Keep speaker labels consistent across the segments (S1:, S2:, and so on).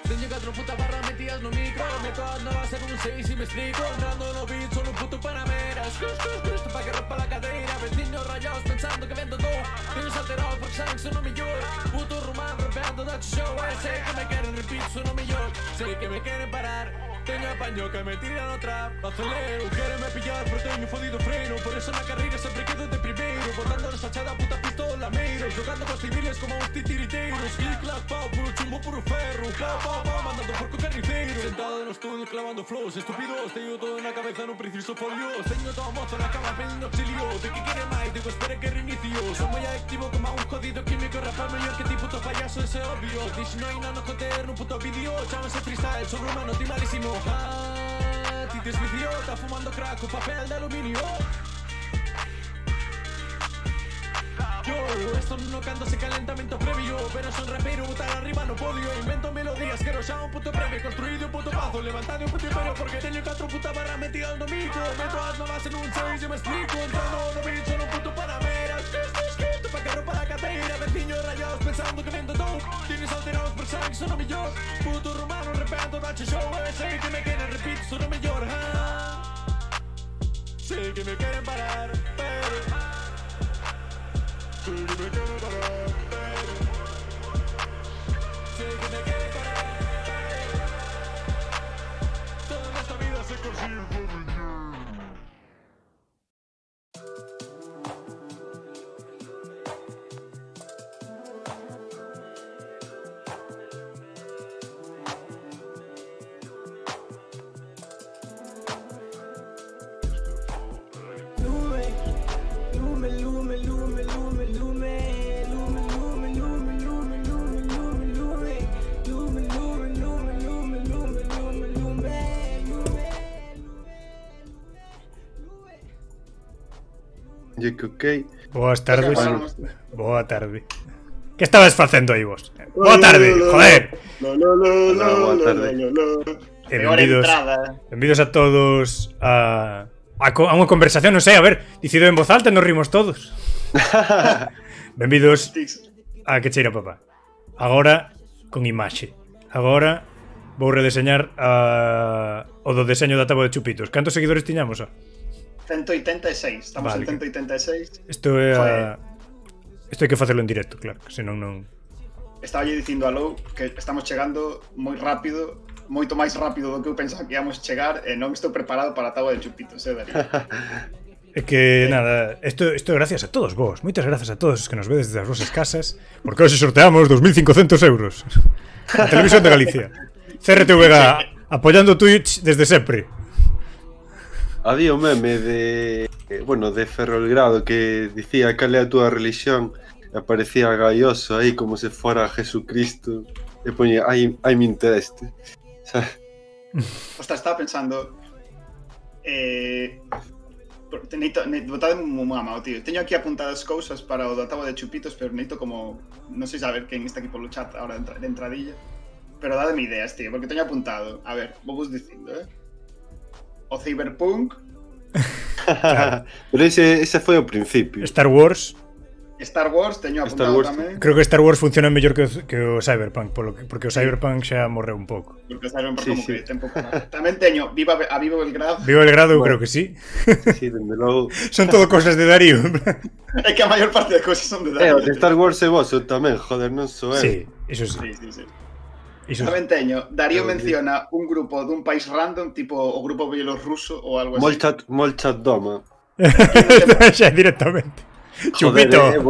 S1: Teño 4 putas barras metidas no micro. Meto a no va a ser un 6 y me explico. Entrando no beat, son un puto panamera. Esto pa' que rompa la cadera. Vecinos rayados pensando que vendo todo. Teños alterados porque saben que son o millor. Puto rumán rapeando da show. Sé que me queren repeat, son o millor. Sé que me queren parar. Teño apaño que me tiran otra. Acelero, quérenme pillar pero teño fodido freno. Por eso na carreira sempre quedo de primeiro. Botando esa chada puta pistola meiro. Jogando cos civiles como uns titiriteiros. Clic, clac, pau, puro chumbo, puro ferro. Pau, pau, pau, mandando porco carniceiro. Sentado no estudio clavando flows estúpidos. Teño todo na cabeza, non preciso folios. Teño todo mozo na cama pedindo auxilio. De que quere máis, digo espere que reinicio. Son moi activo como un jodido químico. Rapar mellor que ti puto payaso, ese obvio. Dixo non hai nano coter no puto vídeo. Chámase freestyle, son humano, ti malísimo. Ti te esvicio, está fumando crack, papel de aluminio. Yo, esto no canto ese calentamiento previo. Pero son rapero, botar arriba no podio. Invento melodías, quiero xa un puto premio. Construído un puto pazo, levantado un puto imperio. Porque teño 4 puta barra metida no micro. Meto as novas en un 6 y me explico. Entrando no beat, son un puto panamera. Esto pa' que rompa la cadeira. Vecinos rayados pensando que vendo todo. Tienes alterados por sang, son o millor. Puto romano rapeando dache show. Sé que me queren repeat, son o millor. Sé que me queren parar, pero sé que me quieren parar, sé que me quieren parar, todo en esta vida se consigue por millón.
S2: Ok.
S3: Boas tardes. Boa tarde. Que estabas facendo aí vos? Boa tarde, joder.
S2: Boa tarde.
S3: Benvidos a todos a unha conversación, non sei, a ver, dicido en voz alta, nos rimos todos. Benvidos a Que Cheira Papá. Agora con imaxe. Agora vou redeseñar o do deseño da táboa de chupitos. Cantos seguidores tiñamos?
S4: 186, estamos
S3: vale,
S4: en 186.
S3: Isto é isto hai que facelo en directo, claro, que senón non...
S4: Estaba lle dicindo a Lou que estamos chegando moi rápido, moito máis rápido do que eu pensaba que íamos chegar e non estou preparado para a táboa de chupitos, Darío.
S3: É que, nada, isto é gracias a todos vos. Moitas grazas a todos os que nos vedes desde as vosas casas, porque hoxe sorteamos 2.500 euros a Televisión de Galicia. CRTVG apoiando Twitch desde sempre.
S2: Había un meme de Ferrolgrado que dicía cal é a túa religión e aparecía Gaioso aí como se fora Jesucristo e poñía I'm interested.
S4: Ostras, estaba pensando botade un mamao, tío. Teño aquí apuntadas cousas para o da táboa de chupitos, pero necesito como... Non sei saber quen está aquí polo chat ahora de entradilla. Pero dademe ideas, tío, porque teño apuntado. A ver, vou vos dicindo, o Cyberpunk.
S3: Claro.
S2: Pero ese foi o principio.
S3: Star Wars
S4: teño apuntado tamén.
S3: Creo que Star Wars funciona mellor que o Cyberpunk, porque o Cyberpunk xa morreu un pouco.
S4: Porque o Cyberpunk como que ten pouco máis. Tamén teño Viva Belgrado.
S3: Viva Belgrado, eu creo que sí.
S2: Sí, dende logo.
S3: Son todo cosas de Darío.
S4: É que a maior parte das cousas son de Darío.
S2: O de Star Wars é vosso tamén, joder, non sou eu.
S3: Sí, iso sí.
S4: Sí. Tamén teño, Darío menciona un grupo dun país random, tipo o grupo bielorruso ou algo así.
S2: Molchat Doma.
S3: Xa directamente. Chupito.
S2: Joder,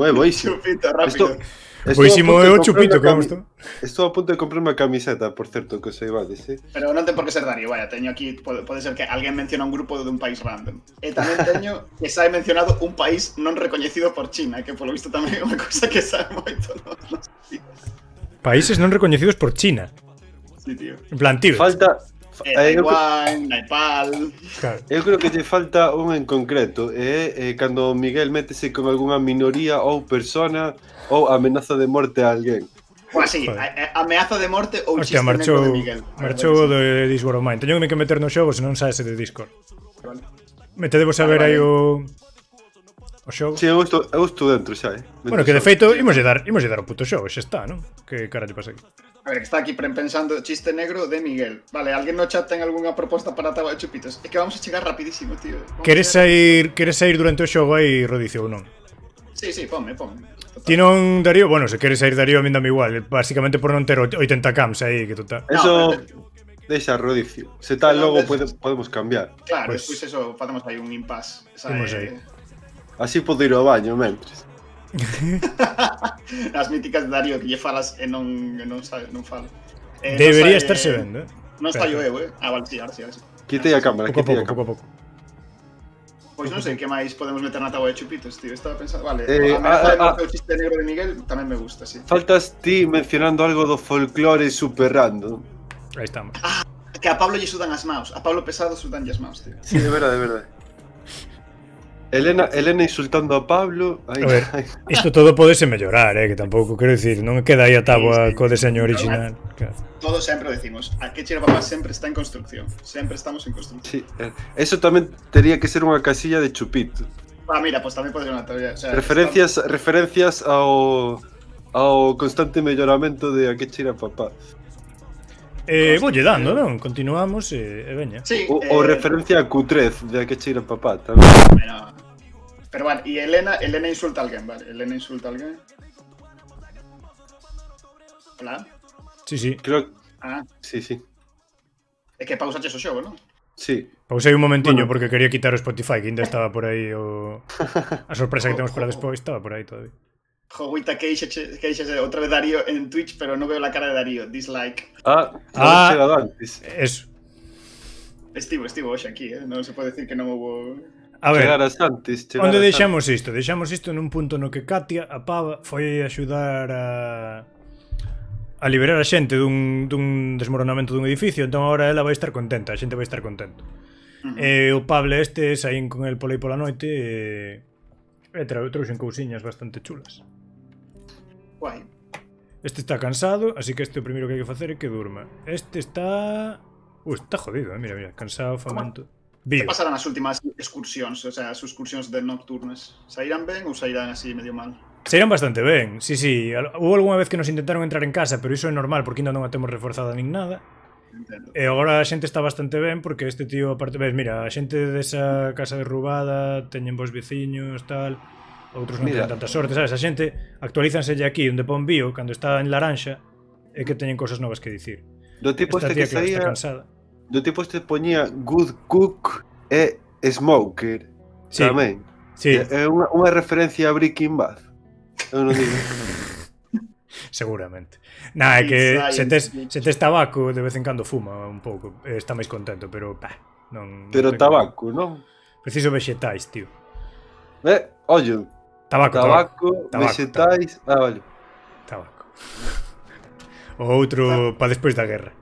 S2: é boísimo.
S4: Chupito, rápido.
S3: Boísimo é o chupito, que vamos to.
S2: Estou a punto de comprar unha camiseta, por certo, que os saibades,
S4: Pero non ten por que ser Darío, vaya, teño aquí, pode ser que alguén menciona un grupo dun país random. E tamén teño que se hai mencionado un país non recoñecido por China, que polo visto tamén é unha cosa que sabe moito, non sei.
S3: Países non recoñecidos por China.
S4: Sí, tío.
S3: En plan, tío.
S2: Falta...
S4: Taiwán, Nepal...
S3: Claro.
S2: Eu creo que te falta un en concreto. Cando Miguel métese con algunha minoría ou persona ou amenaza de morte a alguén.
S4: Pois sí, ameaza de morte ou chiste negro de Miguel.
S3: Marchou de This War of Mine. Teño que meter no xogo, senón saese de Discord. Metedevos a ver aí o O xogo.
S2: Si, eu estou dentro xa,
S3: Bueno, que de feito, imos dar o puto xogo, xa está, non? Que carallo pasa aquí?
S4: A ver, que está aquí pensando chiste negro de Miguel. Vale, alguén no chat ten algunha proposta para a táboa de chupitos? É que vamos a chegar rapidísimo, tío.
S3: Queres sair durante o xogo aí, Rodicio, ou non?
S4: Sí, ponme.
S3: Ti non, Darío? Bueno, se queres sair Darío, a min dame igual. Básicamente por non ter 80 cams aí, que total.
S2: Eso deixa Rodicio. Se tal, logo podemos cambiar.
S4: Claro,
S3: Pues-
S4: despois eso, facemos aí un impasse.
S3: Imos aí.
S2: Así podo ir ao baño, mentres.
S4: As míticas de Darío que lle falas e non falo.
S3: Debería estarse vendo, eh?
S4: Non
S3: Espera,
S4: saio eu, Ah, vale, sí, ahora sí.
S2: Quitei a cámara,
S3: Pouco a
S2: quitei a
S3: pouco,
S2: cámara.
S3: pouco a pouco.
S4: Pois non sei que máis podemos meter na táboa de chupitos, tío. Estaba pensando, vale,
S2: Eh,
S4: a o chiste negro de Miguel tamén me gusta, sí.
S2: Faltas ti mencionando algo do folclore super random.
S3: Aí estamos.
S4: Que a Pablo lle sudan as maus. A Pablo Pesado sudan as maus, tío.
S2: Sí, de verdade, de verdade. Elena insultando a Pablo. Ay,
S3: A ver,
S2: ay.
S3: isto todo podese mellorar, que tampouco, quero dicir, non queda aí a táboa
S4: Sí,
S3: co deseño original. Claro.
S4: Todos sempre decimos, a que cheira papá sempre está en construcción. Sempre estamos en construcción.
S2: Sí, eso tamén tería que ser unha casilla de chupito.
S4: Ah, mira, pues tamén pode ser unha teoría. O sea,
S2: Referencias ao constante melloramento de a que cheira papá.
S3: Voulle dando, non? Continuamos e veña.
S4: Sí,
S2: Ou referencia a cutrez de a que cheira papá tamén.
S4: Pero vale, e Elena insulta a alguén, vale. Elena insulta a alguén. Hola.
S3: Sí.
S2: Creo
S4: Ah,
S2: sí.
S4: é que pausaches o xogo, non?
S2: Sí.
S3: Pausei un momentiño
S2: Bueno.
S3: porque quería quitar o Spotify, que ainda estaba por aí o... A sorpresa que temos para despois estaba por aí todavía.
S4: Joguita queixase outra vez Darío en Twitch, pero non veo la cara de Darío. Dislike.
S2: Non chegado antes.
S3: Eso.
S4: Estivo hoxe aquí, non se pode decir que non houbo...
S3: A ver,
S2: Chegaras antes.
S3: onde deixamos isto? Deixamos isto nun punto no que Katia, a pava, foi axudar a liberar a xente dun desmoronamento dun edificio, entón agora ela vai estar contenta, a xente vai estar contento. E o Pable saín con el polei pola noite e trouxen cousiñas bastante chulas.
S4: Guai.
S3: Este está cansado, así que este o primeiro que hai que facer é que durma. Este está... está jodido, mira, cansado, famento.
S4: Que
S3: Vivo.
S4: pasarán as últimas excursións, o sea, as excursións de nocturnas? Sairán ben ou sairán así medio mal?
S3: Saíran bastante ben, sí. Hubo algunha vez que nos intentaron entrar en casa, pero iso é normal porque ainda non a temos reforzada nin nada.
S4: Entendo.
S3: E agora a xente está bastante ben porque este tío, aparte, ves, mira, a xente desa casa derrubada teñen vos veciños, tal, outros non
S2: Mira.
S3: teñen tanta sorte, sabes? A xente actualízanselle aquí onde pon bio cando está en laranxa e que teñen cosas novas que dicir.
S2: Do tipo
S3: Esta
S2: este
S3: tía
S2: que
S3: que está
S2: saía,
S3: cansada.
S2: do tipo este poñía Good Cook e Smoker.
S3: Sí.
S2: Tamén.
S3: Sí,
S2: É unha referencia a Breaking Bad. Eu non digo.
S3: seguramente. Nah, é que se
S4: Science,
S3: tes tabaco de vez en cando fuma un pouco, está máis contento, pero non
S2: Pero
S3: tengo-
S2: tabaco, non?
S3: Preciso vexetais, tío.
S2: Ollo,
S3: Tabaco.
S2: vegetais. Vale.
S3: Tabaco. O outro para despois da guerra.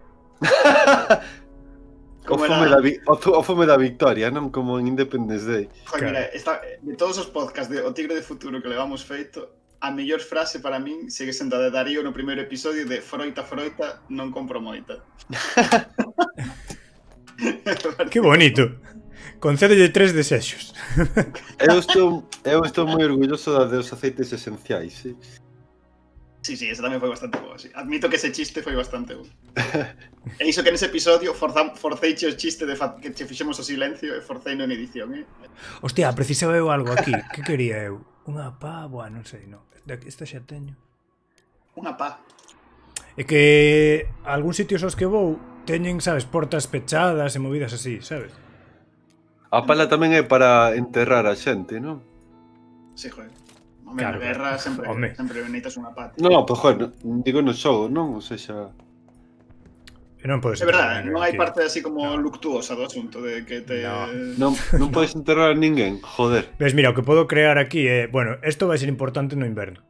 S2: O
S4: Como
S2: fome,
S4: era-
S2: o fome da victoria, non? Como en Independence Day.
S4: Joder,
S3: Claro.
S4: mira, de todos os podcasts de O Tigre de Futuro que levamos feito, a mellor frase para min sigue sendo a de Darío no primeiro episodio de Froita, non compro moita.
S3: Que bonito. Concédelle 3 desexos.
S2: Eu estou moi orgulloso dos aceites esenciais, sí.
S4: Sí, ese tamén foi bastante bo, sí. Admito que ese chiste foi bastante bo. E iso que nese episodio forceiche o chiste que che fixemos o silencio e forceino en edición,
S3: Hostia, precisaba eu algo aquí. Que quería eu? Unha pá, boa, non sei, non. Esta xa teño.
S4: Unha pá.
S3: É que algúns sitios aos que vou teñen, sabes, portas pechadas e movidas así, sabes?
S2: A pala tamén é para enterrar a xente, non?
S4: Sí, joder. Home,
S3: Claro,
S4: na guerra
S3: claro.
S4: sempre
S3: Home.
S4: necesitas unha pá.
S2: Non, pues joder, digo no xogo, non? O sea,
S3: E non pode
S4: É
S3: ser.
S4: verdade, non hai
S3: tío.
S4: parte así como
S3: No.
S4: luctuosa do asunto de que te...
S3: No.
S2: non podes enterrar a ninguén, joder.
S3: Ves, mira, o que podo crear aquí é... Bueno, isto vai ser importante no inverno.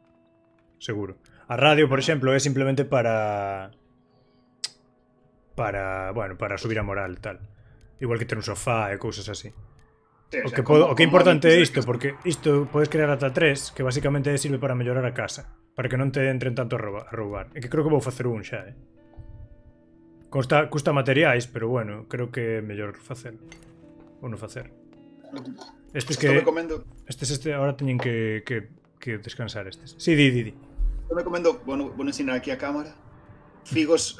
S3: Seguro. A radio, por exemplo, é simplemente para... Bueno, para subir a moral e tal. Igual que ter un sofá e cousas así.
S4: Sí,
S3: O
S4: sea,
S3: que,
S4: como-
S3: o que é
S4: como
S3: importante é
S4: hábitos
S3: isto,
S4: de-
S3: porque isto podes crear ata 3, que basicamente sirve para mellorar a casa, para que non te entren tanto a roubar. E que creo que vou facer un xa, custa materiais, pero bueno, creo que é mellor facelo. Ou non facer. Estes
S4: Estou
S3: que...
S4: comendo...
S3: Ahora teñen que descansar estes. Sí, di.
S4: Estou comendo... Bueno, vou ensinar aquí a cámara. Figos...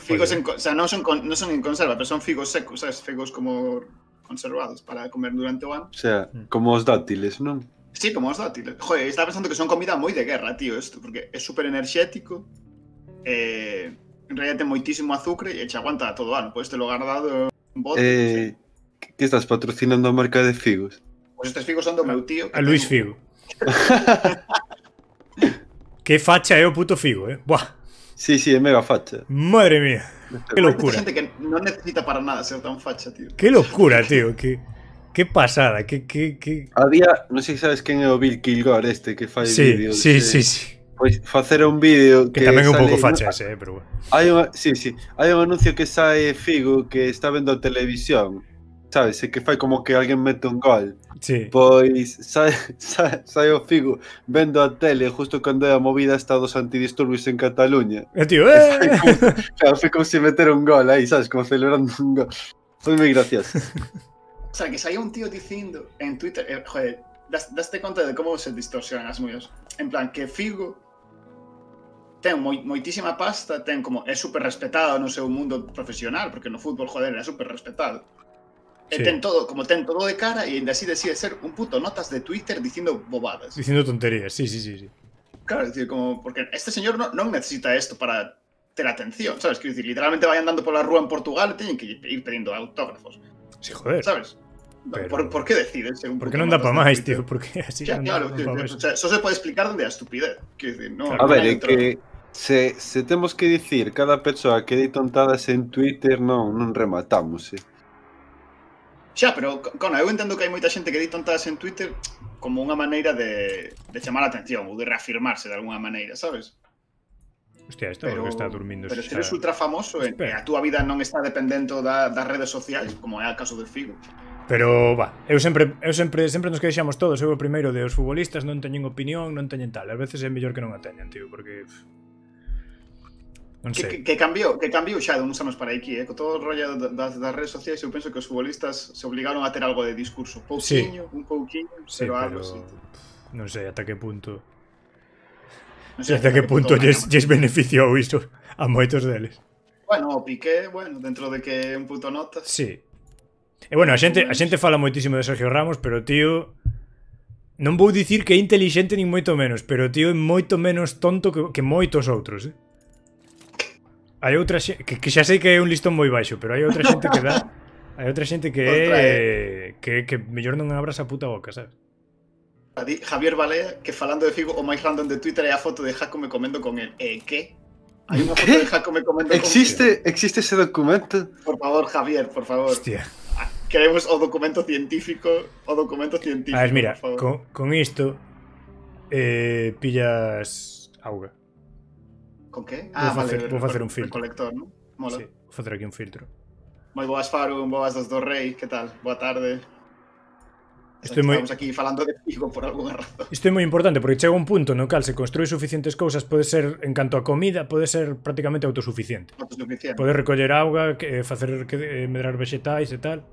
S4: Figos en... O sea, non son en conserva, pero son figos secos, sabes? Figos como conservados para comer durante o ano.
S2: O sea, como os dátiles, non?
S4: Sí, como os dátiles. Joder, estaba pensando que son comida moi de guerra, tío, isto, porque é super enerxético. En realidad ten moitísimo azúcar e che aguanta todo o ano. Podes telo guardado en bote.
S2: Que estás patrocinando a marca de figos?
S4: Pois estes figos son do meu tío.
S3: A Luis Figo. Que facha é o puto Figo, Buah.
S2: Sí, é mega facha.
S3: Madre mía. Que locura.
S4: Hay gente que non necesita para nada ser tan facha, tío.
S3: Que locura, tío. Que pasada. Que...
S2: Había, non sei se sabes quen é o Bill Kilgore este que fai vídeos.
S3: Sí.
S2: Pois facer un vídeo
S3: que tamén é un pouco facha ese, pero bueno.
S2: Hai un anuncio que sae Figo que está vendo a televisión, sabes, e que fai como que alguén mete un gol.
S3: Sí.
S2: Pois sai o Figo vendo a tele justo cando é a movida esta dos antidisturbios en Cataluña.
S3: E tío,
S2: Claro, foi como se meter un gol aí, sabes, como celebrando un gol. Foi moi gracioso.
S4: O sea, que saía un tío dicindo en Twitter, joder, daste conta de como se distorsionan as movidas. En plan, que Figo ten moitísima pasta, ten como é super respetado no seu mundo profesional, porque no fútbol, joder, é super respetado. E ten todo de cara e ainda así decide ser un puto notas de Twitter dicindo bobadas.
S3: Dicindo tonterías, sí.
S4: Claro, es decir, como porque este señor non necesita esto para ter atención, sabes? Quiero decir, literalmente vai andando pola rúa en Portugal e teñen que ir pedindo autógrafos.
S3: Sí, joder.
S4: ¿Sabes? Pero... ¿Por qué decides ser un
S3: Porque non dá pa máis, tío, porque así
S4: ya,
S3: non
S4: claro,
S3: dá
S4: tío,
S3: pa
S4: o sea, eso se pode explicar donde a estupidez. Quiero decir, no,
S2: a ver, é que se temos que dicir cada persoa que di tontadas en Twitter non rematamos,
S4: Xa, pero, Cona, eu entendo que hai moita xente que di tontadas en Twitter como unha maneira de chamar a atención ou de reafirmarse de alguna maneira, sabes?
S3: Hostia, isto é o que está durmindo.
S4: Pero se eres ultra famoso e a túa vida non está dependendo das redes sociais, como é o caso del Figo.
S3: Pero, eu sempre nos queixamos todos, eu o primeiro de os futbolistas non teñen opinión, non teñen tal. A veces é mellor que non a teñan, tío, porque... Non sei.
S4: Que cambiou xa de uns anos para aquí, con todo o rollo das redes sociais, eu penso que os futbolistas se obligaron a ter algo de discurso. Un pouquiño,
S3: sí,
S4: pero algo así.
S3: Non sei ata que punto...
S4: Non sei
S3: ata que punto lles beneficiou iso a moitos deles.
S4: Bueno, o Piqué, dentro de que é un puto nota.
S3: Sí. E bueno, a xente fala moitísimo de Sergio Ramos, pero tío... Non vou dicir que é intelixente nin moito menos, pero tío é moito menos tonto que moitos outros, Hai outra xente que xa sei que é un listón moi baixo, pero hai outra xente que dá. Hai outra xente que é que mellor non abras a puta boca, sabes?
S4: Javier Balea, que falando de Figo, o máis random de Twitter é a foto de Jacome comendo con el. Que? Hai unha foto de Jacome comendo con
S2: el. Existe ese documento?
S4: Por favor, Javier, por favor.
S3: Hostia.
S4: Queremos o documento científico,
S3: A ver, mira, con isto pillas auga.
S4: Con que?
S3: Vou facer un filtro.
S4: Colector, ¿no? Mola.
S3: Sí, vou facer aquí un filtro.
S4: Moi boas, Faru, boas dos Rei, que tal? Boa tarde. Estamos aquí falando de Figo por alguna razón.
S3: Isto é moi importante porque chega un punto no cal se construi suficientes cousas, pode ser, en canto a comida, pode ser prácticamente autosuficiente. Podes recoller auga, facer medrar vexetais e tal.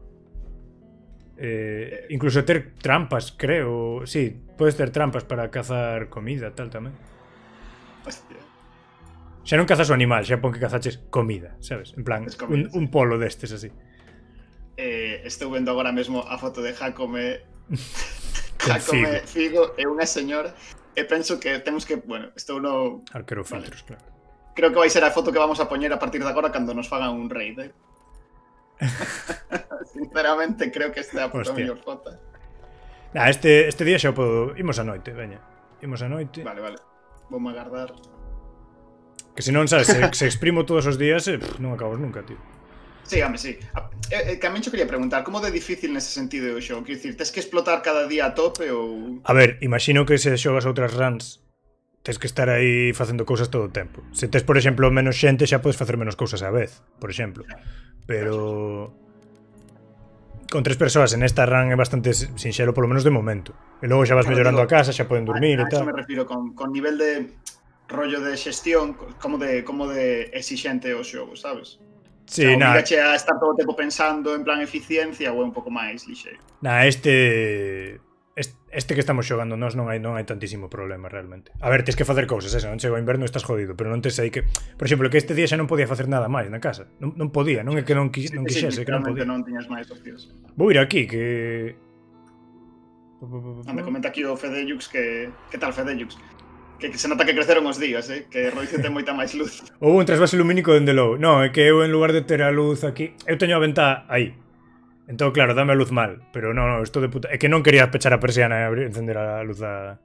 S3: Incluso ter trampas, creo. Sí, podes ter trampas para cazar comida, tal tamén.
S4: Hostia.
S3: Xa non cazas o animal, xa pon que cazaches comida, sabes? En plan, un polo destes así.
S4: Estou vendo agora mesmo a foto de Jacome Figo e unha señora e penso que temos que, estou no...
S3: Arquero filtros, claro.
S4: Creo que vai ser a foto que vamos a poñer a partir de agora cando nos fagan un raid, Sinceramente, creo que esta é a puta mellor foto.
S3: Este día xa o podo... Imos a noite, veña. Imos a noite.
S4: Vale. Vamos a agardar.
S3: Que se non, sabes, se exprimo todos os días, non acabas nunca, tío.
S4: Sí, home, sí. Que a mí yo quería preguntar, como de difícil nese sentido o xogo? Quero dicir, tes que explotar cada día a tope ou...
S3: A ver, imagino que se xogas outras runs tes que estar aí facendo cousas todo o tempo. Se tes, por exemplo, menos xente xa podes facer menos cousas á vez, por exemplo. Pero... con 3 persoas en esta run é bastante sinxelo, polo menos de momento. E logo xa vas mellorando a casa, xa poden dormir e tal.
S4: A eso me refiro, con nivel de rollo de xestión, como de exixente o xogo, sabes?
S3: Sí,
S4: O sea,
S3: nada.
S4: obrigache a estar todo o tempo pensando en plan eficiencia ou é un pouco máis lixeiro?
S3: Nah, este que estamos xogando nós non hai tantísimo problema realmente. A ver, tes que facer cousas, eso, non chego o inverno estás jodido, pero non tes aí que, por exemplo, que este día xa non podía facer nada máis na casa. Non podía, non é que non quixese, que non
S4: literalmente
S3: podía.
S4: non tiñas máis opcións.
S3: Vou ir aquí que
S4: Anda, comenta aquí o Fedellux que tal Fedellux? Que se nota que creceron os días, que Rodicio ten moita máis luz.
S3: houve un trasvase lumínico dende logo. Non, é que eu en lugar de ter a luz aquí, eu teño a ventá aí. Entón, claro, dame a luz mal, pero non, estou de puta. É que non quería pechar a persiana e encender a luz da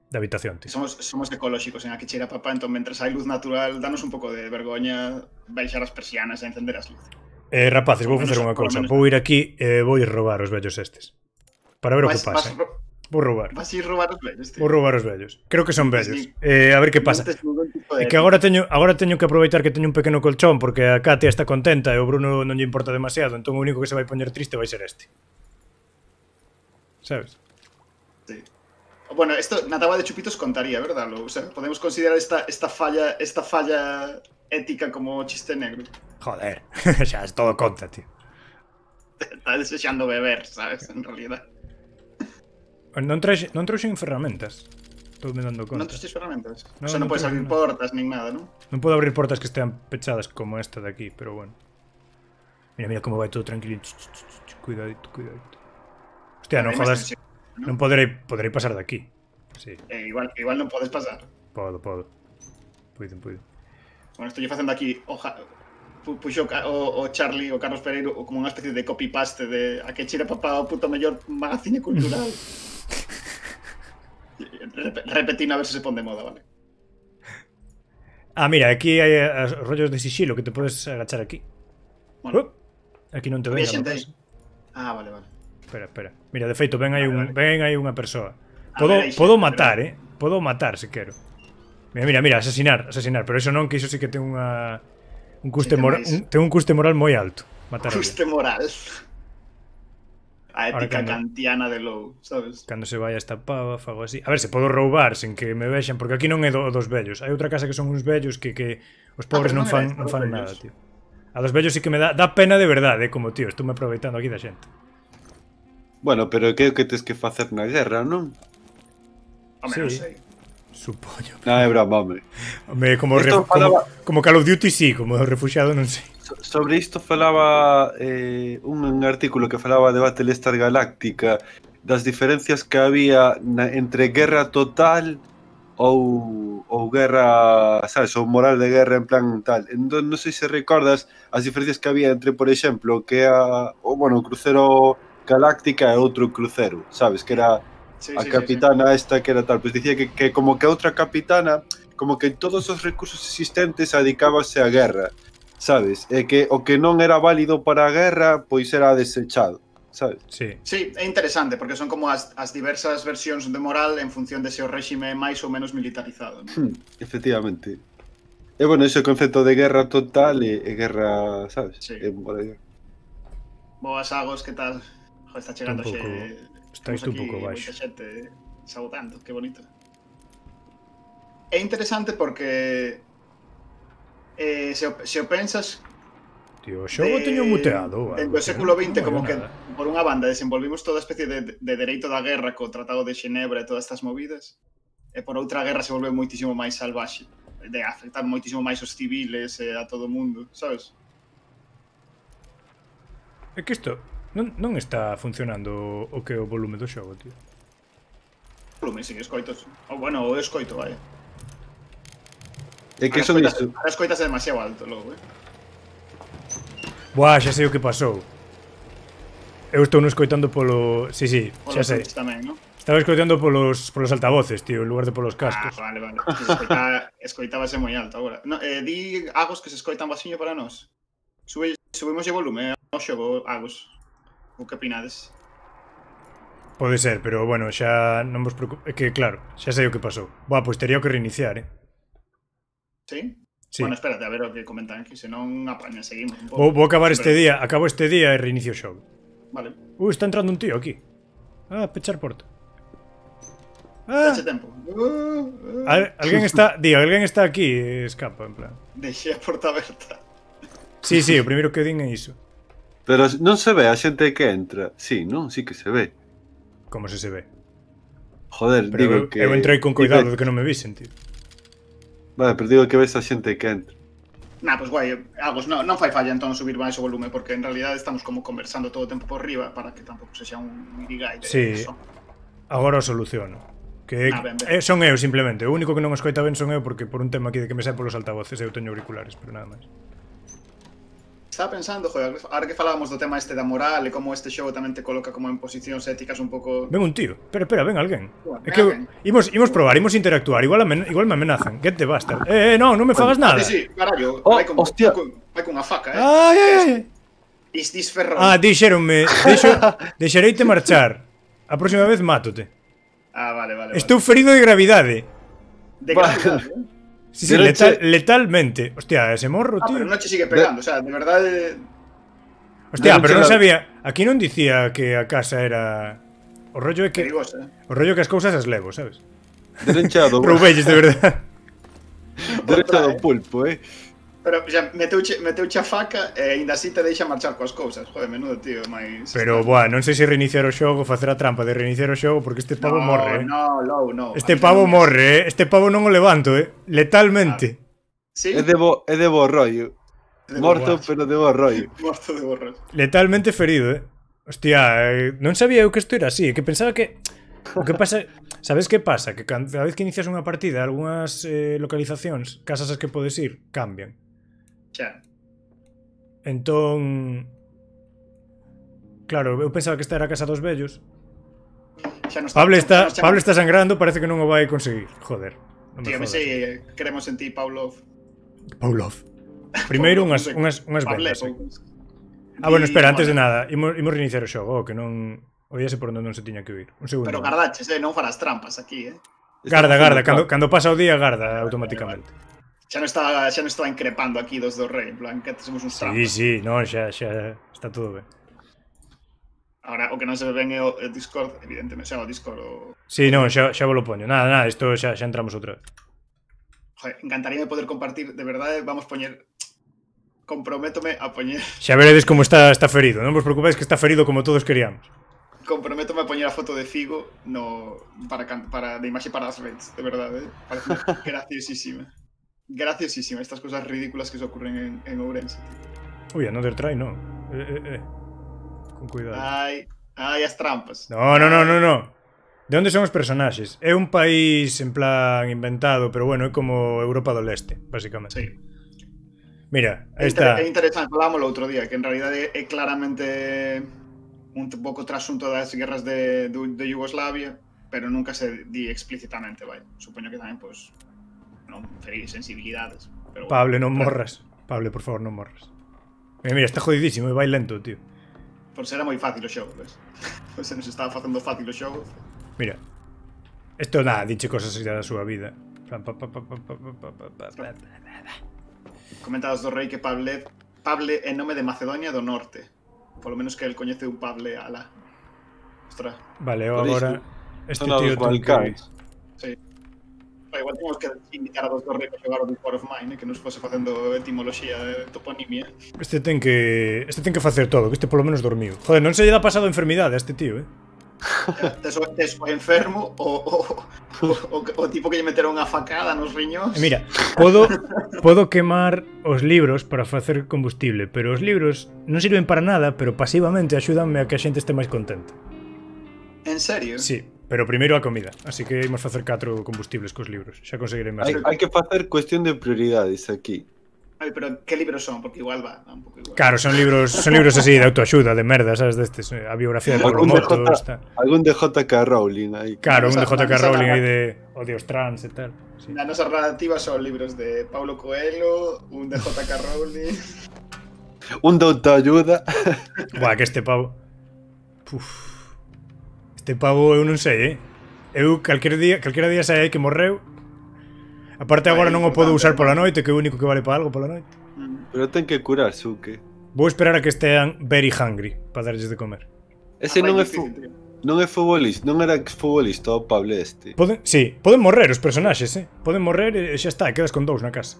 S3: habitación, tío.
S4: Somos ecolóxicos en aquí cheira papá, entón mentres hai luz natural, danos un pouco de vergoña baixar as persianas e encender as luces.
S3: Rapaces, vou
S4: Por lo
S3: facer
S4: menos-
S3: unha
S4: por lo
S3: cousa.
S4: menos-
S3: Vou ir aquí e vou ir roubar os vellos estes. Para ver o que pasa. Vou roubar.
S4: Vas ir roubar os vellos, tío.
S3: Vou roubar os vellos. Creo que son
S4: Tes
S3: vellos.
S4: ni-
S3: A ver que pasa.
S4: Non tes ningún tipo
S3: É
S4: de-
S3: que agora teño que aproveitar que teño un pequeno colchón porque a Katia está contenta e o Bruno non lle importa demasiado, entón o único que se vai poñer triste vai ser este. Sabes?
S4: Sí. Bueno, esto na táboa de chupitos contaría, verdad? O sea, podemos considerar esta falla ética como chiste negro.
S3: Joder, xa es todo conta, tío.
S4: Está desexando beber, sabes? En realidad.
S3: Non trouxen ferramentas. Estou me dando
S4: Non
S3: conta.
S4: trouxes ferramentas.
S3: No,
S4: O sea, non
S3: non
S4: podes
S3: trouxe
S4: abrir
S3: nada.
S4: portas nin nada, non?
S3: Non podo abrir portas que estean pechadas como esta de aquí, pero bueno. Mira como vai todo tranquilo. Cuidadito. Hostia, non
S4: Hai máis
S3: jodas.
S4: tensión,
S3: Non poderei pasar de aquí. Sí,
S4: Igual non podes pasar.
S3: podo. Puido.
S4: Bueno, estou facendo aquí puxo o Charlie, o Carlos Pereiro como unha especie de copy-paste de a que cheira papá o puto mellor magazine cultural. Repetino a ver se se pon de moda, vale?
S3: Ah, mira, aquí hai os rollos de sigilo que te podes agachar aquí.
S4: Bueno,
S3: Aquí non te
S4: había
S3: ven.
S4: xente aí. Ah, vale.
S3: Espera. Mira, de feito, ven aí unha persoa.
S4: A ver, hai
S3: Podo
S4: xente,
S3: matar, Podo matar se quero. Mira, asasinar, pero eso non, que iso sí que ten un custe
S4: Sí,
S3: moral,
S4: máis.
S3: ten un custe moral moi alto. Matar a alguén.
S4: Custe moral. A
S3: Ahora
S4: ética
S3: cando-
S4: kantiana de Low, sabes?
S3: Cando se vai esta pava, fago así. A ver, se podo roubar sen que me vexan, porque aquí non é dos vellos. Hai outra casa que son uns vellos que os pobres
S4: pero
S3: non
S4: non
S3: fan,
S4: era esta,
S3: non
S4: dos
S3: fan
S4: vellos.
S3: nada, tío. A dos vellos sí que me dá pena de verdade, como tío, estou me aproveitando aquí da xente.
S2: Bueno, pero que é o que tes que facer na guerra, non?
S4: Home,
S3: Sí.
S4: non sei.
S3: Supoño.
S2: Non é broma, home.
S3: Home, como
S2: Isto falaba-
S3: como Call of Duty sí, como refugiado non sei.
S2: Sobre isto falaba un artículo que falaba de Battlestar Galáctica das diferencias que había entre guerra total ou guerra, sabes, ou moral de guerra en plan tal. Entón, non sei se recordas as diferencias que había entre, por exemplo, que o crucero Galáctica e outro crucero, sabes, que era
S4: Sí,
S2: a
S4: sí,
S2: capitana esta que era tal, pois dicía que como que a outra capitana, como que todos os recursos existentes adicábase á guerra, sabes? E que o que non era válido para a guerra, pois era desechado, sabes?
S3: Sí.
S4: Sí, é interesante porque son como as diversas versións de moral en función de se o réxime é máis ou menos militarizado, ¿no?
S2: Efectivamente. E bueno, ese concepto de guerra total e guerra, sabes?
S4: Sí.
S2: É moral.
S4: Boas Agos, que tal? Joder, está chegando
S3: Un pouco-
S4: xe...
S3: estáis
S4: temos
S3: un pouco
S4: aquí
S3: baixo.
S4: moita xente saudando, que bonito. É interesante porque se o pensas
S3: Tío, o xogo teño muteado.
S4: dende
S3: algo,
S4: o século
S3: tío,
S4: XX
S3: non
S4: como
S3: oigo
S4: que
S3: nada.
S4: por unha banda desenvolvimos toda especie de dereito da guerra co Tratado de Xenebra e todas estas movidas e por outra a guerra se volveu moitísimo máis salvaxe de afectar moitísimo máis os civiles e a todo o mundo, sabes?
S3: É que isto non está funcionando o que é o volume do xogo, tío.
S4: Volume, sin escoitos. Ou bueno, o escoito, vai.
S2: E que son isto?
S4: As escoitas é demasiado alto logo,
S3: Buah, xa sei o que pasou. Eu estou non escoitando polo... Sí, xa sei.
S4: Tamén, non?
S3: Estaba escoitando polos altavoces, tío, en lugar de polos cascos.
S4: Vale. Escoitábase moi alto agora. No, di Agos que se escoitan basiño para nós. Subimos o volume ao xogo, Agos. O que opinades?
S3: Pode ser, pero bueno, xa non vos preocupes. É que claro, xa sei o que pasou. Buah, pois tería que reiniciar,
S4: Sí?
S3: Sí.
S4: Bueno, espérate a ver o que comentan aquí, senón apaña, seguimos un pouco.
S3: Vou acabar este
S4: Siempre-
S3: día, acabo este día e reinicio o xogo.
S4: Vale.
S3: Está entrando un tío aquí. Pechar porta.
S4: Dache tempo.
S3: Alguén está aquí e escapa, en plan.
S4: Deixei a porta aberta.
S3: Sí, o primeiro que din é iso.
S2: Pero non se ve a xente que entra. Sí, non? Sí que se ve.
S3: Como se ve.
S2: Joder,
S3: Pero
S2: digo que...
S3: eu entrei con cuidado de que non me visen, tío.
S2: Vale, pero digo que ves a xente que entra.
S4: Nah, pues guai, Agos, non fai falla entón subir máis o volume, porque en realidad estamos como conversando todo o tempo por riba para que tampouco se xa un mirigai de
S3: Sí.
S4: son.
S3: Agora o soluciono. Que
S4: Ben.
S3: son eu simplemente. O único que non escoita ben son eu porque por un tema aquí de que me sae polos altavoces eu teño auriculares, pero nada máis.
S4: Estaba pensando, joder, ahora que falábamos do tema este da moral e como este xogo tamén te coloca como en posicións éticas un pouco...
S3: Ven un tío. Espera, ven alguén.
S4: Bueno,
S3: É que
S4: ven.
S3: imos probar, imos interactuar. Igual me amenazan. Get the bastard. Non me fagas nada.
S4: Sí, carallo,
S2: Oh,
S4: vai con
S2: hostia.
S4: vai con unha faca,
S3: Ai.
S4: Is this ferrón?
S3: Dixéronme, deixareite marchar. A próxima vez mátote.
S4: Vale.
S3: Estou ferido de gravidade.
S4: De gravidade,
S3: Sí,
S2: Dereche-
S3: letalmente. Hostia, ese morro,
S4: pero
S3: tío.
S4: non che sigue pegando, o sea, de verdade...
S3: Hostia, pero non
S2: Dereche-
S3: sabía. Aquí non dicía que a casa era... O rollo é que...
S4: Perigosa.
S3: O rollo que as cousas as levo, sabes?
S2: Derechado.
S3: Prouvelles, de verdade.
S2: Derechado pulpo,
S4: Pero xa meteuche a faca e aínda así te deixa marchar coas cousas. Joder, menudo tío, máis...
S3: Pero, buah, non sei se reiniciar o xogo, facer a trampa de reiniciar o xogo, porque este pavo morre,
S4: No.
S3: Este pavo morre, Este pavo non o levanto, letalmente.
S4: Sí?
S2: É de bo rollo. Morto,
S3: Buah.
S2: pero de bo rollo.
S4: Morto de borras.
S3: Letalmente ferido, Hostia, non sabía eu que isto era así, que pensaba que... O que pasa... Sabes que pasa? Que cada vez que inicias unha partida, algunhas localizacións, casas as que podes ir, cambian.
S4: Xa.
S3: Entón... Claro, eu pensaba que esta era a casa dos vellos.
S4: Xa nos
S3: Pablo
S4: nos
S3: está sangrando, parece que non o vai conseguir. Joder. Non me
S4: Tío, me
S3: jodas.
S4: sei, queremos en ti, Pavlov.
S3: Paulov. Primeiro unhas
S4: Pavle,
S3: vendas. Bueno, espera, antes de nada, imos reiniciar o xogo, que non... Oíase por onde non se tiña que ir. Un segundo.
S4: Pero gardaches, non farás trampas aquí,
S3: Garda, cando pasa o día, garda automáticamente.
S4: Xa non estaba increpando aquí dos do rei, en plan, que somos uns trampas.
S3: Sí, non, xa está todo ben.
S4: Ahora, o que non se ve ben é o Discord, evidentemente, xa o Discord o...
S3: Sí, non, xa vos lo poño. Nada, isto xa entramos outra vez.
S4: Joder, encantaría poder compartir, de verdade, vamos poñer... Comprométome a poñer...
S3: Xa veredes como está ferido. Non vos preocupéis que está ferido como todos queríamos.
S4: Comprométome a poñer a foto de Figo para de imaxe para as redes, de verdade, parece graciosísima. Graciosísima, estas cosas ridículas que se ocurren en Ourense.
S3: Ui, Another Try, non. Con cuidado.
S4: Ai, as trampas.
S3: No. De onde son os personaxes? É un país en plan inventado, pero bueno, é como Europa do Leste, basicamente.
S4: Sí.
S3: Mira, aí está.
S4: É interesante, falámoslo outro día, que en realidade é claramente un pouco trasunto das guerras de Yugoslavia, pero nunca se di explícitamente, vai. Supoño que tamén, pois, non ferir sensibilidades. Pero bueno,
S3: Pablo, non morras. Pablo, por favor, non morras. Mira, está jodidísimo e vai lento, tío.
S4: Por ser moi fácil o xogo, ves? Pois se nos estaba facendo fácil o xogo.
S3: Mira. Isto nada, diche cosas así da súa vida.
S4: Comentados do rei que Pable é nome de Macedonia do Norte. Polo menos que el coñece un Pable ala. Ostras.
S3: Vale,
S2: Por
S3: ahora
S2: iso,
S3: este
S2: son
S3: tío
S2: os Balcáns.
S4: Sí. Igual temos que invitar a dos do rei para xogar o Before of Mine, que nos fose facendo etimoloxía de toponimia.
S3: Este ten que facer todo, que este polo menos dormiu. Joder, non se lle dá pasado enfermidade a este tío,
S4: Tes o enfermo o tipo que lle meteron unha facada nos riñóns.
S3: Mira, podo quemar os libros para facer combustible, pero os libros non sirven para nada, pero pasivamente axúdanme a que a xente este máis contenta.
S4: En serio?
S3: Sí, pero primeiro a comida, así que imos facer 4 combustibles cos libros. Xa conseguirei máis.
S2: Hai que facer cuestión de prioridades aquí.
S4: Ai, pero que libros son? Porque igual va un pouco igual.
S3: Claro, son libros así de autoaxuda, de merda, sabes, destes, a biografía de Pablo Motos, tal.
S2: Algún de J.K. Rowling aí.
S3: Claro, un de
S4: Esa-
S3: J.K.
S4: esa-
S3: Rowling aí de odios trans e tal. Sí.
S4: Na nosa relativa son libros de Paulo Coelho, un de J.K. Rowling.
S2: Un de autoayuda.
S3: Buah, que este pavo... Este pavo eu non sei, Eu calquera día sai aí que morreu. Aparte agora non o podo usar pola noite, que é o único que vale para algo pola noite.
S2: Pero ten que curarse o que?
S3: Vou esperar a que estean very hungry para darlles de comer.
S2: Ese non é futbolista, non era exfutbolista o Pablo este.
S3: Poden morrer os personaxes, Poden morrer e xa está, e quedas con 2 na casa.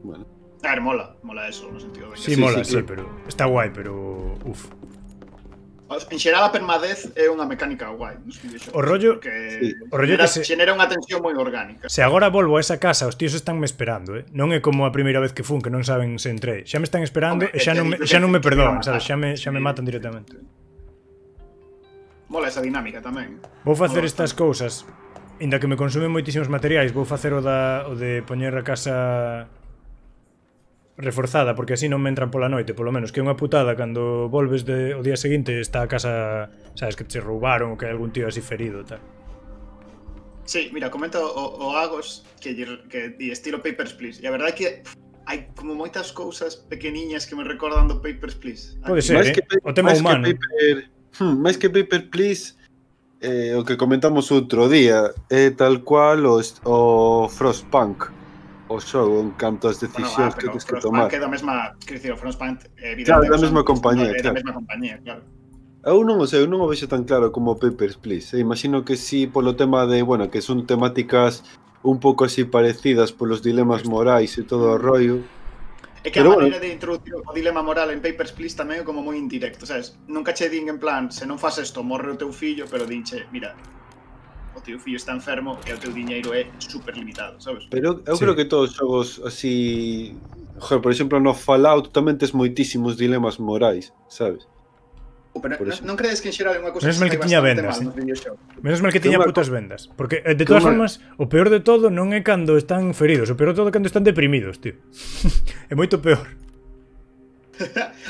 S2: Bueno.
S4: A ver, mola eso, no sentido de que
S3: Sí, mola,
S2: sí,
S3: sí,
S2: claro.
S3: pero está guai, pero uf.
S4: En xeral a permadez é unha mecánica guai nos videoxogos.
S3: O rollo-
S4: porque
S2: sí.
S3: o rollo que se-
S4: xenera unha tensión moi orgánica.
S3: Se agora volvo a esa casa, os tíos estanme esperando, Non é como a primeira vez que fun, que non saben se entrei. Xa me están esperando
S4: Home,
S3: e xa
S4: te
S3: non me,
S4: digo
S3: xa
S4: que
S3: non me
S4: te
S3: perdoan,
S4: van a
S3: sabes? Xa
S4: matar.
S3: me matan directamente.
S4: Mola esa dinámica tamén.
S3: Vou facer
S4: Mola
S3: estas
S4: bastante.
S3: cousas, inda que me consumen moitísimos materiais, vou facer o de poñer a casa reforzada, porque así non me entran pola noite, polo menos, que é unha putada cando volves o día seguinte está a casa, sabes, que te roubaron ou que hai algún tío así ferido, tal.
S4: Sí, mira, comenta o Agos que di estilo Papers, Please. E a verdade é que hai como moitas cousas pequeniñas que me recordan do Papers, Please.
S3: Pode ser, o tema humano.
S2: Máis que Paper Please, o que comentamos outro día, é tal cual o Frostpunk. O xogo en canto ás decisións que tens que tomar.
S4: Frostpunk é da mesma, quer dicir, o Frostpunk
S2: Claro, da mesma compañía,
S4: é
S2: claro.
S4: da mesma compañía, claro.
S2: Eu non o sei, eu non o vexo tan claro como Papers, Please. Imagino que sí, polo tema de, bueno, que son temáticas un pouco así parecidas polos dilemas morais e todo o rollo.
S4: É que
S2: Pero
S4: a
S2: bueno.
S4: maneira de introducir o dilema moral en Papers, Please tamén é como moi indirecto, sabes? Nunca che din en plan, se non fas isto, morre o teu fillo, pero dinche, mira, o teu fillo está enfermo e o teu diñeiro é super limitado, sabes?
S2: Pero eu
S3: Sí.
S2: creo que todos os xogos así... Joder, por exemplo, no Fallout tamén tes moitísimos dilemas morais, sabes?
S4: Pero
S2: por eso.
S4: non credes que en xeral é unha cousa
S3: Menos mal que tiña vendas,
S4: nos videoxogos?
S3: Menos mal que tiña putas vendas. Porque, de
S2: Que
S3: todas
S2: unha-
S3: formas, o peor de todo non é cando están feridos, o peor de todo é cando están deprimidos, tío. É moito peor.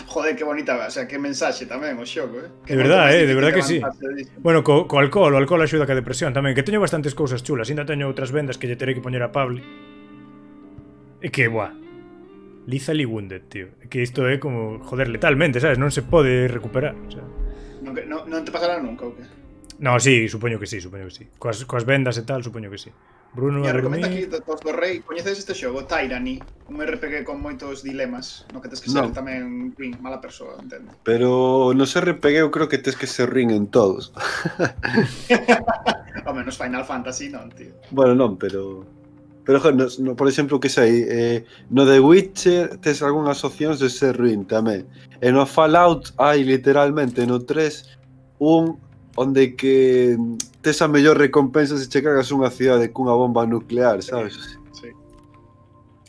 S4: Joder, que bonita, o sea, que mensaxe tamén o xogo,
S3: De verdad, de verdad que sí.
S4: sí.
S3: Bueno, co alcohol, o alcohol axuda que a depresión tamén, que teño bastantes cousas chulas, ainda teño outras vendas que lle terei que poñer a Pabli. E que, buah, lethally wounded, tío. É que isto é como, joder, letalmente, sabes? Non se pode recuperar, o sea.
S4: Non te pasará nunca, o que?
S3: No, sí, supoño que sí, supoño que sí. Coas vendas e tal, supoño que sí. Bruno
S4: Mira, recomenda aquí
S3: Arremí...
S4: dos do Rei. Coñeces este xogo, Tyranny, un RPG con moitos dilemas, no que tes que ser
S2: Non.
S4: tamén mala persoa, entendo.
S2: Pero nos RPG eu creo que tes que ser ring en todos.
S4: Ao menos Final Fantasy non, tío.
S2: Bueno, non, pero joder, no, por exemplo, que sei, no The Witcher tes algunhas opcións de ser ruin tamén. E no Fallout hai literalmente no 3 un onde que tes a mellor recompensa se che cargas unha cidade cunha bomba nuclear, sabes?
S4: Sí.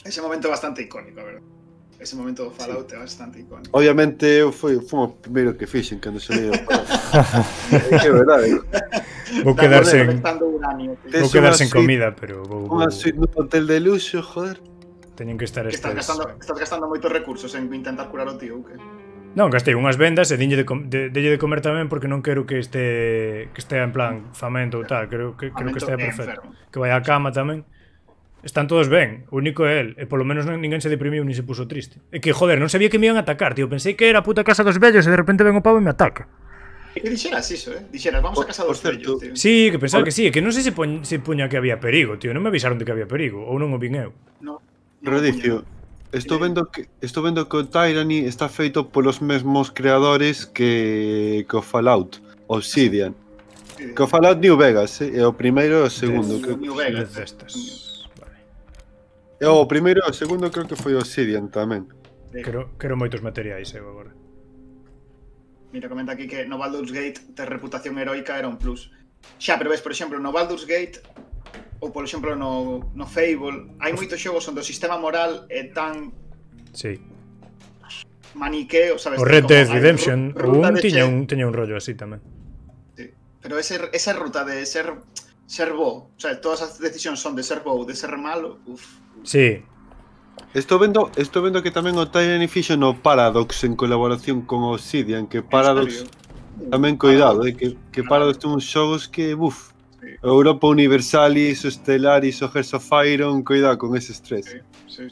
S4: Ese momento é bastante icónico, a verdade. Ese momento do Fallout é bastante icónico.
S2: Obviamente eu fui o primeiro que fixen cando se leio. É que é verdade.
S3: Vou quedar sen...
S4: Colectando uranio, tío.
S3: Vou
S2: Tes
S3: quedar
S2: unha
S3: sen
S2: suite-
S3: comida, pero
S2: Unha suite no hotel de luxo, joder.
S3: teñen que estar
S4: Que estás
S3: estes...
S4: gastando moitos recursos en intentar curar o tío, ou que?
S3: Non, gastei unhas vendas e delle de comer tamén porque non quero que estea en plan famento ou tal, creo que estea perfecto.
S4: Enfermo.
S3: Que vai á cama tamén. Están todos ben, o único é el, e polo menos ninguén se deprimiu ni se puso triste. É que, joder, non sabía que me iban a atacar, tío, pensei que era a puta casa dos vellos e de repente ven o pavo e me ataca.
S4: E que dixeras iso, Dixeras, vamos a casa
S2: Por
S4: dos
S2: certo,
S4: vellos, tío.
S3: Sí, que pensaba que sí, é que non sei se puña que había perigo, tío, non me avisaron de que había perigo, ou non o vin eu.
S4: No,
S2: Rodicio, estou vendo que o Tyranny está feito polos mesmos creadores que o Fallout, Obsidian.
S4: Sí.
S2: Que o Fallout New Vegas, é o primeiro e o segundo.
S4: New Vegas.
S3: Destas. Vale.
S2: O primeiro e o segundo creo que foi Obsidian tamén.
S3: Quero moitos materiais eu agora.
S4: Mira, comenta aquí que no Baldur's Gate ter reputación heroica era un plus. Xa, pero ves, por exemplo, no Baldur's Gate ou, por exemplo, no Fable, hai moitos xogos onde o sistema moral é tan
S3: Sí.
S4: maniqueo, sabes?
S3: O Red
S4: Como
S3: Dead
S4: hai
S3: Redemption, o
S4: ruta
S3: un
S4: de
S3: tiña un rollo así tamén.
S4: Sí. Pero esa ruta de ser bo, o sea, todas as decisións son de ser bo ou de ser malo,
S3: Sí,
S2: Estou vendo que tamén o Tyranny fixo no Paradox en colaboración con Obsidian, que Paradox tamén cuidado, que Paradox ten uns xogos que, buf,
S4: Sí.
S2: Europa Universalis, o Stellaris, o Hearts of Iron, cuidado con eses tres.
S4: Sí.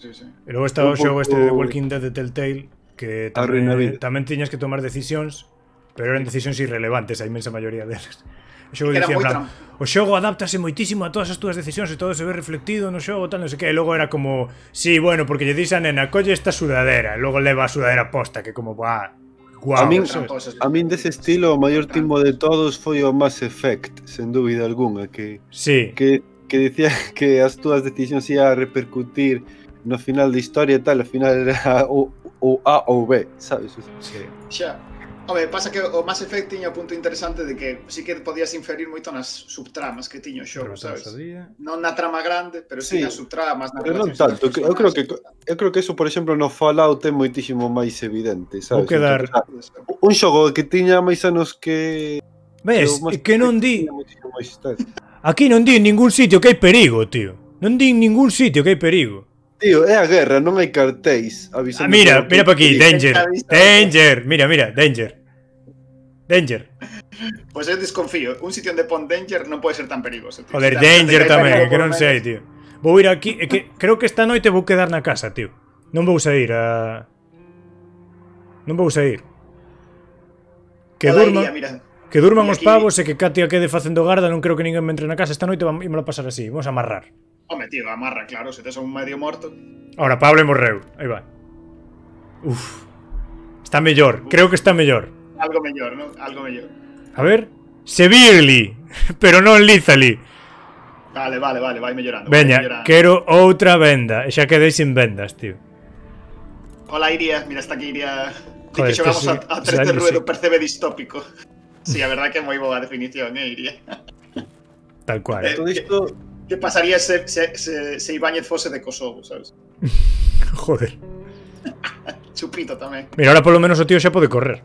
S3: e logo estaba o
S2: Un
S3: xogo
S2: pouco
S3: este de The Walking Dead de Telltale que
S2: Arruina a vida.
S3: tamén tiñas que tomar decisións, pero eran decisións irrelevantes a inmensa maioría deles. O xogo
S4: Era
S3: dicía, en
S4: moi
S3: plan, o xogo adáptase moitísimo a todas as túas decisións e todo se ve reflectido no xogo, tal, non sei que, e logo era como, sí, bueno, porque lle dis a nena, colle esta sudadera, e logo leva a sudadera posta, que como, buah, guau,
S2: A min-
S3: sabes?
S2: A min dese estilo, o maior timo de todos foi o Mass Effect, sen dúbida alguna, que
S3: Sí,
S2: dicía que as túas decisións ian a repercutir no final da historia e tal, ao final era o A ou B, sabes?
S3: Sí.
S4: Xa. Home, pasa que o Mass Effect tiña o punto interesante de que sí que podías inferir moito nas subtramas que tiña o xogo, sabes? Non na trama grande, pero sí,
S2: Sí,
S4: nas subtramas, nas
S2: pero non
S4: relacións
S2: tanto,
S4: entre os
S2: eu creo que eso, por exemplo, no Fallout é moitísimo máis evidente, sabes?
S3: Vou quedar...
S2: Un xogo que tiña máis anos que...
S3: Ves, é que non di...
S2: tiña moitísimo máis historia.
S3: Aquí non di en ningún sitio que hai perigo, tío. Non di en ningún sitio que hai perigo.
S2: Tío, é a guerra, non hai cartéis avisando.
S3: Mira pa aquí,
S2: Sí.
S3: danger. Danger, mira, danger. Danger.
S4: Pois eu desconfío, un sitio onde pon danger non pode ser tan perigoso, tío.
S3: Joder,
S4: Si
S3: danger
S4: te
S3: tamén,
S4: cae
S3: é que non
S4: por
S3: sei, tío. Vou ir aquí, é que creo que esta noite vou quedar na casa, tío. Non vou sair a... Non vou sair. Que
S4: Toda
S3: durman,
S4: iría, mira.
S3: que durman
S4: Mira
S3: os
S4: aquí.
S3: pavos e que Katia quede facendo garda, non creo que ninguén me entre na casa. Esta noite ímolo a pasar así, vamos a amarrar.
S4: Home, tío, amarra, claro, se tes un medio morto.
S3: Ahora, Pablo morreu, aí vai. Uf. Está mellor, creo que está mellor.
S4: Algo mellor, non? Algo mellor.
S3: A ver, severely, pero non lethally.
S4: Vale, vai mellorando.
S3: Veña, quero outra venda. E xa quedei sin vendas, tío.
S4: Hola, Iria, mira, está aquí Iria.
S3: Joder,
S4: Que xogamos
S3: este
S4: a
S3: sí,
S4: 3 de
S3: sí.
S4: ruedo percebe distópico. Sí, a verdad que é moi boa definición, Iria.
S3: Tal cual.
S2: Todo isto...
S4: Que pasaría se Ibáñez fose de Kosovo, sabes?
S3: Joder.
S4: Chupito tamén.
S3: Mira, ahora polo menos o tío xa pode correr.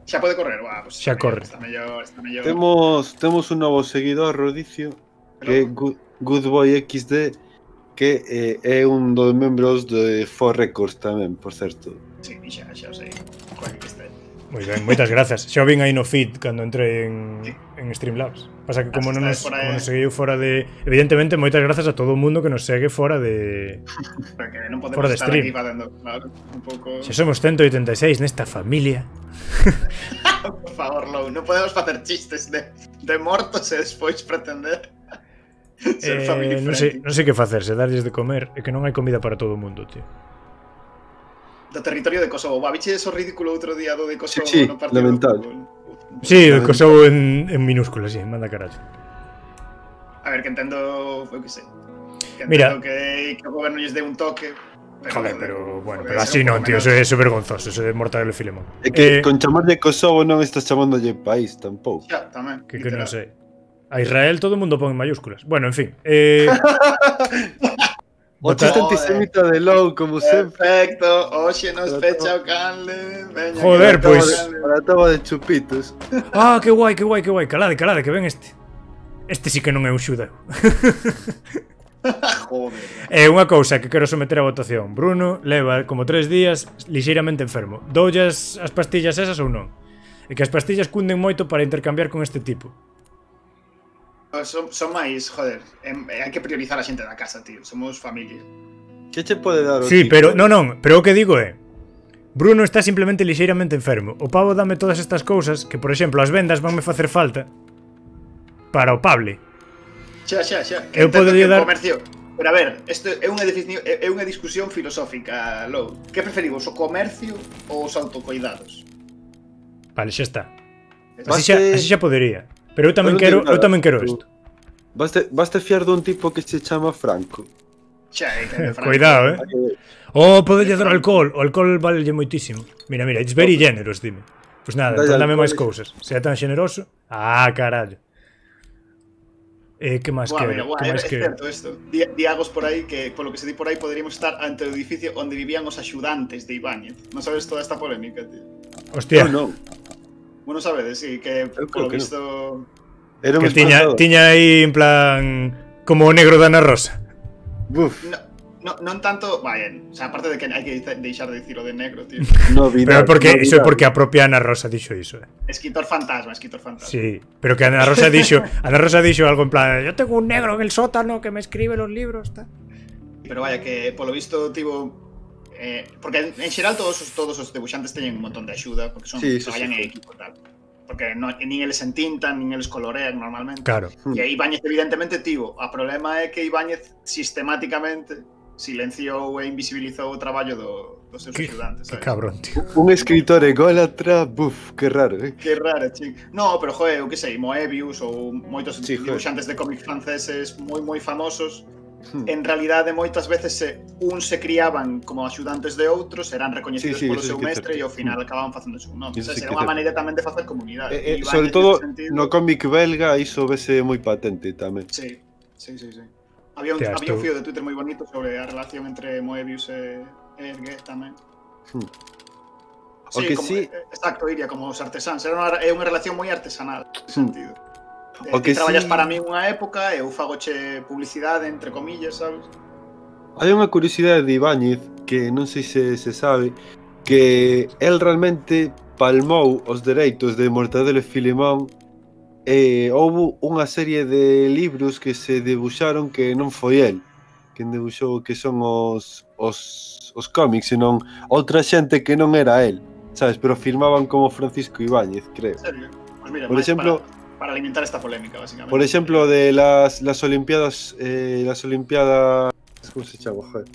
S4: Xa pode correr, guau, pues
S3: Xa corre.
S4: Está mellor.
S2: Temos un novo seguidor, Rodicio, que é Goodboy XD, que é un dos membros de For Records tamén, por certo.
S4: Sí, xa o sei. Joder, que este.
S3: Moi ben, moitas grazas. Xa o vin aí no feed cando entrei en Streamlabs. Pasa que como non nos seguiu fora de... Evidentemente, moitas grazas a todo o mundo que nos segue fora de...
S4: Porque non podemos
S3: Fora de
S4: estar
S3: stream.
S4: aquí facendo, claro, un pouco...
S3: Xa somos 186 nesta familia.
S4: Por favor, Lou, non podemos facer chistes de mortos e despois pretender ser family
S3: Non
S4: friendly.
S3: sei que facerse, darlles de comer. É que non hai comida para todo o mundo, tío.
S4: Do territorio de Kosovo. Va, biche eso ridículo outro día do de Kosovo
S2: Sí,
S4: no partido
S2: lamentable.
S4: do fútbol.
S3: Sí, o Kosovo en minúsculas, sí, manda carallo.
S4: A ver, que entendo, eu que sei. Que
S3: Mira.
S4: entendo que o goberno lles dé un toque.
S3: Joder, pero bueno,
S4: porque
S3: pero así
S4: ser un
S3: non,
S4: pouco
S3: tío,
S4: menos.
S3: eso é vergonzoso, eso é Mortadelo e Filemón.
S2: É que con chamarlle Kosovo non estás chamandolle país tampouco.
S4: Xa, tamén.
S3: Que non
S4: literal.
S3: sei. A Israel todo o mundo pon en mayúsculas. Bueno, en fin.
S2: O chiste antisemita de Low, como sempre.
S4: Perfecto, oxe nos pecha o canle. Veña,
S3: Joder,
S4: que
S3: pois.
S4: canle.
S2: Para a taba de chupitos.
S3: Ah, que guai, que guai, que guai. Calade, que ven este. Este sí que non é un xudeu.
S4: Joder.
S3: É unha cousa que quero someter a votación. Bruno leva como 3 días lixeiramente enfermo. Doullas as pastillas esas ou non? E que as pastillas cunden moito para intercambiar con este tipo.
S4: Son máis, joder, hai que priorizar a xente da casa, tío. Somos familia.
S2: Que che pode dar o
S3: Sí,
S2: tipo?
S3: pero non, pero o que digo é Bruno está simplemente lixeiramente enfermo. O pavo dame todas estas cousas que, por exemplo, as vendas vanme facer falta para o Pable.
S4: Xa.
S3: Eu
S4: Entendo
S3: podería
S4: que o
S3: dar-
S4: comercio. Pero a ver, isto é unha discusión filosófica, Lou. Que preferimos, o comercio ou os autocuidados?
S3: Vale, xa está.
S2: Baste-
S3: Así xa podería. Pero eu tamén
S2: Eu non
S3: quero,
S2: digo nada.
S3: eu tamén quero isto.
S2: Baste fiar dun tipo que se chama Franco.
S4: Xa, que
S3: Cuidado, Oh, podelle dar alcohol. O alcohol valelle moitísimo. Mira, it's very generous, dime. Pois nada,
S2: Dalle
S3: entón dame
S2: alcohol.
S3: máis cousas. Sea tan generoso. Ah, carallo. Que máis
S4: Guau,
S3: quero?
S4: mira, guau,
S3: Que
S4: é
S3: máis quero?
S4: certo isto. Diagos por aí que, polo que se di por aí, poderíamos estar ante o edificio onde vivían os axudantes de Ibáñez. Non sabes toda esta polémica, tío?
S3: Hostia,
S2: Non.
S4: Bueno, sabedes, sí, que
S2: Eu creo
S4: polo
S2: que
S4: visto...
S2: Era un
S3: que
S2: espantador.
S3: tiña aí en plan como o negro da Ana Rosa.
S2: Buf,
S4: Non tanto, vaya, o sea, aparte de que hai que deixar de dicir o de negro, tío.
S2: novidade.
S3: Pero porque iso é
S2: novidade.
S3: porque a propia Ana Rosa dixo iso.
S4: Escritor fantasma.
S3: Sí, pero que Ana Rosa dixo algo en plan, yo tengo un negro en el sótano que me escribe los libros, tal.
S4: Pero vaya, que polo visto, tipo... porque en xeral todos os debuxantes teñen un montón de axuda, porque traballan en equipo e tal. Porque nin eles entintan, nin eles colorean normalmente.
S3: Claro.
S4: E aí Ibáñez, evidentemente, tivo. O problema é que Ibáñez sistemáticamente silenciou e invisibilizou o traballo dos seus axudantes,
S3: Que
S4: sabes?
S3: cabrón, tío.
S2: Un escritor ególatra, buf, que raro,
S4: Que raro, chico. No, pero joder, eu que sei, Moebius ou moitos
S2: Sí, joder.
S4: dibuxantes de cómics franceses moi famosos en realidade moitas veces uns se criaban como axudantes de outros, eran recoñecidos
S2: Sí,
S4: polo
S2: eso
S4: seu
S2: sí que é
S4: mestre e
S2: certo.
S4: ao final acababan facendo o seu nome.
S2: Eso sí
S4: Era
S2: que é
S4: unha
S2: certo.
S4: maneira tamén de facer comunidade. E
S2: Sobre
S4: Ibáñez,
S2: todo
S4: nese sentido,
S2: no cómic belga iso vese moi patente tamén.
S4: Sí. Había un
S3: Hostia,
S4: fío de Twitter moi bonito sobre a relación entre Moebius e Hergé tamén.
S2: O que
S4: como,
S2: sí-
S4: exacto, Iria, como os artesáns. É unha relación moi artesanal, nese sentido.
S2: O que
S4: Ti traballas
S2: sí-
S4: para mí unha época e eu fagoche publicidade, entre comillas, sabes?
S2: Hai unha curiosidade de Ibáñez que non sei se sabe que el realmente palmou os dereitos de Mortadelo e Filemón e houve unha serie de libros que se debuxaron que non foi el quen debuxou que son os cómics, senón outra xente que non era el, sabes, pero firmaban como Francisco Ibáñez, creo.
S4: En serio. Pues mira,
S2: Por
S4: máis
S2: exemplo-
S4: para alimentar esta polémica, básicamente.
S2: Por exemplo, de las Olimpiadas, ¿cómo se llama? Joder.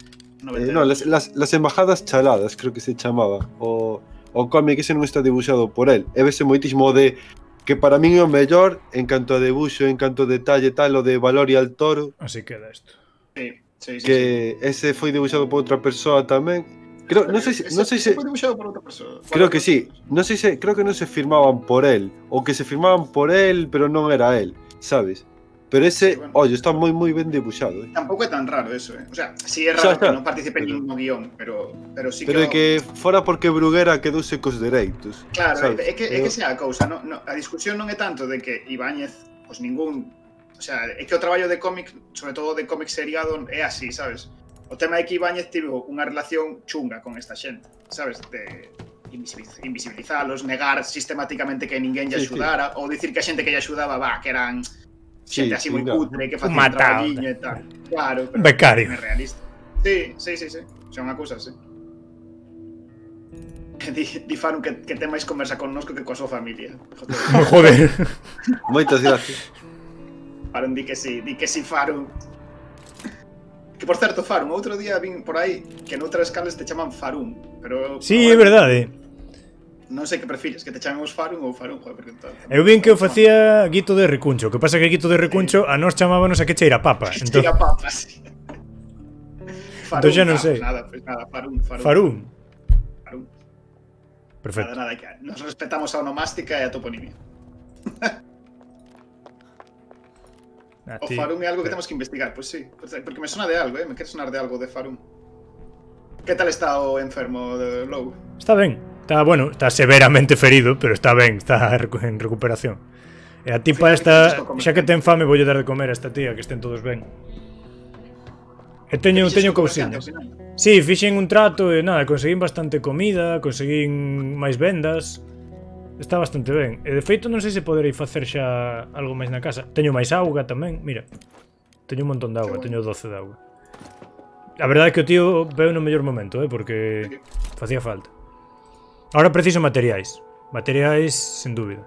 S2: No, las embajadas chaladas, creo que se chamaba. O cómic ese non está dibuixado por él. E vese moitísimo de que para min é o mellor en canto a debuxo, en canto a detalle tal, o de Valoria al Toro,
S3: Así queda isto.
S4: Sí.
S2: que ese foi dibuixado por outra persoa tamén. Creo, non sei se
S4: Foi dibuixado por outra persoa.
S2: creo que sí. Creo que non se firmaban por él, ou que se firmaban por él, pero non era él, sabes? Pero ese,
S4: Sí, bueno.
S2: oye, está moi ben dibuixado,
S4: Tampouco é tan raro eso, O sea, sí é raro
S2: Xa,
S4: que non participe
S2: pero-
S4: en ningún guión, pero sí
S2: Pero é que fora porque Bruguera quedouse cos dereitos.
S4: Claro,
S2: sabes?
S4: é que sea a cousa, a discusión non é tanto de que Ibáñez, pois ningún, o sea, é que o traballo de cómic, sobre todo de cómic seriado, é así, sabes? O tema é que Ibáñez tivo unha relación chunga con esta xente, sabes? De invisibilizalos, negar sistemáticamente que ninguén lle
S2: Sí,
S4: axudara, ou dicir que a xente que lle axudaba, que eran xente así moi
S2: claro.
S4: cutre, que
S3: Un
S4: facían
S3: matado.
S4: traballiño e tal. Claro,
S3: Un becario.
S4: non é realista. Sí. Xa unha cousa así. Di Farun que ten máis conversa connosco que coa súa familia.
S3: Joder.
S2: Moitas gracias.
S4: Farun di que sí, Farun. Que por certo, Farun, outro día vin por aí que noutras escalas te chaman Farun, pero
S3: Sí, é verdade.
S4: Non sei que prefires, que te chamemos Farun ou Farun, joder, porque tal.
S3: Eu vin que o facía Guito de Recuncho. O que pasa que Guito de Recuncho a nós chamábanos a que cheira papa. Entón,
S4: Tira papas.
S3: Entón xa non sei.
S4: Nada, Farun.
S3: Farún. Perfecto.
S4: Nada, que nos respetamos a onomástica e a toponimia.
S3: A
S4: O
S3: ti.
S4: Farun é algo que temos que investigar, pois sí. Porque me sona de algo, me quere sonar de algo de Farun. Que tal está o enfermo de Lobo?
S3: Está ben. Está severamente ferido, pero está ben, está en recuperación. E a tipa esta, xa que ten fame, voulle dar de comer a esta tía, que estén todos ben. E teño cousiñas. Sí, fixen un trato e nada, conseguín bastante comida, conseguín máis vendas. Está bastante ben. E de feito non sei se poderei facer xa algo máis na casa. Teño máis auga tamén, mira. Teño un montón de auga, teño 12 de auga. A verdade é que o tío veu no mellor momento, porque facía falta. Ahora preciso materiais. Materiais, sen dúbida.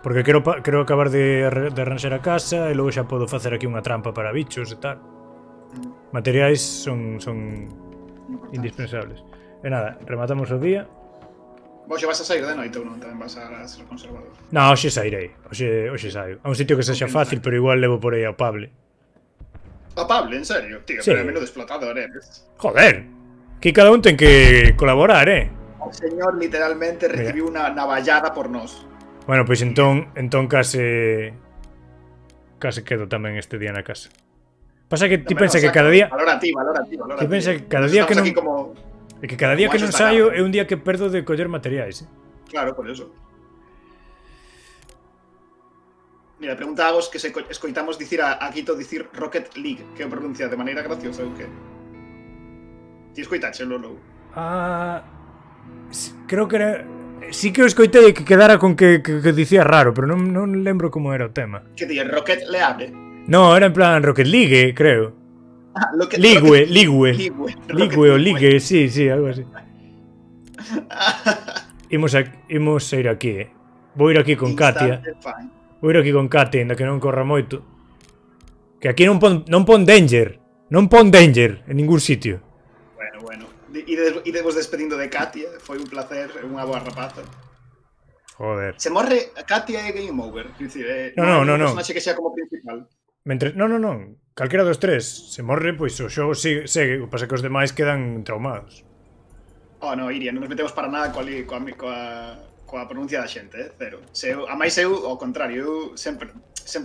S3: Porque quero acabar de arranxar a casa e logo xa podo facer aquí unha trampa para bichos e tal. Materiais son indispensables. E nada, rematamos o día.
S4: Vos xa vas a sair de noite ou non? Tamén vas a ser conservador?
S3: Non, hoxe sairei. Hoxe saio. A un sitio que sexa fácil, pero igual levo por aí ao Pable.
S4: A Pable, en serio? Tío,
S3: Sí.
S4: pero é menudo explotador,
S3: Joder! Que cada un ten que colaborar,
S4: O señor literalmente recibiu unha navallada por nós.
S3: Bueno, pois entón case quedo tamén este día na casa. Pasa que ti pensa que cada día...
S4: Valora ti.
S3: Ti pensa que cada día que non...
S4: Como...
S3: É que cada día que non saio é un día que perdo de coller materiais.
S4: Claro, por eso. Mira, pregunta a Agos que se escoitamos dicir a Quito dicir Rocket League, que o pronuncia de maneira graciosa ou que? Ti escoitaxelo, Lou?
S3: Creo que era... Sí que o escoitei que quedara con que dicía raro, pero non lembro como era o tema.
S4: Que di, Rocket League?
S3: No, era en plan Rocket League, creo. Ligue ou Ligue, sí, algo así. Imos a ir aquí, Vou ir aquí con Katia. Vou ir aquí con Katia, ainda que non corra moito. Que aquí non pon danger. Non pon danger en ningún sitio.
S4: Bueno. E vos despedindo de Katia. Foi un placer, unha boa rapaza.
S3: Joder.
S4: Se morre Katia é game over. Dicir,
S3: No.
S4: Un personaxe que sea como principal.
S3: Non. Calquera dos tres se morre, pois o xogo segue. O pasa que os demais quedan traumados.
S4: Oh, no, Iria, non nos metemos para nada coa pronuncia da xente, cero. A máis eu, ao contrario, eu sempre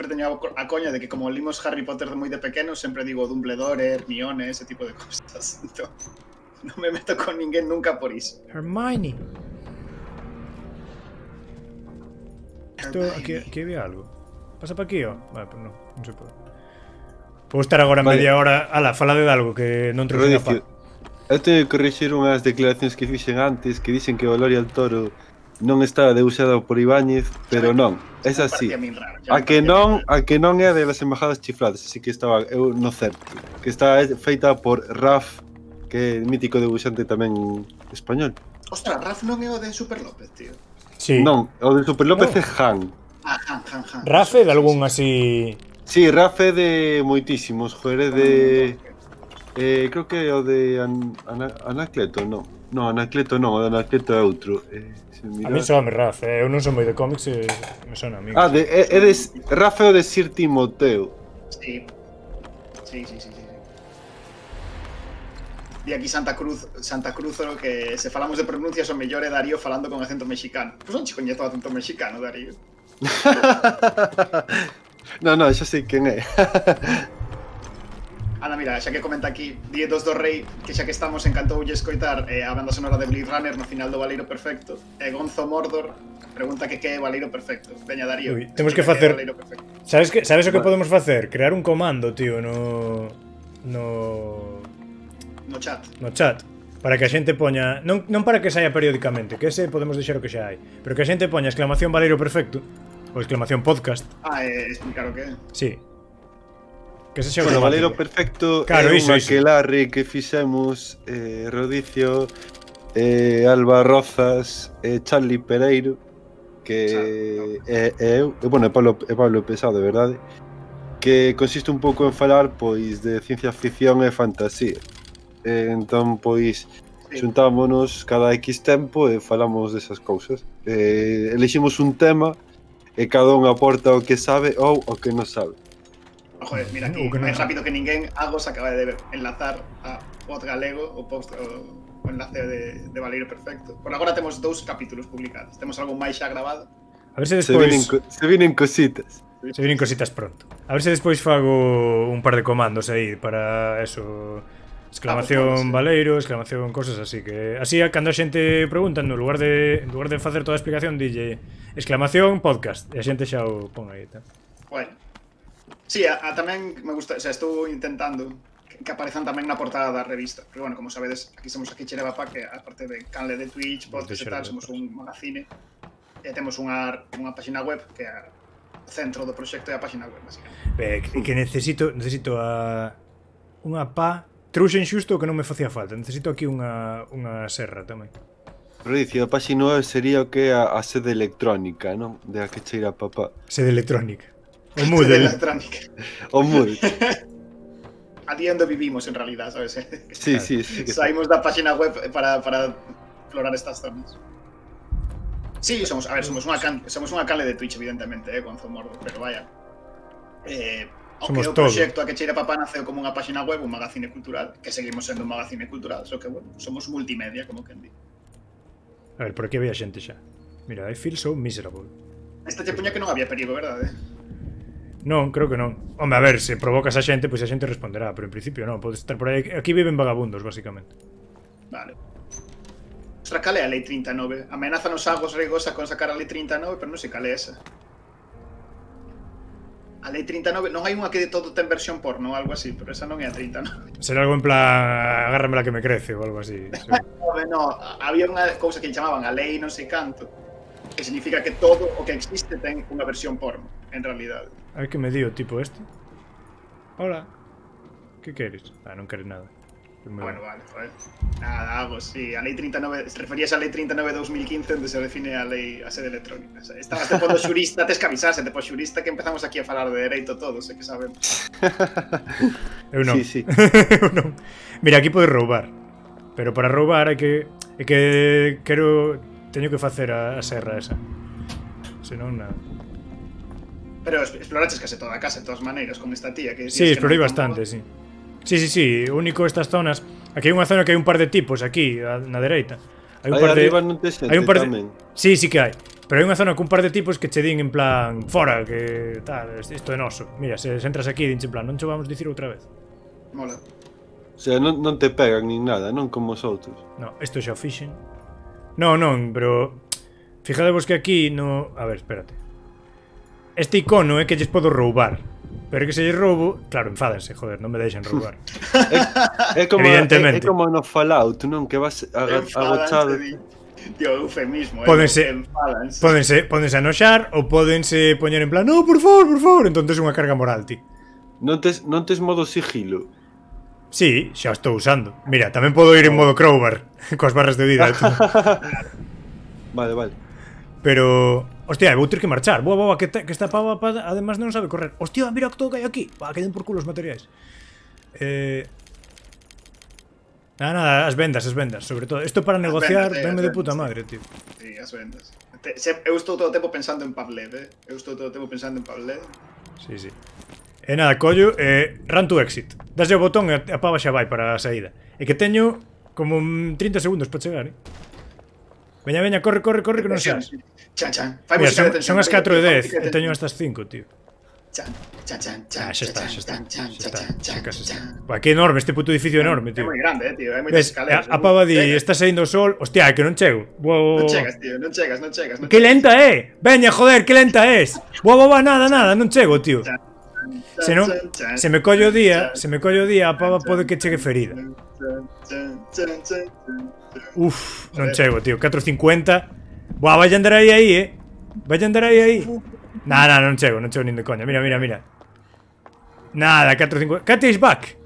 S4: teño a coña de que como limos Harry Potter de moi de pequeno, sempre digo Dumbledore, Hermione, ese tipo de cosas. Entón, non me meto con ninguén nunca por iso.
S3: Hermione. Isto, aquí había algo. Pasa pa aquí, ó. Vale, pues non se pode. Podo estar agora media hora. Ala, fala de algo que non trouxe na pa.
S2: Eu teño que corrixir unhas declaracións que fixen antes que dicen que o Gloria al Toro non está deusado por Ibáñez, pero non, é así. A que non é de las embajadas chifladas, así que estaba eu no certo. Que está feita por Raf, que é mítico debuxante tamén español.
S4: Ostras, Raf non é o de Super López, tío.
S3: Sí.
S2: Non, o de Super López é Han.
S4: Han.
S3: Rafe de algún así...
S2: Sí, Raf é de moitísimos, joder, é de... creo que é o de Anacleto, non. Non, Anacleto non, o de Anacleto é outro.
S3: A mí soame Raf, eu non son moi de cómics e me sona a mí.
S2: Raf é o de Sir Timoteo.
S4: Sí. E aquí Santa Cruz, que se falamos de pronuncias o mellor é Darío falando con acento mexicano. Pois non che coñezo o acento mexicano, Darío.
S2: Non, xa sei quen é.
S4: Ana, mira, xa que comenta aquí Dietos do Rei, que xa que estamos encantoulle escoitar a banda sonora de Blade Runner no final do Valeiro Perfecto. E Gonzo Mordor pregunta que é Valeiro Perfecto. Veña, Darío.
S3: Ui, temos que facer... Sabes o que podemos facer? Crear un comando, tío, no chat. Para que a xente poña... Non para que saia periódicamente, que ese podemos deixar o que xa hai. Pero que a xente poña exclamación Valeiro Perfecto ou exclamación podcast.
S4: Explicar o que é.
S3: Sí. Que se xa
S2: bueno, Valeiro Perfecto
S3: claro,
S2: é un aquelarre que fixemos Rodicio, Alba Rozas, Charlie Pereiro, que é eu, bueno, é Pablo Pesado, de verdade, que consiste un pouco en falar pois de ciencia ficción e fantasía. Entón, pois, xuntámonos cada X tempo e falamos desas cousas. Eliximos un tema e cada un aporta o que sabe ou o que non sabe.
S4: Joder, mira aquí, máis rápido que ninguén, Agos acaba de enlazar a Pod Galego, o enlace de Valeiro Perfecto. Por agora temos 2 capítulos publicados. Temos algo máis xa grabado.
S3: A ver se despois...
S2: Se vienen cositas.
S3: Se vienen cositas pronto. A ver se despois fago un par de comandos aí para eso... Exclamación Valeiro, exclamación cosas así que... Así, cando a xente pregunta, en lugar de facer toda a explicación, dille exclamación podcast. E a xente xa o pon aí, tal.
S4: Bueno. Sí, tamén me gusta, o sea, estou intentando que aparezan tamén na portada da revista. Pero bueno, como sabedes, aquí somos aquí Cherevapa, que aparte de canle de Twitch, podcast e tal, somos un magazine. E temos unha página web que é o centro do proxecto e a página web, basicamente.
S3: Que necesito unha pá. Trouxen xusto que non me facía falta. Necesito aquí unha serra tamén.
S2: Rodicio, a página web sería o que é a sede electrónica, non? De a que cheira papá.
S3: Sede electrónica. O Moodle.
S2: O Moodle.
S4: Allí onde vivimos, en realidad, sabes?
S2: Sí.
S4: Saímos da página web para explorar estas zonas. Sí, somos unha canle de Twitch, evidentemente, con Zomordo, pero vaya. Aunque o proxecto a que cheira papá naceu como unha página web, un magazine cultural, que seguimos sendo un magazine cultural, só que, bueno, somos multimedia, como quen di.
S3: A ver, por aquí había xente xa. Mira, I feel so miserable.
S4: Esta che puña que non había perigo, verdade?
S3: Non, creo que non. Home, a ver, se provocas a xente, pois a xente responderá, pero en principio non, podes estar por aí. Aquí viven vagabundos, basicamente.
S4: Vale. Ostra, cal é a lei 39? Amenaza nos Agos Reigosa con sacar a lei 39, pero non sei cal é esa. A lei 39, non hai unha que de todo ten versión porno ou algo así, pero esa non é a 39.
S3: Será algo en plan, agárrame la que me crece ou algo así.
S4: No, había unha cousa que chamaban a lei non sei canto, que significa que todo o que existe ten unha versión porno, en realidade.
S3: A ver que me dio o tipo este. Hola. Que queres? Non queres nada.
S4: Bueno, vale, joder. Nada, Agos, sí. A lei 39, referías a lei 39 de 2015 onde se define a lei a sede electrónica. Estabas te pondo xurista, tes que avisarse, te pon xurista que empezamos aquí a falar de dereito todos, que sabemos.
S3: Eu non.
S2: Sí.
S3: Eu non. Mira, aquí podes roubar. Pero para roubar hai que... É que quero... Teño que facer a serra esa. Senón nada.
S4: Pero exploraches case toda a casa, de todas maneiras, con esta tía que...
S3: Sí, explorei bastante, sí. Sí, o único estas zonas... Aquí hai unha zona que hai un par de tipos, aquí, na dereita. Hai un
S2: Aí
S3: par de...
S2: arriba non te xente
S3: hai un par de...
S2: tamén.
S3: Sí que hai. Pero hai unha zona con un par de tipos que che din en plan... Fora, que tal, isto é noso. Mira, se entras aquí, dinche en plan, non che vamos dicir outra vez.
S4: Mola.
S2: O sea, non te pegan nin nada, non como os outros.
S3: No, isto xa o fixen. Non, pero... Fijadevos que aquí no... A ver, espérate. Este icono é que lles podo roubar. Pero que se lles roubo... Claro, enfádense, joder, non me deixen roubar.
S2: É como,
S3: Evidentemente.
S2: é como no Fallout, non? Que vas agochado.
S4: Tío, eufemismo,
S3: Pódense anoxar ou pódense poñer en plan no, por favor, entonces é unha carga moral, ti.
S2: Non tes modo sigilo.
S3: Sí, xa o estou usando. Mira, tamén podo ir en modo crowbar coas barras de vida.
S2: Vale.
S3: Pero... Hostia, vou ter que marchar. Boa, que esta pava además non sabe correr. Hostia, mira todo que hai aquí. Que den por culo os materiais. Nada, as vendas, sobre todo. Isto para negociar, venme de puta madre, tío.
S4: Sí, as vendas. Eu estou todo o tempo pensando en Pavled,
S3: Sí. E nada, collo, run to exit. Daslle o botón e a pava xa vai para a saída. E que teño como 30 segundos para chegar, Veña, corre, que non sabes.
S4: Chan.
S3: Mira, son as 4 e 10 e teño hasta as 5, tío.
S4: Xa
S3: está. Buah, que enorme, este puto edificio enorme, tío.
S4: É moi grande, tío, hai moitas escaleras.
S3: A pava di, está saindo o sol. Hostia, que non chego.
S4: Non chegas, tío, non chegas.
S3: Que lenta é. Veña, joder, que lenta es. Nada, non chego, tío. Se me collo o día, a pava pode que chegue ferida. Uf, non chego, tío, 4.50. Buah, vai andar aí, Nah, non chego nin de coña. Mira. Nada, 4.50. Cat is back.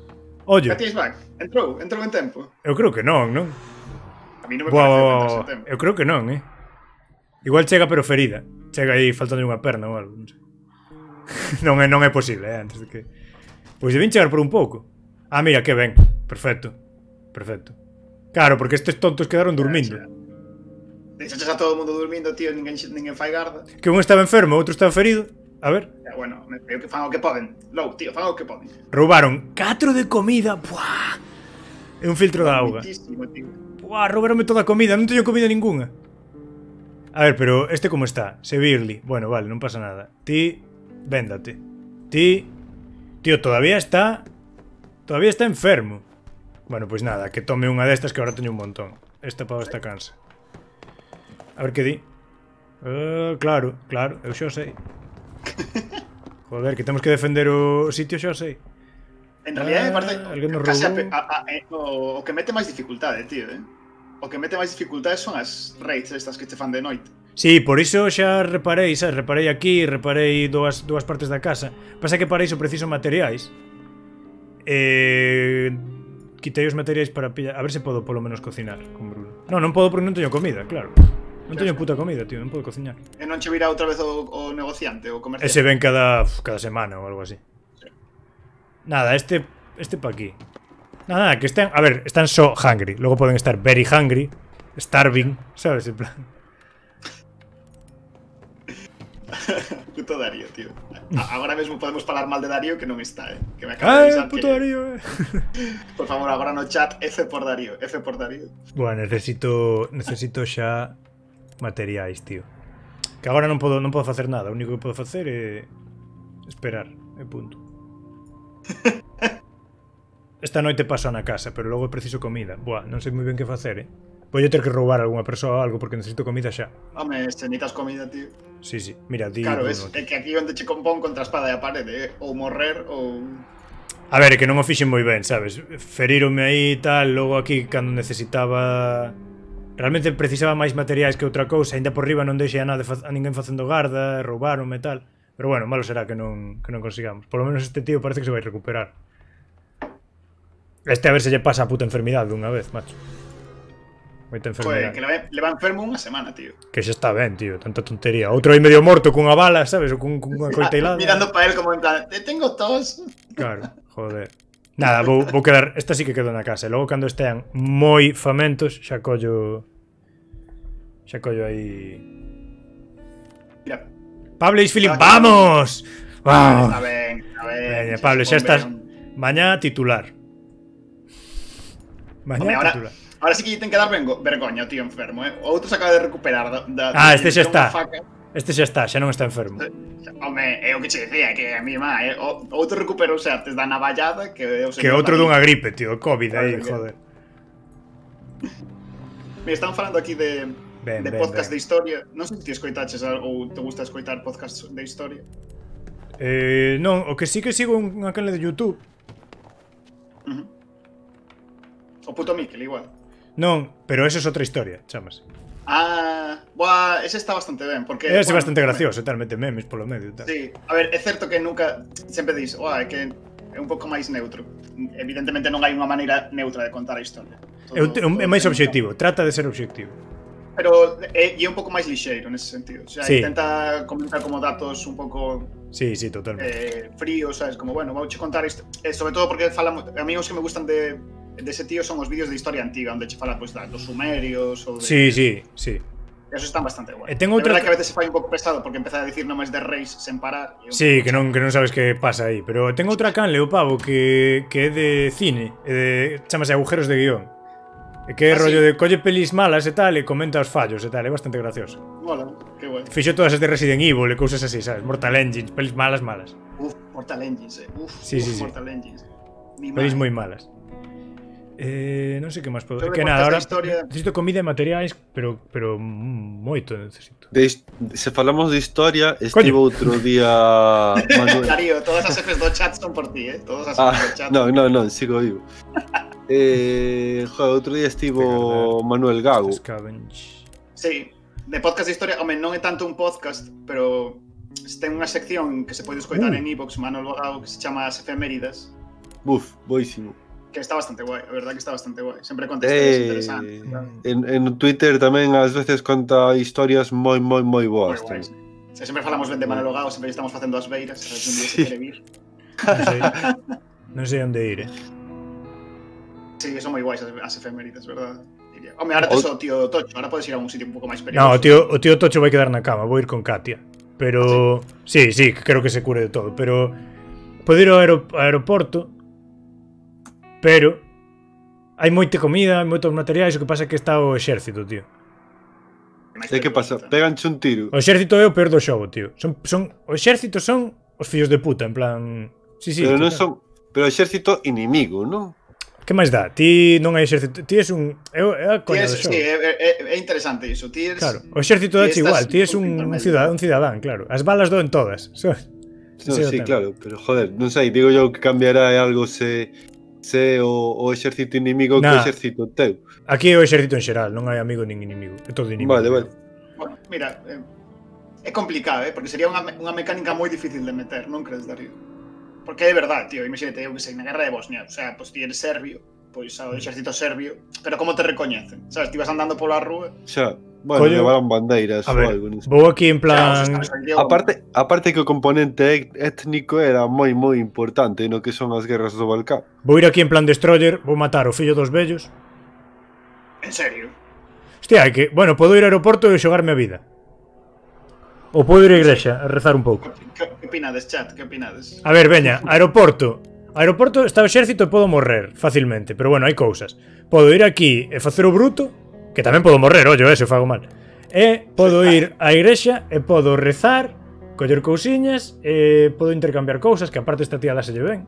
S3: Ollo.
S4: Cat is back. Entrou en tempo.
S3: Eu creo que non?
S4: A mí non me parece en tempo.
S3: Eu creo que non, Igual chega pero ferida. Chega aí faltando unha perna ou algo, non sei. non é posible, antes de que... Pois deben chegar por un pouco. Ah, mira, que ben. Perfecto. Claro, porque estes tontos quedaron dormindo.
S4: Deixaches a todo o mundo dormindo, tío, ninguén fai garda.
S3: Que un estaba enfermo, outro estaba ferido. A ver.
S4: Bueno, que fan o que poden. Lou, tío, fan o que poden.
S3: Roubaron 4 de comida. Buah. É un filtro de auga. Buah, roubaronme toda a comida, non teño comida ninguna. A ver, pero este como está? Severely. Bueno, vale, non pasa nada. Ti, véndate. Ti, tío, todavía está enfermo. Bueno, pois nada, que tome unha destas que agora teño un montón. Esta pava está cansa. A ver que di. Claro, eu xa sei. Joder, que temos que defender o sitio, xa sei.
S4: En realidad, me parece
S3: case
S4: o que mete máis dificultade, tío, O que mete máis dificultade son as raids estas que te fan de noite.
S3: Sí, por iso xa reparei, sabes? Reparei aquí, reparei dúas partes da casa. Pasa que para iso preciso materiais. Quitei os materiais para pillar. A ver se podo polo menos cocinar con Bruno. Non podo porque non teño comida, claro. Non teño puta comida, tío, non podo cociñar.
S4: E non che virá outra vez o negociante, o comerciante?
S3: Ese ven cada semana ou algo así. Sí. Nada, este pa aquí. Nada, que están... A ver, están so hungry. Logo poden estar very hungry, starving, sabes? En plan...
S4: Puto Darío, tío. Agora mesmo podemos falar mal de Darío que non está, Que me acaba de avisar
S3: puto Darío,
S4: Por favor, agora no chat, F por Darío.
S3: Bueno, necesito xa materiais, tío. Que agora non podo facer nada. O único que podo facer é esperar, punto. Esta noite paso na casa, pero logo preciso comida. Buah, non sei moi ben que facer, Vou ter que roubar a algunha persoa ou algo porque necesito comida xa.
S4: Home, se necesitas comida, tío.
S3: Sí. Mira, di...
S4: Claro, é que aquí onde che compón contra a espada e a parede, ou morrer ou...
S3: A ver, é que non o fixen moi ben, sabes? Feríronme aí e tal, logo aquí cando necesitaba... Realmente precisaba máis materiais que outra cousa, ainda por riba non deixei a ninguén facendo garda, roubaronme e tal. Pero bueno, malo será que non consigamos. Por lo menos este tío parece que se vai recuperar. Este a ver se lle pasa a puta enfermidade dunha vez, macho.
S4: Joder, que le va enfermo unha semana, tío.
S3: Que xa está ben, tío, tanta tontería. Outro aí medio morto cunha bala, sabes? Ou cunha coitelada.
S4: Mirando para él como en plan, tengo tos.
S3: Claro, joder. Nada, vou quedar... Esta sí que quedo na casa. E logo cando estean moi famentos, xa collo aí...
S4: Mira,
S3: Pablo Isfilín, vamos. Vamos.
S4: Está ben,
S3: Veña, Pablo, xa estás. Mañá titular. Mañá titular.
S4: Ahora sí que lle ten que dar vergoña, tío, enfermo, O outro se acaba de recuperar
S3: este xa está. Este xa está, xa non está enfermo.
S4: Home, é o que che decía, que a mí má, o outro recuperouse antes da navallada que
S3: Que outro dunha gripe, tío, Covid aí, joder.
S4: Me están falando aquí de podcast de historia. Non sei se ti escoitaches ou te gusta escoitar podcast de historia.
S3: Non, o que sí que sigo un canal de YouTube.
S4: O puto Miquel, igual.
S3: Non, pero eso é outra historia, chamase.
S4: Buah, ese está bastante ben, porque...
S3: Ese é bastante gracioso, tal, mete memes polo medio tal.
S4: Sí, a ver, é certo que nunca... Sempre dis, é que é un pouco máis neutro. Evidentemente non hai unha maneira neutra de contar a historia.
S3: É máis obxectivo, trata de ser obxectivo.
S4: Pero é un pouco máis lixeiro nese sentido. O sea,
S3: sí.
S4: Intenta comentar como datos un pouco...
S3: Sí, totalmente.
S4: Fríos, sabes, como, bueno, vouche contar isto. Sobre todo porque fala... A mí os que me gustan de ese tío son os vídeos de historia antiga, onde che fala pues, dos sumerios ou de...
S3: Sí.
S4: Esos están bastante guai.
S3: Tengo outra...
S4: É verdad que a veces se fai un pouco pesado porque empeza a dicir nomes de reis sen parar.
S3: Sí, que non sabes que pasa aí. Pero tengo outra canle, o pavo, que é de cine, chamase Agujeros de Guión. Que é rollo de colle pelis malas e tal e comenta os fallos e tal, é bastante gracioso.
S4: Mola, que guai.
S3: Fixo todas as de Resident Evil e cousas así, sabes? Mortal Engines, pelis malas.
S4: Mortal Engines,
S3: Sí.
S4: Mortal Engines.
S3: Pelis moi malas. Non sei que máis podo. Que nada, ahora necesito comida e materiais, pero moito necesito.
S2: Se falamos de historia, estivo outro día
S4: Manuel. Darío, todas as Fs do chat son por ti, Todas as Fs do chat.
S2: Non, sigo vivo. Outro día estivo Manuel Gago.
S4: Sí, de podcast de historia, home, non é tanto un podcast, pero ten unha sección que se pode escoitar en iVoox, Manuel Gago, que se chama As Efeméridas.
S2: Boísimo.
S4: Que está bastante guai, a verdad que está bastante guai. Sempre conta historias interesantes.
S2: En Twitter tamén ás veces conta historias moi boas.
S4: Sempre falamos ben de Manolo Gago, sempre estamos facendo as beiras, se un día se quere vir.
S3: Non sei onde ir,
S4: Sí, son moi guais as efemérides, verdad? Home, ahora tes o tío Tocho, ahora podes ir a un sitio un pouco máis peligroso.
S3: No, o tío Tocho vai quedar na cama, vou ir con Katia. Pero... Sí, creo que se cure de todo, pero... Podo ir ao aeroporto, pero hai moita comida, hai moitos materiais, o que pasa é que está o exército, tío.
S2: E que pasa? Péganche un tiro.
S3: O exército é o peor do xogo, tío. O exército son os fillos de puta, en plan... Sí,
S2: pero non son... Pero o exército inimigo, non?
S3: Que máis dá? Ti non hai exército... Ti és un... É a coña do xogo.
S4: Sí, é interesante iso.
S3: Claro, o exército dache igual. Ti és un cidadán, claro. As balas doen todas.
S2: Sí, claro, pero joder, non sei, digo eu que cambiará algo se o exército inimigo que o exército teu.
S3: Aquí é o exército en xeral, non hai amigo nin inimigo, é todo inimigo.
S2: Vale.
S4: Bueno, mira, é complicado, porque sería unha mecánica moi difícil de meter, non crees, Darío? Porque é de verdade, tío, imagínate, eu que sei, na guerra de Bosnia, o sea, pois ti eres serbio, pois ao exército serbio, pero como te recoñecen? Sabes, ti vas andando pola rúa...
S2: Xa, bueno, levaron bandeiras ou algo.
S3: Vou aquí en plan...
S2: Aparte que o componente étnico era moi importante no que son as guerras do Balcán.
S3: Vou ir aquí en plan destroyer, vou matar o fillo dos vellos.
S4: En serio?
S3: Hostia, que... Bueno, podo ir ao aeroporto e xogarme a vida. Ou podo ir á igrexa a rezar un pouco.
S4: Que opinades, chat? Que opinades?
S3: A ver, veña, aeroporto. Aeroporto está o exército e podo morrer facilmente, pero bueno, hai cousas. Podo ir aquí e facer o bruto, que tamén podo morrer, ollo, se fago mal. E podo ir á igrexa e podo rezar, coller cousiñas e podo intercambiar cousas, que aparte esta tía dáselle ben.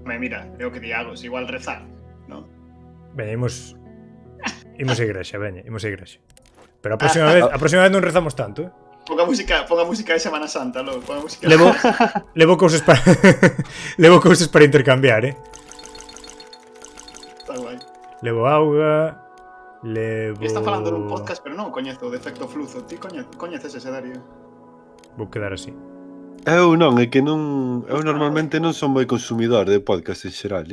S4: Mira, é o que diagos, igual rezar, non?
S3: Veña, imos á igrexa, veña, imos á igrexa. Pero a próxima vez non rezamos tanto,
S4: Ponga música de Semana Santa, logo, ponga música.
S3: Levo cousas para para intercambiar,
S4: Está guai.
S3: Levo auga, levo...
S4: E está falando nun podcast, pero non coñezo o de Efecto Fluzo. Ti coñeces ese, Darío?
S3: Vou quedar así.
S2: Eu non, é que non... Eu normalmente non son moi consumidor de podcast en xeral,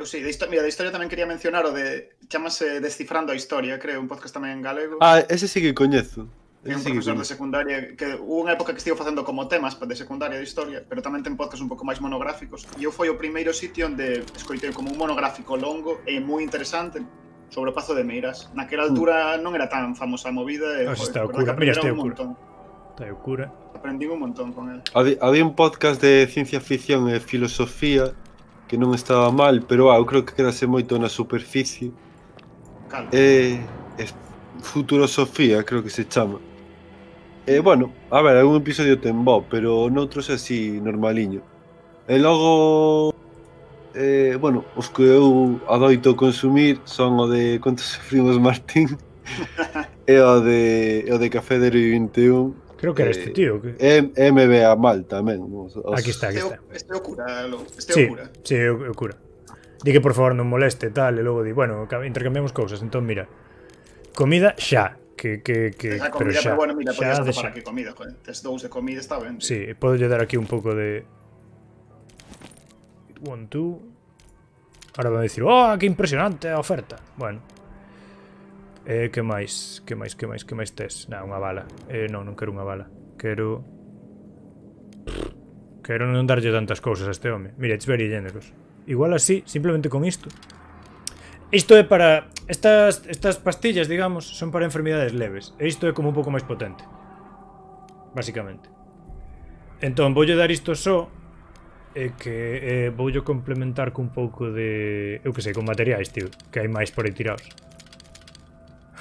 S4: Eu sei, de historia tamén quería mencionar o de... Chámase Descifrando a Historia, creo, un podcast tamén en galego.
S2: Ese sí que coñezo.
S4: É un profesor de secundaria que hubo unha época que estivo facendo como temas de secundaria de historia, pero tamén ten podcast un pouco máis monográficos. E eu foi o primeiro sitio onde escoitei como un monográfico longo e moi interesante sobre o Pazo de Meirás. Naquela altura non era tan famosa a movida e
S3: está o cura. Mira, este é o cura. Está eu cura.
S4: Aprendí un montón con él.
S2: Había un podcast de ciencia ficción e filosofía que non estaba mal, pero eu creo que quedase moito na superficie.
S4: Calma.
S2: Futurosofía, creo que se chama. Bueno, a ver, algún episodio ten bo, pero noutros é así normaliño. E logo, bueno, os que eu adoito consumir son o de Contos Sufrimos Martín e o de Café de 21.
S3: Creo que era este tío. Que...
S2: MBA mal tamén.
S3: Aquí está, aquí está.
S4: Este é o cura,
S3: Sí, sí, eu cura. Di que por favor non moleste tal, e logo di, bueno, intercambiamos cousas, entón mira. Comida xa,
S4: Esa comida,
S3: pero xa,
S4: pero bueno, mira,
S3: xa
S4: podías
S3: de
S4: para
S3: xa.
S4: que comida, joder. Tes 2 de comida, está ben.
S3: Sí, podo lle dar aquí un pouco de... 1, 2... Ahora van a dicir, oh, que impresionante a oferta. Bueno. Que máis tes? Nah, unha bala. Non quero unha bala. Quero non darlle tantas cousas a este home. Mira, it's very generous. Igual así, simplemente con isto. Isto é para... Estas pastillas, digamos, son para enfermidades leves. E isto é como un pouco máis potente. Básicamente. Entón, voulle dar isto só. E que voulle complementar con un pouco de... Eu que sei, con materiais, tío. Que hai máis por aí tirados.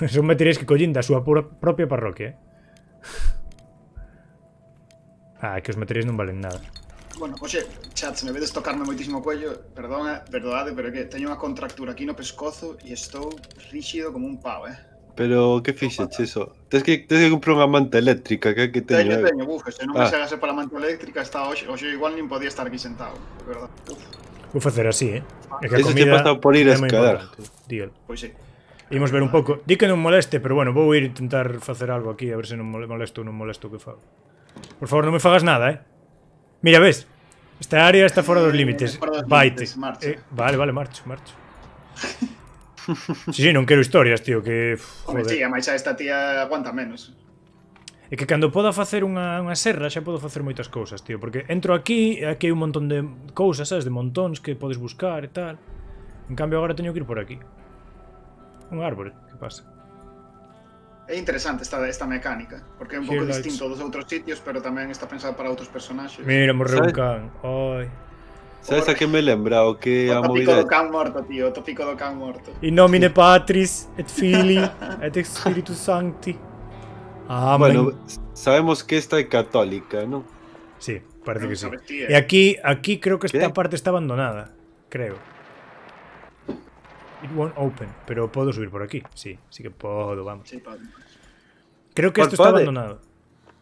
S3: Son materiais que collín da súa propia parroquia, que os materiais non valen nada.
S4: Bueno, oxe, chat, se me vedes tocarme moitísimo o cuello, perdonade, pero é que teño unha contractura aquí no pescozo e estou ríxido como un pau,
S2: Pero que fixeches eso? Tens que comprar unha manta eléctrica, que é que teño.
S4: Teño, se non me segase para a manta eléctrica, está hoxe igual nin podía estar aquí sentado, de verdad.
S3: Vou facer así, É que a
S2: Eso te
S3: comida
S2: pasa por ir a
S3: é moi
S2: escalar.
S3: importante, dígalo.
S4: Pois sí.
S3: Imos ver un pouco. Di que non moleste, pero bueno, vou ir intentar facer algo aquí, a ver se non molesto ou non molesto o que fago. Por favor, non me fagas nada, Mira, ves? Esta área está fora dos límites. Vaite. Vale, marcho. Sí, non quero historias, tío, que...
S4: Joder. Sí, a máis a esta tía aguanta menos.
S3: É que cando poda facer unha serra xa podo facer moitas cousas, tío. Porque entro aquí e aquí hai un montón de cousas, sabes? De montóns que podes buscar e tal. En cambio agora teño que ir por aquí. Un árbore, que pasa?
S4: É interesante esta mecánica, porque é un pouco distinto dos outros sitios, pero tamén está pensado para outros personaxes.
S3: Mira, morreu un can. Ai.
S2: Sabes a que me lembra o que a
S4: tópico
S2: movida...
S4: do can morto, tío, o tópico do can morto.
S3: In nomine Patris, et Filii, et Spiritus Sancti. Amén.
S2: Bueno, sabemos que esta é católica, ¿no?
S3: Sí, parece que sí.
S4: Tía.
S3: E aquí creo que esta
S2: ¿Qué?
S3: parte está abandonada, creo. It won't open, pero podo subir por aquí. Sí que podo, vamos.
S4: Sí, padre.
S3: Creo que isto está abandonado.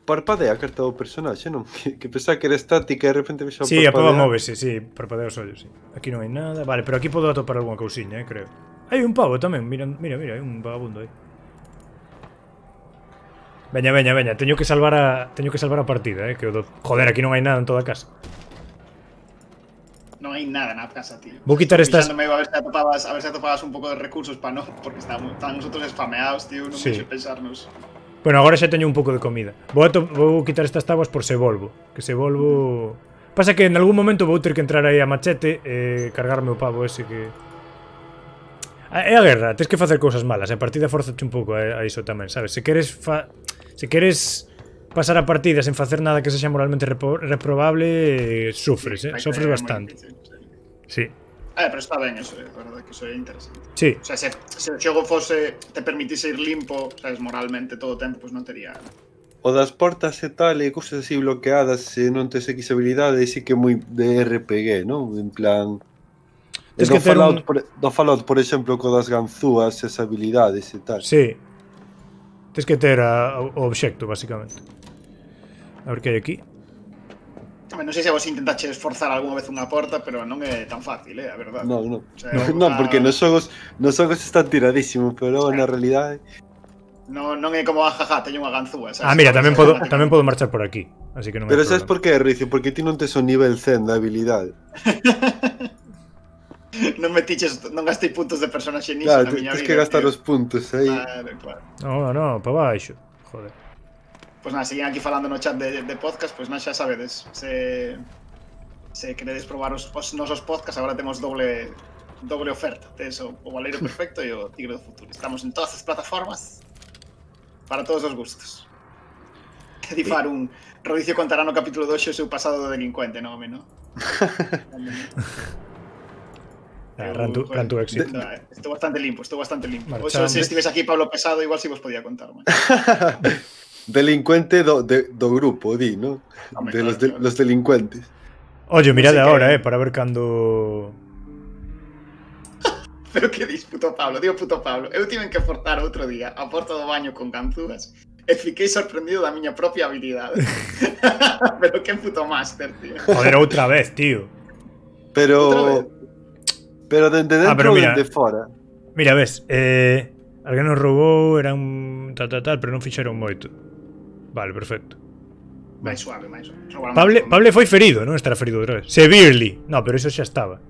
S2: Parpadea a carta do personaxe, non? Que pensaba que era estática e de repente vexo
S3: Sí, a pava móvese, sí, parpadea os ollos, sí. Aquí non hai nada. Vale, pero aquí podo atopar algunha cousiña, creo. Hai un pavo tamén, mira, hai un vagabundo aí. Veña, teño que salvar a partida, que o do... Joder, aquí non hai nada en toda a casa.
S4: Non hai nada na casa, tío.
S3: Vou quitar estas...
S4: A ver se atopabas un pouco de recursos para non, porque estamos nosotros esfameados, tío, non
S3: Sí.
S4: deixe pensarnos.
S3: Bueno, agora xa teño un pouco de comida. Vou quitar estas tábuas por se volvo. Que se volvo... Pasa que en algún momento vou ter que entrar aí a machete e cargarme o pavo ese que... É a guerra, tens que facer cousas malas. A partida forzache un pouco a iso tamén, sabes? Se queres pasar a partida sen facer nada que sexa moralmente reprobable, sufres, sufres bastante. Sí.
S4: Pero está ben eso, verdade, que iso é interesante.
S3: Sí.
S4: O sea, se o xogo te permitise ir limpo, sabes, moralmente todo o tempo, pois non tería...
S2: O das portas e tal, e cousas así bloqueadas, se non tes X habilidade, sí que é moi de RPG, non? En plan...
S3: Tens que ter
S2: do Fallout, por exemplo, co das ganzúas, as habilidades e tal.
S3: Sí. Tens que ter o obxecto, basicamente. A ver que hai aquí.
S4: Non sei se vos intentaxe esforzar algunha vez unha porta, pero non é tan fácil, a verdade.
S2: Non.
S4: O sea,
S2: Non, porque nos xogos están tiradísimos, pero na realidade...
S4: Non é como jaja, teño unha ganzúa, sabes?
S3: Mira, tamén podo marchar por aquí. Así que non
S2: Pero sabes por que, Ricio? Porque ti non tes o nivel 100 da habilidade.
S4: Non gastei puntos de personaxe niso
S2: Claro,
S4: na miña vida.
S2: tens que gastar
S4: tío.
S2: os puntos aí.
S4: Claro.
S3: No, para baixo. Joder.
S4: Pois nada, seguín aquí falando no chat de podcast, pois nada, xa sabedes. Se queredes probar os nosos podcasts, agora temos doble oferta. Tes o Valeiro Perfecto e o Tigre do Futuro. Estamos en todas as plataformas para todos os gustos. Difar un Rodicio contará no capítulo 2 o seu pasado de delincuente, non, home, non?
S3: Rantu éxito.
S4: Estou bastante limpo,
S3: Marchamos.
S4: Oxo, se estives aquí Pablo Pesado, igual si vos podía contar, man.
S2: Delincuente do grupo, di, ¿no?
S4: Home,
S2: De
S4: claro.
S2: los delincuentes.
S3: Oye, mirad
S4: No sé
S3: ahora,
S4: que-
S3: para ver cando...
S4: Pero que dis, puto Pablo, digo puto Pablo. Eu tiven que fortar outro día a porta do baño con ganzúas e fiquei sorprendido da miña propia habilidade. Pero que puto máster, tío.
S3: Joder, outra vez, tío.
S4: Outra
S2: Pero... Pero dende dentro
S3: pero
S2: ou
S3: mira.
S2: dende fora.
S3: Mira, ves, alguén nos roubou, eran tal, pero non fixeron moito. Vale, perfecto.
S4: máis suave, máis suave. Robaron
S3: Pable foi ferido, non estará ferido outra vez. Severely. No, pero eso xa estaba.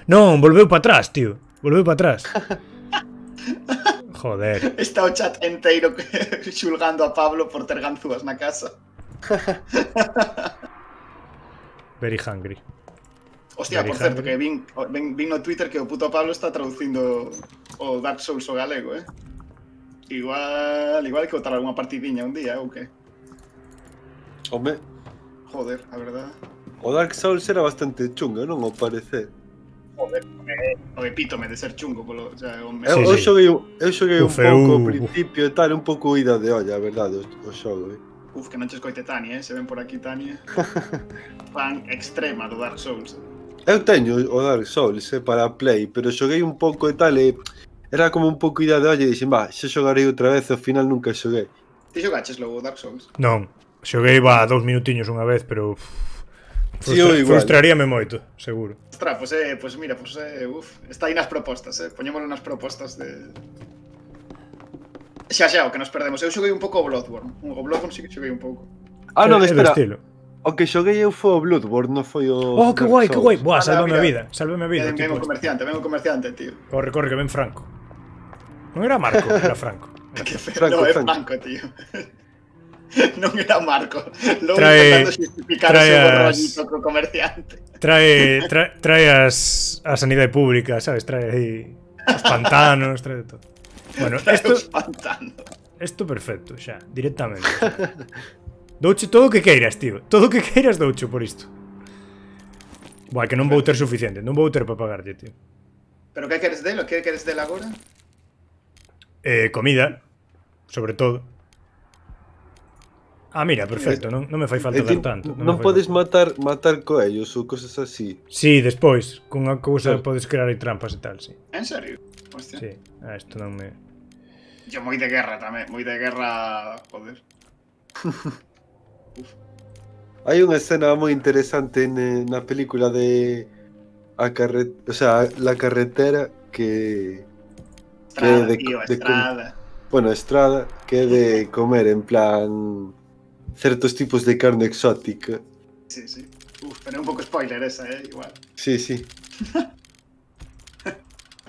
S3: Non, volveu para atrás, tío. Volveu para atrás. Joder.
S4: Está o chat enteiro xulgando a Pablo por ter ganzúas na casa.
S3: Very hungry.
S4: Hostia,
S3: Very
S4: por certo,
S3: hungry.
S4: que vin no Twitter que o puto Pablo está traducindo o Dark Souls o galego, Igual que botar algunha partidiña un día, ou que?
S2: Home,
S4: Joder, a verdade.
S2: o Dark Souls era bastante chungo, non? Ao parecer.
S4: Joder, o epítome de ser chungo, o sea, o me...
S3: Sí,
S2: Eu
S3: sí.
S2: xoguei un
S3: Uf,
S2: pouco ao
S3: uf.
S2: principio e tal, un pouco ida de olla, a verdade, o xogo,
S4: Uf, que non che escoite Tania, Se ven por aquí Tania. Fan extrema do Dark Souls.
S2: Eu teño o Dark Souls para Play, pero xoguei un pouco e tal e era como un pouco ida de olla e dixen, xa xogarei outra vez e ao final nunca xoguei.
S4: Ti xogaches logo o Dark Souls?
S3: Non, xoguei va 2 minutiños unha vez, pero...
S2: Sí, eu igual.
S3: Frustraríame moito, seguro.
S4: Ostras, pues mira, está aí nas propostas, Poñémoslo nas propostas de... Xa, o que nos perdemos. Eu xoguei un pouco o Bloodborne. O Bloodborne sí que xoguei un pouco.
S2: Ah, non,
S3: É do
S2: espera,
S3: estilo.
S2: o que xoguei eu foi o Bloodborne, non foi o...
S3: Oh, que
S2: Dark
S3: guai, que
S2: Souls.
S3: guai. Buah,
S4: Anda,
S3: sálvame a
S4: mira.
S3: vida, sálvame a vida.
S4: Ven
S3: tipo
S4: o comerciante, tío.
S3: Corre, que ven Franco. Non era Marco, era Franco.
S4: Que feo.
S2: Franco,
S4: No, é
S2: Franco.
S4: Franco, tío. Non era Marco. Logo
S3: Trae-
S4: intentando justificar o
S3: trae
S4: seu
S3: as-
S4: rollito co comerciante.
S3: Trae a sanidade pública, sabes? Trae aí os pantanos, trae de todo. Bueno,
S4: Os pantanos.
S3: Isto perfecto, xa, directamente. Douche todo o que queiras, tío. Todo o que queiras douche por isto. Buah, que non vou ter suficiente, non vou ter para pagarlle, tío.
S4: Pero que queres delo? Que queres del agora?
S3: Comida, sobre todo. Ah, mira, perfecto, non me fai falta
S2: E ti
S3: dar tanto.
S2: non podes matar coellos ou cosas así.
S3: Sí, despois, cunha cousa podes crear aí trampas e tal, sí.
S4: En serio? Hostia.
S3: Sí, isto non me...
S4: Yo moi de guerra tamén, moi de guerra, joder.
S2: Hai unha escena moi interesante na película de la carretera que
S4: Estrada,
S2: de-
S4: tío,
S2: de-
S4: Estrada.
S2: bueno, Estrada, que é de comer en plan certos tipos de carne exótica.
S4: Sí. Pero é un pouco spoiler esa, igual.
S2: Sí.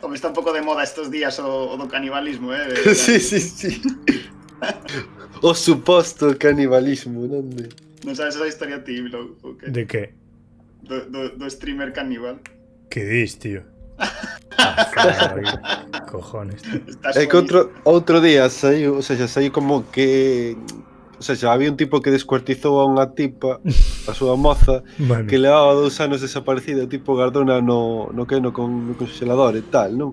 S4: Como está un pouco de moda estos días o do canibalismo,
S2: Sí. O suposto canibalismo, non de...
S4: Non sabes esa historia ti, Blow, o que?
S3: De que?
S4: Do streamer caníbal.
S3: Que dis, tío? Ay, cojones, tío.
S4: Estás
S2: É que outro día saiu, saiu como que... había un tipo que descuartizou a unha tipa, a súa moza,
S3: Bueno,
S2: que levaba 2 anos desaparecida, tipo Gardona no congelador e tal, non?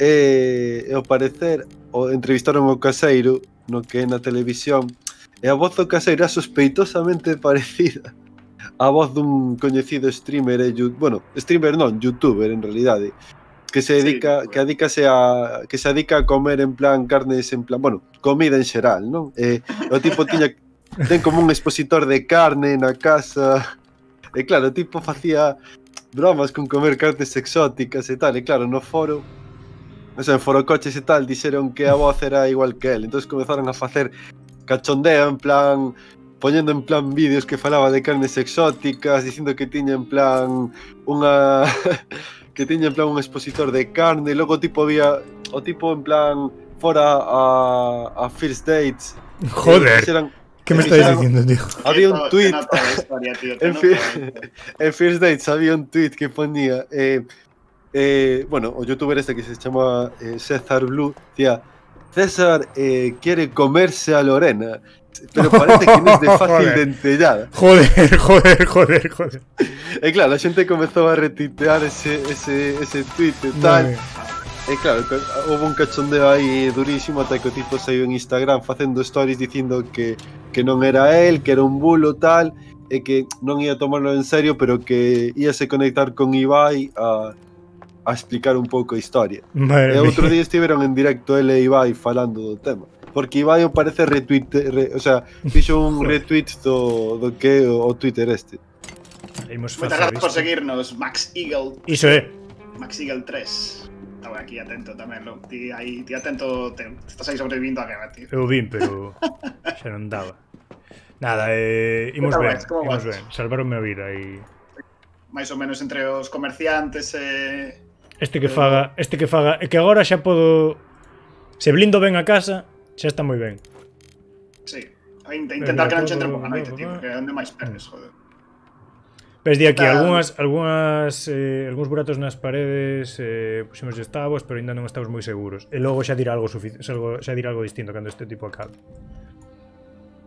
S2: E ao parecer, entrevistaron ao caseiro, no que é na televisión, e a voz do caseiro era sospeitosamente parecida á voz dun coñecido streamer streamer non, youtuber en realidade, que se dedica,
S4: Sí,
S2: que se dedica a comer en plan carnes en plan, comida en xeral, non? O tipo ten como un expositor de carne na casa. E claro, o tipo facía bromas con comer carnes exóticas e tal, e claro, no foro, en forocoches e tal, dixeron que a voz era igual que él, entonces comezaron a facer cachondeo en plan, poñendo en plan vídeos que falaba de carnes exóticas, dicindo que tiña en plan unha que tiña en plan un expositor de carne, e logo tipo había o tipo en plan fora a first dates.
S3: joder,
S2: Fixeran-
S3: que me estáis dicindo, tío?
S2: había un tweet
S4: En
S2: en First Dates había un tweet que ponía o youtuber este que se llama César Blue decía: César quiere comerse a Lorena. pero parece que non é de fácil dentellada.
S3: Joder.
S2: E claro, a xente comezou a retuitear ese tweet e tal. E claro, houve un cachondeo aí durísimo ata que o tipo saiu en Instagram facendo stories dicindo que non era él, que era un bulo tal, e que non ia tomarlo en serio, pero que íase conectar con Ibai a explicar un pouco a historia. E outro día estiveron en directo ele e Ibai falando do tema. Porque Ibai parece o sea, fixo un retweet do que o Twitter este.
S4: Moitas gracias por seguirnos, Max Eagle.
S3: Iso é.
S4: Max Eagle 3. Estaba aquí atento tamén, lo. Ti atento, estás aí sobrevivindo a guerra, tío.
S3: Eu vin, pero xa non daba. Nada, imos ben. Salvaronme a vida e...
S4: Mais ou menos entre os comerciantes e...
S3: Este que faga, é que agora xa podo... Se blindo ben a casa, xa está moi ben.
S4: Sí, intentar que non che entre poca noite, tío, porque onde máis perdes, joder.
S3: Ves, di aquí, algúns buratos nas paredes puxemos estabos, pero ainda non estamos moi seguros. E logo xa dirá algo distinto cando este tipo acabe.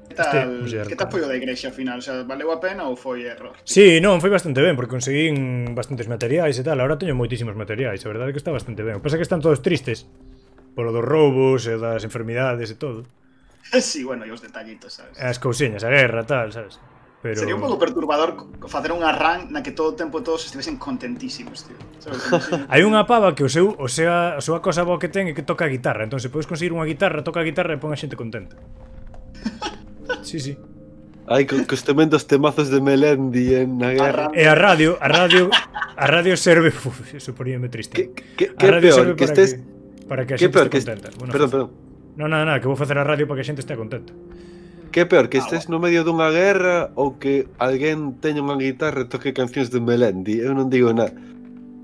S4: Que tal foi o da igrexa ao final? O sea, valeu a pena ou foi error?
S3: Sí, non, foi bastante ben, porque conseguín bastantes materiais e tal. Ahora teño moitísimos materiais, a verdade é que está bastante ben. O que pasa é que están todos tristes polo dos roubos e das enfermidades e todo.
S4: Sí, bueno, e os detallitos, sabes?
S3: As cousiñas, a guerra, tal, sabes? Pero...
S4: Sería un pouco perturbador facer unha run na que todo o tempo todos estivesen contentísimos, tío.
S3: Hai unha pava que a súa cosa boa que ten é que toca a guitarra. Entón, se podes conseguir unha guitarra, toca a guitarra e pon a xente contenta. Sí.
S2: Ai, cos tremendos temazos de Melendi na guerra.
S3: E a radio serve... Eso poníame triste.
S2: Que peor, que estés...
S3: Para que a xente este contenta.
S2: Perdón.
S3: Non, nada, que vou facer a radio para que a xente este contenta.
S2: Que peor, que estés no medio dunha guerra ou que alguén teña unha guitarra e toque cancións de Melendi? Eu non digo nada.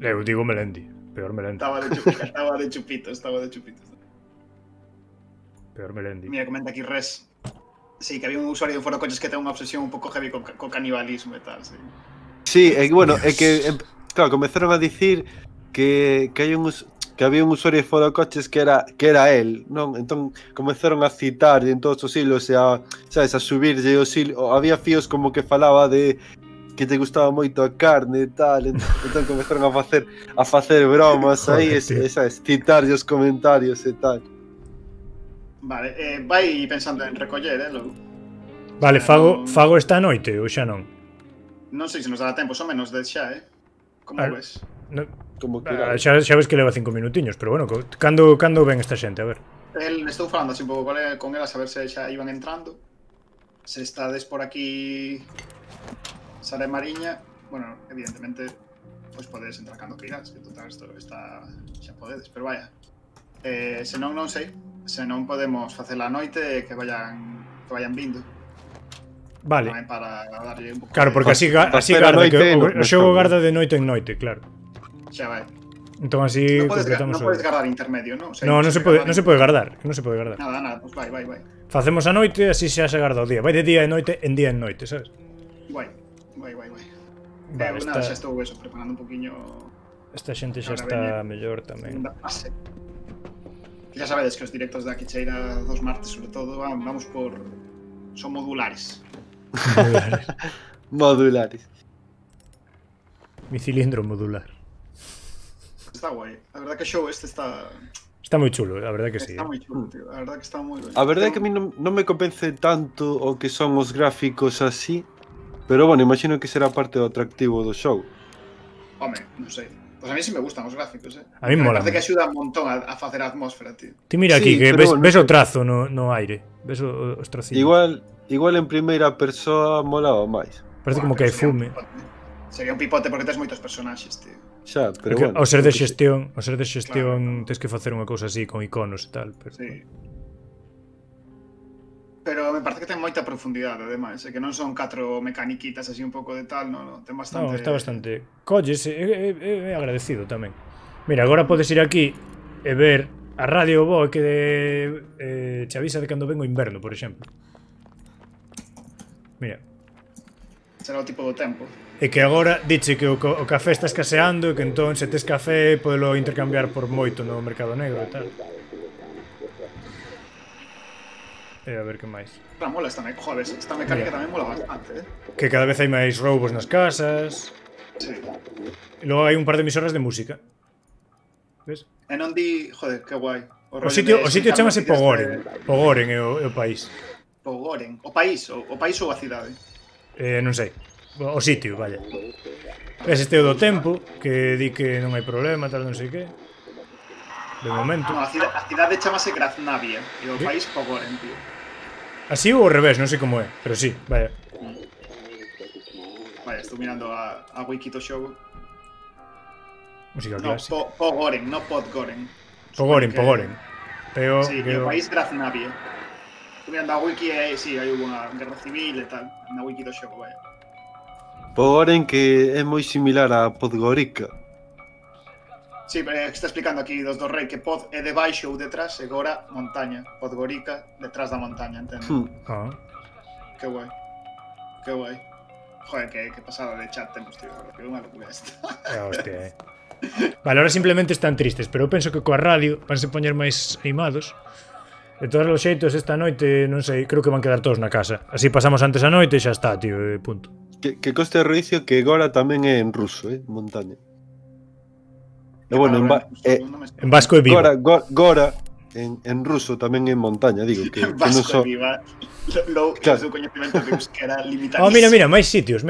S3: Eu digo Melendi, peor Melendi.
S4: Estaba de chupitos.
S3: Peor Melendi.
S4: Mira, comenta aquí Res. Sí, que había un usuario de Foro Coches que ten unha obsesión un pouco heavy co canibalismo e tal, sí.
S2: Sí, bueno, é que, claro, comenzaron a dicir que había un usuario de Foro Coches que era él, non? Entón comenzaron a citar en todos os hilos e a subirlle os hilos. Había fíos como que falaba de que te gustaba moito a carne e tal, entón comenzaron a facer bromas aí, sabes, citarlle os comentarios e tal.
S4: Vale, vai pensando en recoller, logo.
S3: Vale, fago esta noite ou xa non?
S4: Non sei se nos dará tempo, son menos de xa, Como ves?
S2: Como que
S3: xa ves que leva 5 minutiños, pero bueno, cando ven esta xente, a ver.
S4: Estou falando así un pouco con elas a ver se xa iban entrando. Se estades por aquí Sara e Mariña, bueno, evidentemente pois podedes entrar cando queiras, que total isto está xa podedes, pero vaya. Se non sei, se non podemos facer a noite que vayan vindo.
S3: Vale.
S4: Para darlle un pouco.
S3: Claro, porque así garda que o xogo garda de noite en noite, claro.
S4: Xa vai.
S3: Entón así
S4: completamos. Non podes guardar intermedio, non? O sea,
S3: non se pode guardar,
S4: Nada, pues vai.
S3: Facemos a noite, así xa se garda o día. Vai de día en noite, sabes?
S4: Vai.
S3: Vale,
S4: nada, xa estou preparando un poquinho.
S3: Esta xente xa está mellor tamén.
S4: Ya sabedes que os directos da Quicheira dos martes, sobre todo, vamos por... Son modulares.
S2: Modulares.
S3: Mi cilindro modular.
S4: Está guai. A verdad que o show este está...
S3: Está moi chulo, a verdad que sí.
S4: Está moi chulo, tío. A verdad que está moi ben.
S2: A verdade é que a mí non me convence tanto o que son os gráficos así, pero bueno, imagino que será parte do atractivo do show.
S4: Home, non sei. Pois a mí sí me gustan os gráficos,
S3: A mí mola.
S4: Parece que axuda un montón a facer a atmósfera, tío.
S3: Ti mira aquí, que ves o trazo no aire. Ves os trociños.
S2: Igual en primeira persoa molaba máis.
S3: Parece como que hai fume.
S4: Sería un pipote porque tes moitos personaxes, tío.
S2: Xa, pero bueno.
S3: Ao ser de xestión, tes que facer unha cousa así con iconos e tal, pero...
S4: Sí. Pero me parece que ten moita profundidade, ademais, que non son 4 mecaniquitas así un pouco de tal, ten bastante...
S3: No, está bastante... Colles, é agradecido tamén. Mira, agora podes ir aquí e ver a radio boa que che avisa de cando vengo inverno, por exemplo. Mira.
S4: Será o tipo do tempo.
S3: E que agora diche que o café está escaseando e que entón se tes café podelo intercambiar por moito no mercado negro e tal. E a ver que máis.
S4: Mola esta mecánica, joder, esta mecánica tamén mola bastante,
S3: Que cada vez hai máis roubos nas casas.
S4: Sí.
S3: E logo hai un par de emisoras de música. Ves?
S4: E non di, joder, que guai.
S3: O sitio chamase Pogoren. Pogoren é o país.
S4: Pogoren. O país ou a cidade?
S3: Non sei. O sitio, vaya. Ves este o do tempo, que di que non hai problema, tal, non sei que. De momento.
S4: No, a cidade chamase Graznavia e o país Pogoren, tío.
S3: Así ou ao revés, non sei como é, pero sí, vaya.
S4: Vaya, estou mirando a wiki do xogo.
S3: Música
S4: No,
S3: clásica.
S4: Pogoren, no Podgoren.
S3: Pogoren.
S4: Sí, e o país Graznavia. Estou mirando a wiki e sí, hai unha guerra civil e tal, na wiki do xogo, vaya.
S2: Pogoren que é moi similar a Podgorica.
S4: Sí, pero está explicando aquí dos do rei que Pod é debaixo ou detrás e Gora montaña. Podgorica detrás da montaña, entende?
S3: Ah.
S4: Que guai. Que guai. Joder, que pasada de chat temos, tío. Que unha locura esta.
S3: Hostia, Vale, ahora simplemente están tristes, pero eu penso que coa radio vanse poñer máis animados. De todos os xeitos, esta noite, non sei, creo que van quedar todos na casa. Así pasamos antes a noite e xa está, tío, punto.
S2: Que coste de roicio que Gora tamén é en ruso, montaña. E bueno,
S3: En vasco e viva.
S2: Gora en ruso tamén é montaña, digo que non
S4: Vasco
S2: so...
S4: e viva.
S2: Claro.
S4: O seu coñecemento de euskera limitadísimo.
S3: Oh, mira, máis sitios.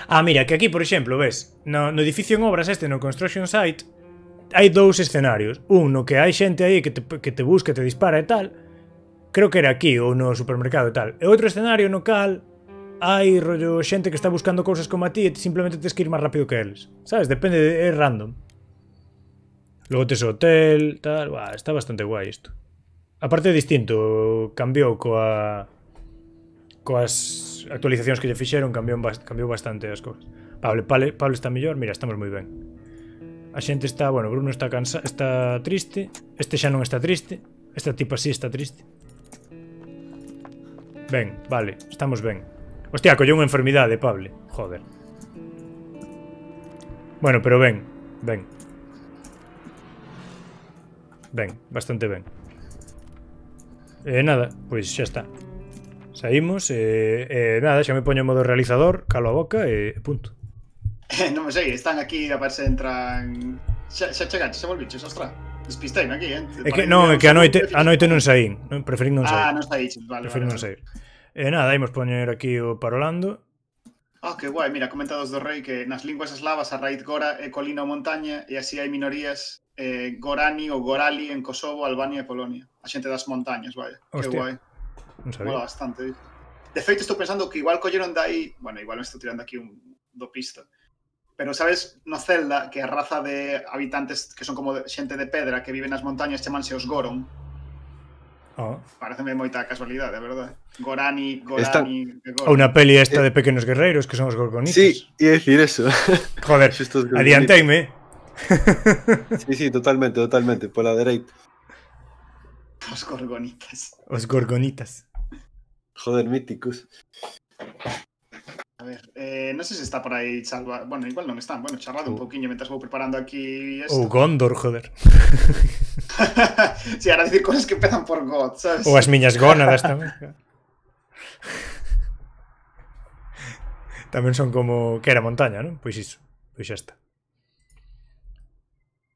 S3: Ah, mira, que aquí, por exemplo, ves, no edificio en obras no construction site, hai dous escenarios. Un no que hai xente aí que te busca, te dispara e tal. Creo que era aquí, ou no supermercado e tal. E outro escenario no cal hai rollo xente que está buscando cousas como a ti e simplemente tens que ir máis rápido que eles. Sabes? Depende, é random. Logo tes o hotel, tal... Buah, está bastante guai isto. Aparte é distinto, cambiou coas actualizacións que lle fixeron, cambiou bastante as cousas. Pablo está mellor, mira, estamos moi ben. A xente está, bueno, Bruno está triste, este xa non está triste, esta tipa sí está triste. Ben, vale, estamos ben. Hostia, colleu unha enfermidade, Pablo, joder. Bueno, pero ben, bastante ben. Nada, pois xa está. Saímos nada, xa me poño en modo realizador, calo a boca e punto.
S4: Non me sei, están aquí, a ver se entran... Xa chegaste, xa volviches, ostra. Despisteime aquí,
S3: É que non, é que a noite non saín. Preferín non saír.
S4: Ah, non saíches, vale.
S3: Preferín non saír. Nada, imos poñer aquí o parolando.
S4: Ah, que guai, mira, comentados do rei que nas linguas eslavas a raíz Gora é colina ou montaña e así hai minorías Gorani ou Gorali en Kosovo, Albania e Polonia. A xente das montañas, vaya. Que guai.
S3: Non sabía.
S4: Mola bastante. De feito, estou pensando que igual colleron dai... Bueno, igual me estou tirando aquí do pisto. Pero, sabes, no Zelda, que a raza de habitantes que son como xente de pedra que viven nas montañas chamanse os Goron. Pareceme moita casualidade, a verdade. Gorani...
S3: Ou na peli esta de Pequenos Guerreiros, que son os Gorgonitas.
S2: Sí, ia decir eso.
S3: Joder, adianteime.
S2: Sí, totalmente, pola dereita.
S4: Os Gorgonitas.
S3: Os Gorgonitas.
S2: Joder, míticos.
S4: A ver, non sei se está por aí Salva... Bueno, igual non están. Bueno, charlado un pouquiño mentre vou preparando aquí esto.
S3: Ou Gondor, joder.
S4: Sí, ahora decir cosas que empezan por God, sabes?
S3: Ou as miñas gónadas tamén. Tamén son como... Que era montaña, non? Pois iso. Pois xa está.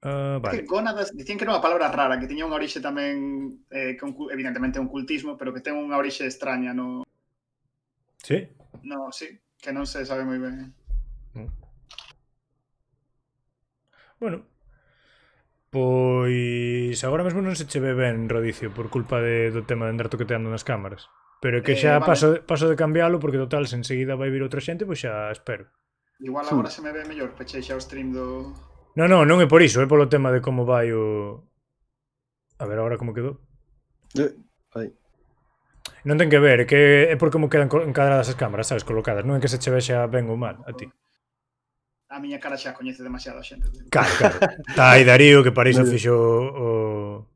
S3: Vale.
S4: Que gónadas, dicían que era unha palabra rara, que tiña unha orixe tamén, evidentemente un cultismo, pero que ten unha orixe extraña no...
S3: Sí?
S4: No, sí, que non se sabe moi ben.
S3: Bueno, pois agora mesmo non se che ve ben, Rodicio, por culpa do tema de andar toqueteando nas cámaras. Pero é que xa
S4: vale.
S3: paso de cambialo, porque total, se enseguida vai vir outra xente, pois xa espero.
S4: Igual agora se me ve mellor, pechei xa o stream do...
S3: Non é por iso, é polo tema de como vai o... A ver, agora como quedou.
S2: Aí.
S3: Non ten que ver, é que é por como quedan encadradas as cámaras, sabes, colocadas. Non é que se che vexa ben ou mal a ti.
S4: A miña cara xa coñece demasiado a xente.
S3: Claro. Tá aí Darío, que para iso fixo o...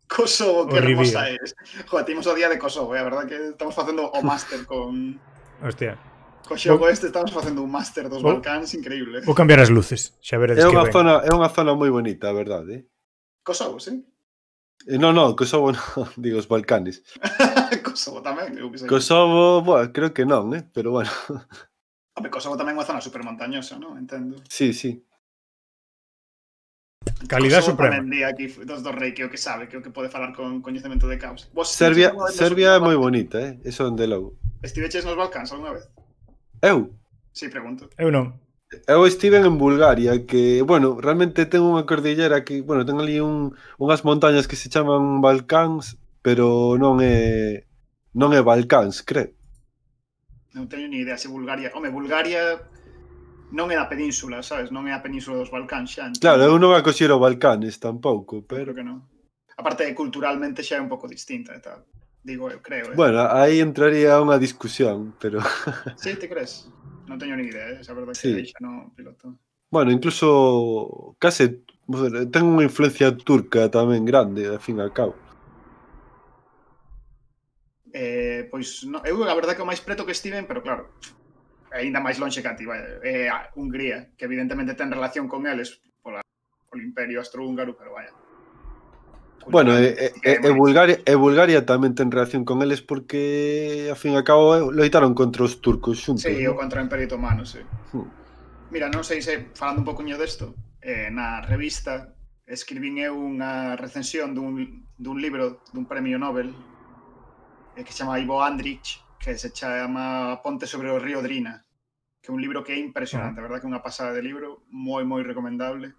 S4: Kosovo, que hermosa eres. Joder, timos o día de Kosovo, a verdad que estamos facendo o máster con...
S3: Hostia.
S4: Co xogo estamos facendo un máster dos Balcáns increíble.
S3: Vou cambiar as luces, xa veredes que ben.
S2: É unha zona moi bonita, a verdade.
S4: Kosovo, sí?
S2: No, Kosovo non, digo os Balcanes.
S4: Kosovo tamén, eu que sei.
S2: Kosovo, bueno, creo que non, pero bueno.
S4: Home, Kosovo tamén é unha zona super montañosa, non? Entendo.
S2: Sí.
S3: Calidad
S4: Kosovo
S3: suprema.
S4: tamén di aquí dos rei que o que sabe, que o que pode falar con coñecemento de causa. Vos
S2: Serbia é moi bonita, eso onde logo.
S4: Estiveches nos Balcáns algunha vez?
S2: Eu?
S4: Sí, pregunto.
S3: Eu non.
S2: Eu estive en Bulgaria, que, bueno, realmente ten unha cordillera que, bueno, ten ali unhas montañas que se chaman Balcáns, pero non é Balcáns, creo.
S4: Non teño ni idea se Bulgaria... Home, Bulgaria non é a península, sabes? Non é a península dos Balcáns xa. Entón...
S2: Claro, eu non a considero Balcanes tampouco, pero...
S4: Creo que non. Aparte, culturalmente xa é un pouco distinta e tal. Digo, eu creo,
S2: Bueno, aí entraría unha discusión, pero...
S4: Sí, te crees? Non teño ni idea, esa verdade que
S2: Sí.
S4: aí xa non piloto.
S2: Bueno, incluso case ten unha influencia turca tamén grande, ao fin e ao cabo.
S4: Pois, no, eu a verdade que o máis preto que estiven, pero claro, ainda máis lonxe que a ti, é a Hungría, que evidentemente ten relación con eles polo Imperio Austrohúngaro, pero vaya.
S2: Bueno, Bulgaria tamén ten relación con eles porque, ao fin e ao cabo, loitaron contra os turcos xuntos.
S4: Sí,
S2: ¿no?
S4: o contra o Imperio Otomano, sí. Mira, non sei se, falando un poucoño desto, na revista escribín eu unha recensión dun libro dun premio Nobel que se chama Ivo Andrić, que se chama Ponte sobre o río Drina, que é un libro que é impresionante, a verdad que é unha pasada de libro, moi recomendable,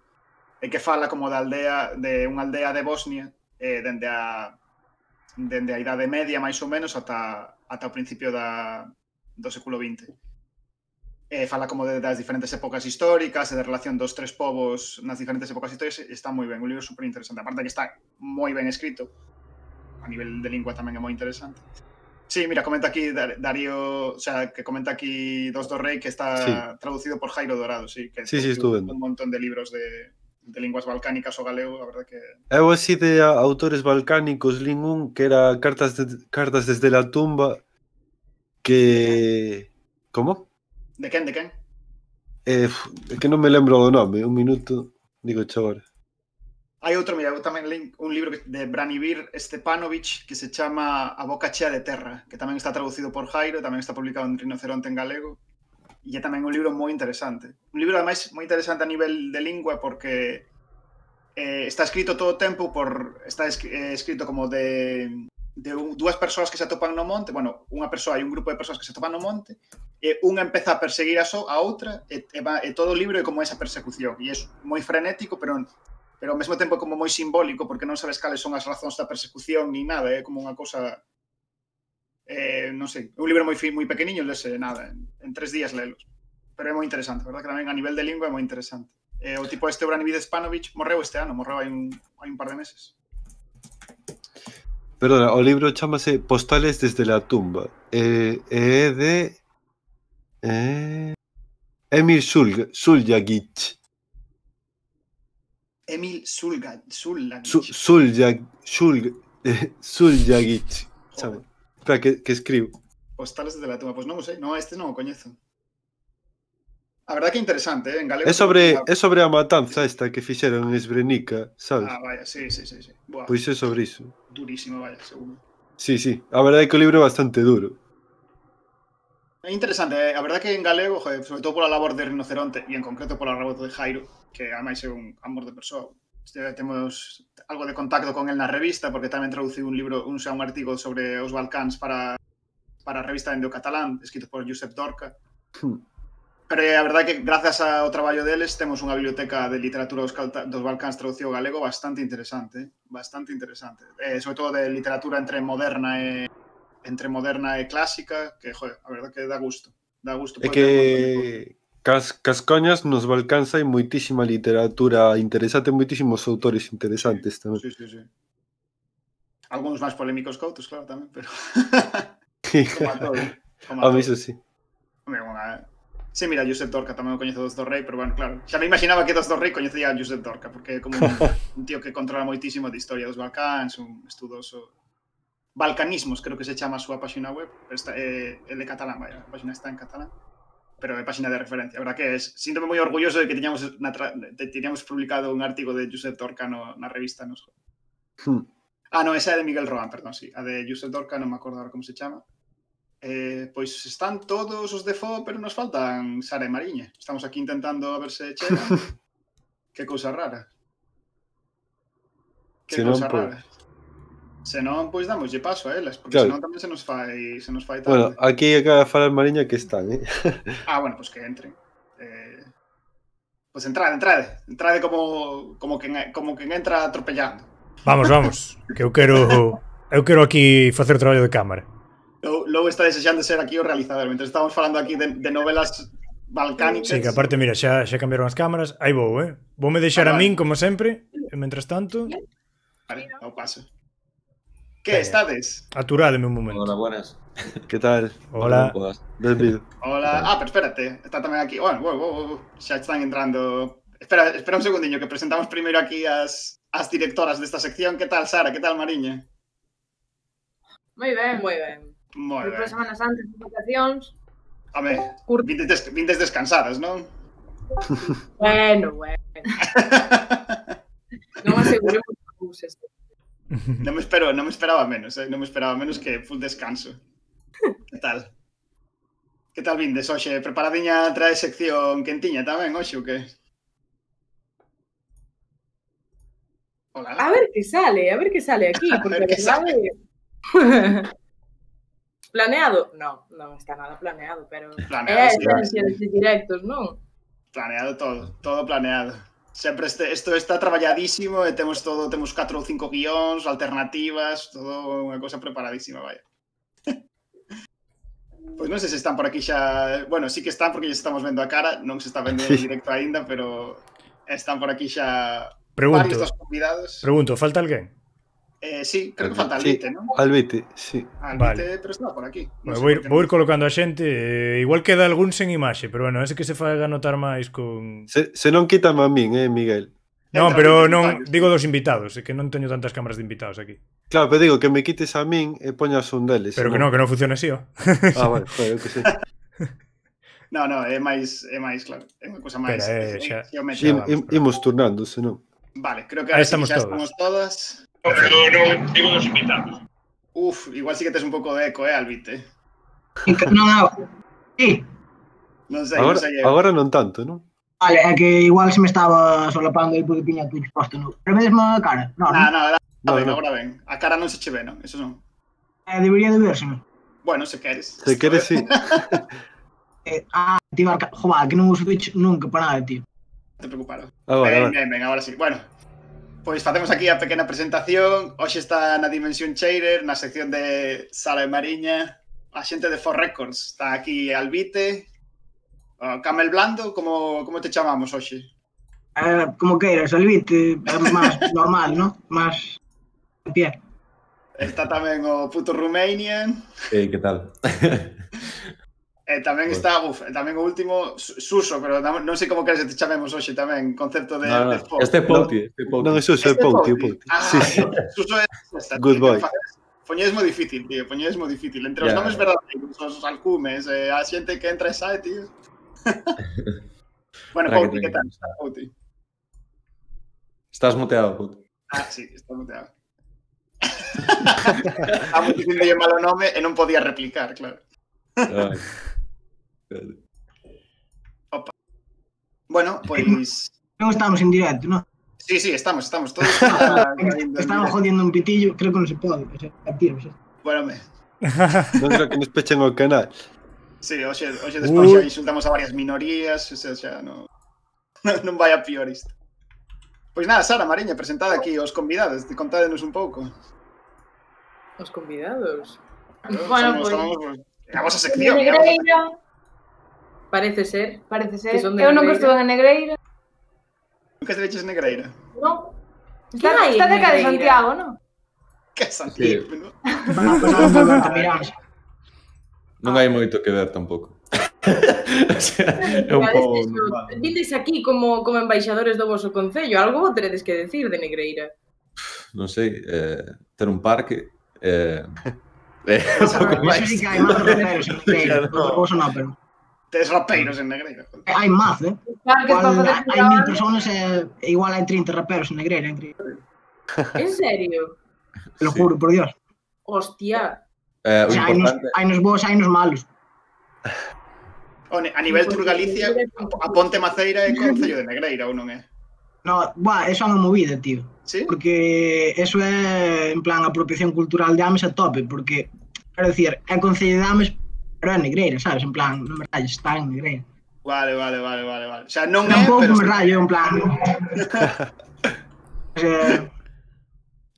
S4: e que fala como de unha aldea de Bosnia, dende a Idade Media, máis ou menos, ata o principio do século XX. Fala como das diferentes épocas históricas e de relación dos tres povos nas diferentes épocas históricas, está moi ben, un libro super interesante, aparte que está moi ben escrito, a nivel de lingua tamén é moi interesante. Sí, mira, comenta aquí Darío, o sea, que comenta aquí Dos do Rei, que está traducido por Jairo Dorado, sí, que
S2: estuve vendo
S4: un montón de libros de linguas balcánicas o galego, a verdade que...
S2: Eu así de autores balcánicos lin un que era Cartas desde la tumba, que... Como?
S4: De quen?
S2: Que non me lembro do nome, un minuto, digo agora.
S4: Hai outro, mira, eu tamén leí un libro de Branimir Stepanovic que se chama A boca chea de terra, que tamén está traducido por Jairo, tamén está publicado en Rinoceronte en galego, e é tamén un libro moi interesante. Un libro, ademais, moi interesante a nivel de lingua porque está escrito todo o tempo está escrito como de dúas persoas que se atopan no monte, bueno, unha persoa e un grupo de persoas que se atopan no monte, e unha empeza a perseguir a outra, e todo o libro é como esa persecución, e é moi frenético, pero ao mesmo tempo como moi simbólico, porque non sabes cales son as razóns da persecución ni nada, é como unha cosa non sei, un libro moi pequeniño, lese nada, en 3 días lelos, pero é moi interesante, verdad que tamén a nivel de lingua é moi interesante. O tipo este Branimir Stepanovic morreu este ano, morreu hai un par de meses.
S2: Perdona, o libro chamase Postales desde la tumba, é de Emil Suljagic.
S4: Emil Suljagic.
S2: Suljagic. Espera, que escribo.
S4: Postales desde la tumba. Pois non o sei, non, este non o coñezo. A verdade que é interesante, en galego.
S2: É sobre a matanza esta que fixeron en Srebrenica, sabes?
S4: Ah, vaya, sí. Buah.
S2: Pois é sobre iso.
S4: Durísimo, vaya, seguro.
S2: Sí, a verdade é que o libro é bastante duro.
S4: É interesante, a verdade que en galego, joder, sobre todo pola labor de Rinoceronte e en concreto pola labor de Jairo, que ademais é un amor de persoa. Temos algo de contacto con el na revista porque tamén traduciu un artigo sobre os Balcáns para a revista Endo Catalán, escrito por Josep Dorca. Pero a verdade que grazas ao traballo deles temos unha biblioteca de literatura dos Balcáns traducido ao galego bastante interesante, sobre todo de literatura entre moderna e clásica, que, joder, a verdade que dá gusto.
S2: É que cas coñas nos Balcáns hai moitísima literatura interesante, moitísimos autores interesantes tamén.
S4: Sí. Algunos máis polémicos que outros, claro, tamén, pero...
S2: Como a todo. A mí iso sí.
S4: Sí, mira, Josep Dorca tamén o coñezo Dos do Rei, pero bueno, claro, xa me imaginaba que Dos do Rei coñecía a Josep Dorca, porque é como un tío que controla moitísimo de historia dos Balcáns, un estudoso... Balcanismos, creo que se chama a súa página web, é de catalán, vaya, a página está en catalán, pero é página de referencia. A verdad que síntome moi orgulloso de que teñamos publicado un artigo de Josep Dorca na revista. Ah, no, esa é de Miguel Roan, perdón, sí. A de Yusel Dorca non me acordo agora como se chama. Pois están todos os de FO, pero nos faltan Sara e Mariña. Estamos aquí intentando a ver se chegan. Que cousa rara. Que cousa rara. Se non, pois damoslle paso a elas, porque senón tamén se nos fai tarde.
S2: Bueno, aquí acaba de falar Mariña que están,
S4: Ah, bueno, pois que entren. Pois entrade como quen entra atropellando.
S3: Vamos, que eu quero aquí facer traballo de cámara.
S4: Logo está desexando ser aquí o realizador, mentre estamos falando aquí de novelas balcánicas.
S3: Sí, que aparte, mira, xa cambiaron as cámaras. Aí vou, Voume deixar a min, como sempre, e mentras tanto...
S4: Vale, ao paso. Que estades?
S3: Aturademe un momento.
S5: Hola, buenas.
S2: Que tal?
S3: Hola.
S2: Benvido.
S4: Hola. Ah, pero espérate, está tamén aquí. Bueno, xa están entrando... Espera un segundiño, que presentamos primeiro aquí as directoras desta sección. Que tal, Sara? Que tal, Mariña?
S6: Moi ben.
S4: Moi ben.
S6: Depois semanas antes de vacacións.
S4: Home, vindes descansadas, non?
S6: Bueno. Non aseguremos cousas.
S4: Non me esperaba menos, Non me esperaba menos que full descanso. Que tal? Que tal vindes, hoxe? Preparadiña trae sección quentiña tamén, hoxe, ou que? Hola.
S6: A ver que sale aquí, porque a verdade... Planeado? Non está nada planeado, pero é a esencia destes directos, non?
S4: Planeado todo planeado. Sempre isto está traballadísimo e temos 4 ou 5 guións, alternativas, todo unha cosa preparadísima, vaya. Pois non sei se están por aquí xa... Bueno, sí que están porque xa estamos vendo a cara, non se está vendo en directo aínda, pero están por aquí xa varios dos convidados.
S3: Pregunto, falta alguén?
S4: Sí, creo que falta Albite, non?
S2: Albite, sí.
S4: Albite, pero está por aquí.
S3: Vou ir colocando a xente. Igual queda algún sen imaxe, pero bueno, ese que se faga notar máis con...
S2: Se non quítame a min, Miguel.
S3: Non, pero non digo dos invitados, que non teño tantas cámaras de invitados aquí.
S2: Claro, pero digo que me quites a min e poñas un deles.
S3: Pero que non funciona así,
S2: Ah, vale, eu que sei.
S4: No, é máis claro. É unha cosa máis...
S2: Imos turnando, senón.
S4: Vale, creo que ahora sí que xa estamos todas... Pero non digo dos invitados. Igual sí que tes un pouco de eco, Albite?
S7: Sí.
S4: Non sei.
S2: Agora non tanto, non?
S7: Vale, é que igual se me estaba solapando aí porque tiña Twitch posto, non? Pero mesmo a cara?
S4: Agora ben. A cara non se che ve, non? Eso non.
S7: Debería de verse, non?
S4: Bueno, se queres.
S2: Se queres, sí.
S7: Activar... Joder, que non uso Twitch nunca para nada, tío.
S4: Non te preocuparon.
S2: Ben,
S4: agora sí. Bueno. Pois facemos aquí a pequena presentación. Hoxe está na Dimensión Shader, na sección de Sara e Mariña. A xente de For Records. Está aquí Albite. Camel Blando, como te chamamos hoxe?
S7: Como queiras, Albite. É máis normal, non? Máis de pie.
S4: Está tamén o puto Romanian.
S5: Que tal?
S4: E tamén está, tamén o último, Suso, pero non sei como queres que te chamemos hoxe tamén, concepto de...
S5: Este é Pouti.
S2: Non, é Suso, é Pouti.
S4: Suso é...
S2: Good boy.
S4: Poñesmo difícil, tío, poñesmo difícil. Entre os nomes verdadeiros, os alcumes, a xente que entra e sae, tío. Bueno, Pouti, que tal? Pouti.
S5: Estás muteado, Pouti.
S4: Sí, estás muteado. Estamos dicindo yo malo nome e non podía replicar, claro. Opa. Bueno, pois...
S7: Non estamos en directo, non?
S4: Sí, estamos todos.
S7: Estamos jodiendo un pitillo, creo que non se pode.
S4: Bueno,
S2: non creo que nos pechen o canal.
S4: Sí, hoxe despois xa insultamos a varias minorías, o sea, xa non vai a pior isto. Pois nada, Sara, Mariña, presentade aquí os convidados, contádenos un pouco.
S6: Os convidados?
S4: Bueno, pois... A vosa sección.
S6: Negreira. Parece ser.
S8: Eu nunca estuve en Negreira.
S4: Nunca estiveches en Negreira?
S8: Non. Está cerca de Santiago, non?
S4: Que Santiago, non?
S5: Non hai moito que ver tampouco. É un pouco normal.
S6: Vindes aquí como embaixadores do voso concello. Algo vos teredes que decir de Negreira?
S5: Non sei, ter un parque...
S7: Eso sí que hai máis raperos en Negreira. Outra cousa non, pero...
S4: Tes rapeiros en Negreira.
S7: Hai máis, hai 1000 personas e igual hai 30 raperos en Negreira.
S6: En serio?
S7: Te lo juro, por Dios.
S6: Hostia.
S7: O sea, hai nos bons, hai nos malos.
S4: A nivel Tour Galicia, a Ponte Maceira é concello de Negreira, ou non é?
S7: No, eso é unha movida, tío.
S4: Sí?
S7: Porque eso é, en plan, apropiación cultural de Ames a tope, porque, quero dicir, é concello de Ames, pero é Negreira, sabes? En plan, non me rayes, está en Negreira.
S4: Vale. O sea, non é,
S7: pero...
S4: Tampouco
S7: me rayo, en plan...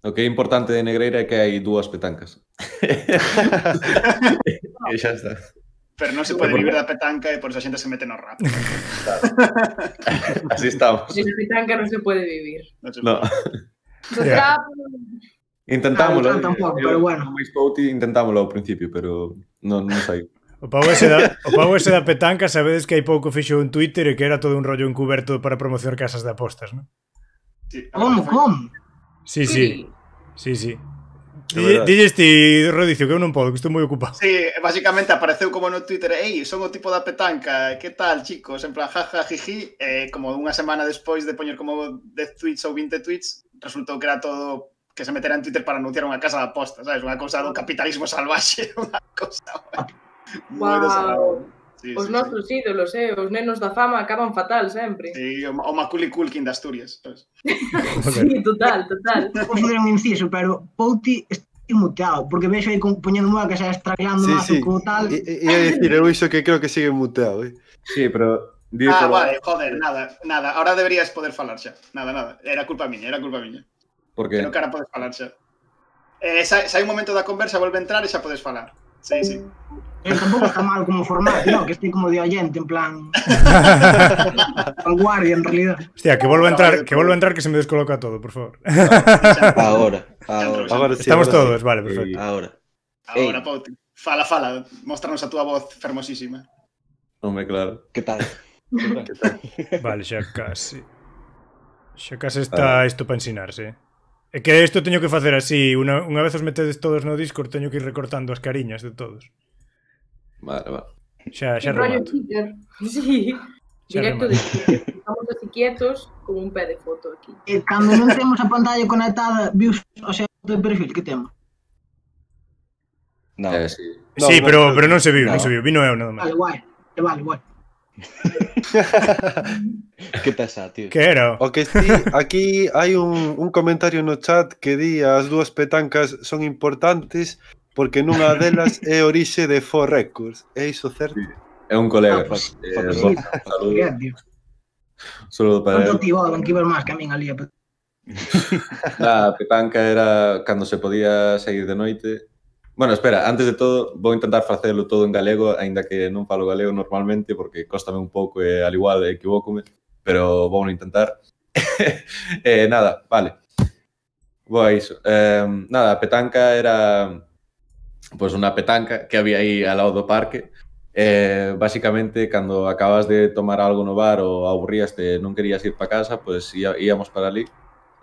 S5: O que é importante de Negreira é que hai 2 petancas. E xa está.
S4: Pero non se pode vivir da petanca e por eso a xente se mete no rap.
S5: Así estamos.
S6: De petanca non se pode vivir.
S5: No. Intentámoslo.
S7: Pero bueno.
S5: Intentámoslo ao principio, pero non sei.
S3: O pavo ese da petanca, sabedes que hai pouco fixo en Twitter e que era todo un rollo encuberto para promocionar casas de apostas, non?
S7: Como?
S3: Sí. Dilles ti, Rodicio, que eu non podo, que estou moi ocupado.
S4: Sí, basicamente apareceu como no Twitter, son o tipo da petanca, que tal, chicos? En plan, jaja, jiji, como unha semana despois de poñer como 10 tweets ou 20 tweets, resultou que era todo que se metera en Twitter para anunciar unha casa de apostas, sabes? Unha cousa do capitalismo salvaxe, unha cousa moi desagradable.
S6: Os nosos ídolos, os nenos da fama acaban fatal sempre.
S4: Sí, o Macaulay Culkin de Asturias, sabes?
S6: Sí, total.
S7: Vou fazer un inciso, pero Pouti está muteado, porque vexo aí poñendo música que xa estragando mazo como tal.
S2: E a dicir, eu iso que creo que sigue muteado,
S5: Sí, pero...
S4: vale, joder, nada. Ahora deberías poder falar xa. Nada. Era culpa miña.
S5: Por que?
S4: Creo que ahora podes falar xa. Se hai un momento da conversa, volve a entrar e xa podes falar. Sí.
S7: Tampouco está mal como formato, no, que estoy como de oyente, en plan... vanguardia, en realidad.
S3: Hostia, que vuelva a entrar, que se me descoloca todo, por favor.
S9: Ahora sí,
S3: estamos todos, vale, perfecto.
S4: Ahora, Pauti. Fala. Móstranos a túa voz fermosísima.
S5: Hombre, claro.
S9: Que tal?
S3: Vale, xa casi está isto para ensinarse. É que isto teño que facer así, unha vez os metedes todos no Discord, teño que ir recortando as cariñas de todos.
S5: Vale.
S3: Xa remato.
S6: Sí, directo de Twitter. Estamos así quietos con un pé de foto aquí.
S7: Cando non temos a pantalla conectada, vius, o sea, o perfil que temos.
S9: No.
S3: Sí, pero non se viu, vino eu nada máis.
S7: Vale.
S9: Que pasa, tío?
S3: Que era?
S2: O que sí, aquí hai un comentario no chat que di as 2 petancas son importantes porque nunha delas é orixe de For Records. É iso certo?
S5: Sí. É un colega. Saludo para
S7: él. Tío, que iba máis que a min ali.
S5: A petanca era cando se podía sair de noite. Bueno, espera, antes de todo, vou intentar facelo todo en galego, aínda que non falo galego normalmente, porque cóstame un pouco e al igual equivócome, pero vou intentar. Nada, vale. Vou a iso. Nada, a petanca era pois unha petanca que había aí ao lado do parque. Básicamente, cando acabas de tomar algo no bar ou aburríaste e non querías ir para casa, pois íamos para ali.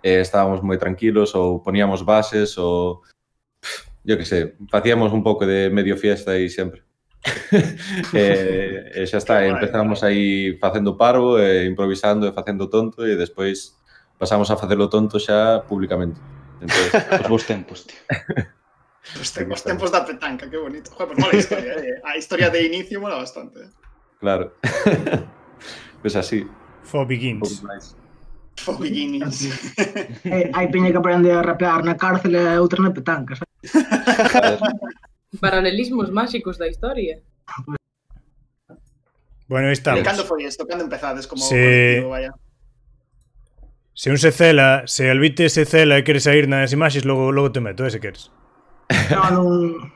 S5: Estábamos moi tranquilos ou poníamos bases ou... Yo que sei, facíamos un pouco de medio fiesta aí sempre. E xa está, empezamos aí facendo parvo, improvisando e facendo tonto e despois pasamos a facelo tonto xa públicamente.
S9: Os vos tempos, tío.
S4: Os tempos da petanca, que bonito. Joder, pues mola a historia, A historia de inicio mola bastante.
S5: Claro. Pues así.
S3: For Begins.
S4: For Beginnings.
S7: Hai peña que aprende a rapear na cárcel e outra na petanca, sabes?
S6: Paralelismos máxicos da historia.
S3: Bueno, aí estamos.
S4: Cando foi isto? Cando empezades como
S3: colectivo, vaya? Se un se cela, se Albite se cela e quere sair nas imaxes, logo te meto, se queres.
S7: Non...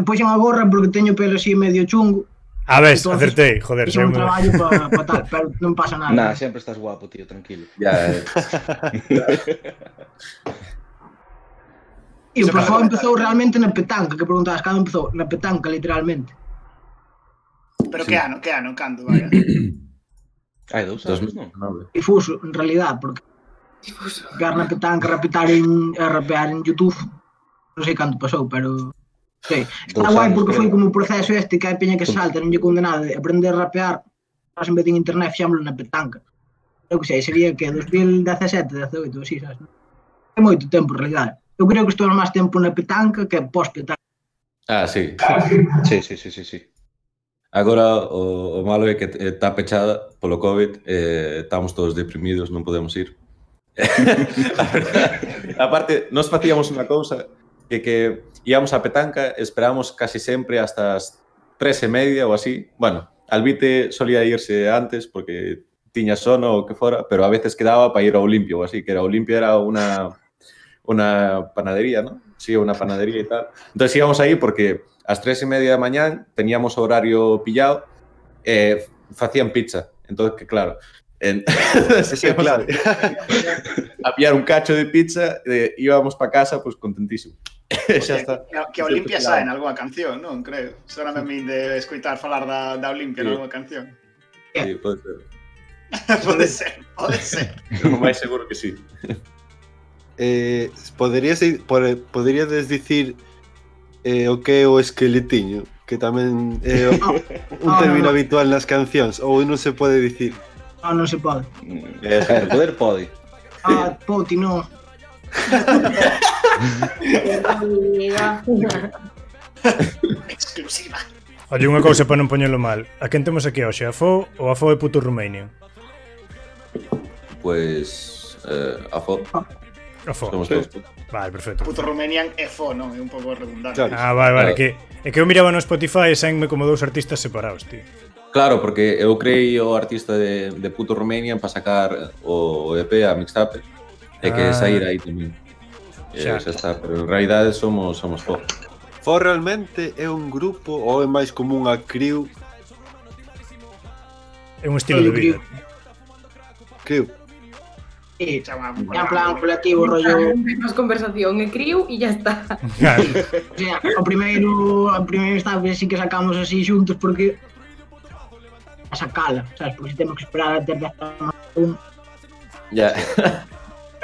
S7: Pois unha gorra porque teño pelo así medio chungo.
S3: A ver, acertei, joder.
S7: É un traballo para tal, pero non pasa nada.
S9: Nah, sempre estás guapo, tío, tranquilo.
S5: Ya,
S7: E o profesor empezou realmente na petanca, que preguntabas cando empezou, na petanca, literalmente.
S4: Pero que ano, cando, vaya?
S9: Hai 2 anos, non?
S7: Difuso, en realidad, porque pegar na petanca, rapear en YouTube, non sei canto pasou, pero... Sí. Está guai porque foi como o proceso este que hai peña que salta, non lle conde nada, aprender a rapear, mas en vez de en internet fixámoslo na petanca. Eu que sei, sería que 2017, 18, así, sabes? É moito tempo, en realidad. Eu creo que estou máis tempo na petanca que pós-petanca.
S5: Ah, sí.
S9: Sí.
S5: Agora o malo é que está pechada polo COVID, estamos todos deprimidos, non podemos ir. A verdade, aparte, nos facíamos unha cousa que íamos a petanca, esperábamos casi sempre hasta as 3:30 ou así. Bueno, Albite solía irse antes porque tiña sono ou que fora, pero a veces quedaba para ir ao Olimpio ou así, que era Olimpio era unha panadería, ¿no? Sí, una panadería y tal. Entonces íbamos ahí porque a las 3:30 da mañán teníamos horario pillado, facían pizza. Entonces, que claro,
S2: claro.
S5: A pillar un cacho de pizza, íbamos para casa, pues contentísimo.
S4: Xa está. Que a Olimpia sae en algunha canción, non? Creo. Sóname a mí de escoitar falar da Olimpia en algunha canción.
S5: Sí, pode ser.
S4: Pode ser.
S5: Pero máis seguro que sí.
S2: Poderíades dicir o que é o esqueletiño, que tamén é un término habitual nas cancións, ou non se pode dicir?
S7: Non se pode.
S9: Poder pode.
S7: Pouti, non.
S4: Exclusiva.
S3: Oye, unha cousa para non poñelo mal. A quen temos aquí hoxe? A Fo ou a Fo é puto Rumania?
S5: Pues a Fo.
S3: A Fo. Vale, perfecto.
S4: Puto Romanian é Fo, non? É un pouco redundante.
S3: Vale. É que eu miraba no Spotify e saenme como dous artistas separados, tío.
S5: Claro, porque eu creí o artista de puto Romanian para sacar o EP, a mixtape, e que saír aí tamén. Xa está, pero en realidade somos Fo.
S2: Fo realmente é un grupo ou é máis como unha crew?
S3: É un estilo de vida.
S2: Crew.
S7: Sí, en plan colectivo, rollo...
S6: Más conversación, criu e ya está.
S3: Claro.
S7: O sea, o primeiro estable sí que sacamos así xuntos porque a sacala, sabes? Porque si temos que esperar a ter un...
S5: Ya.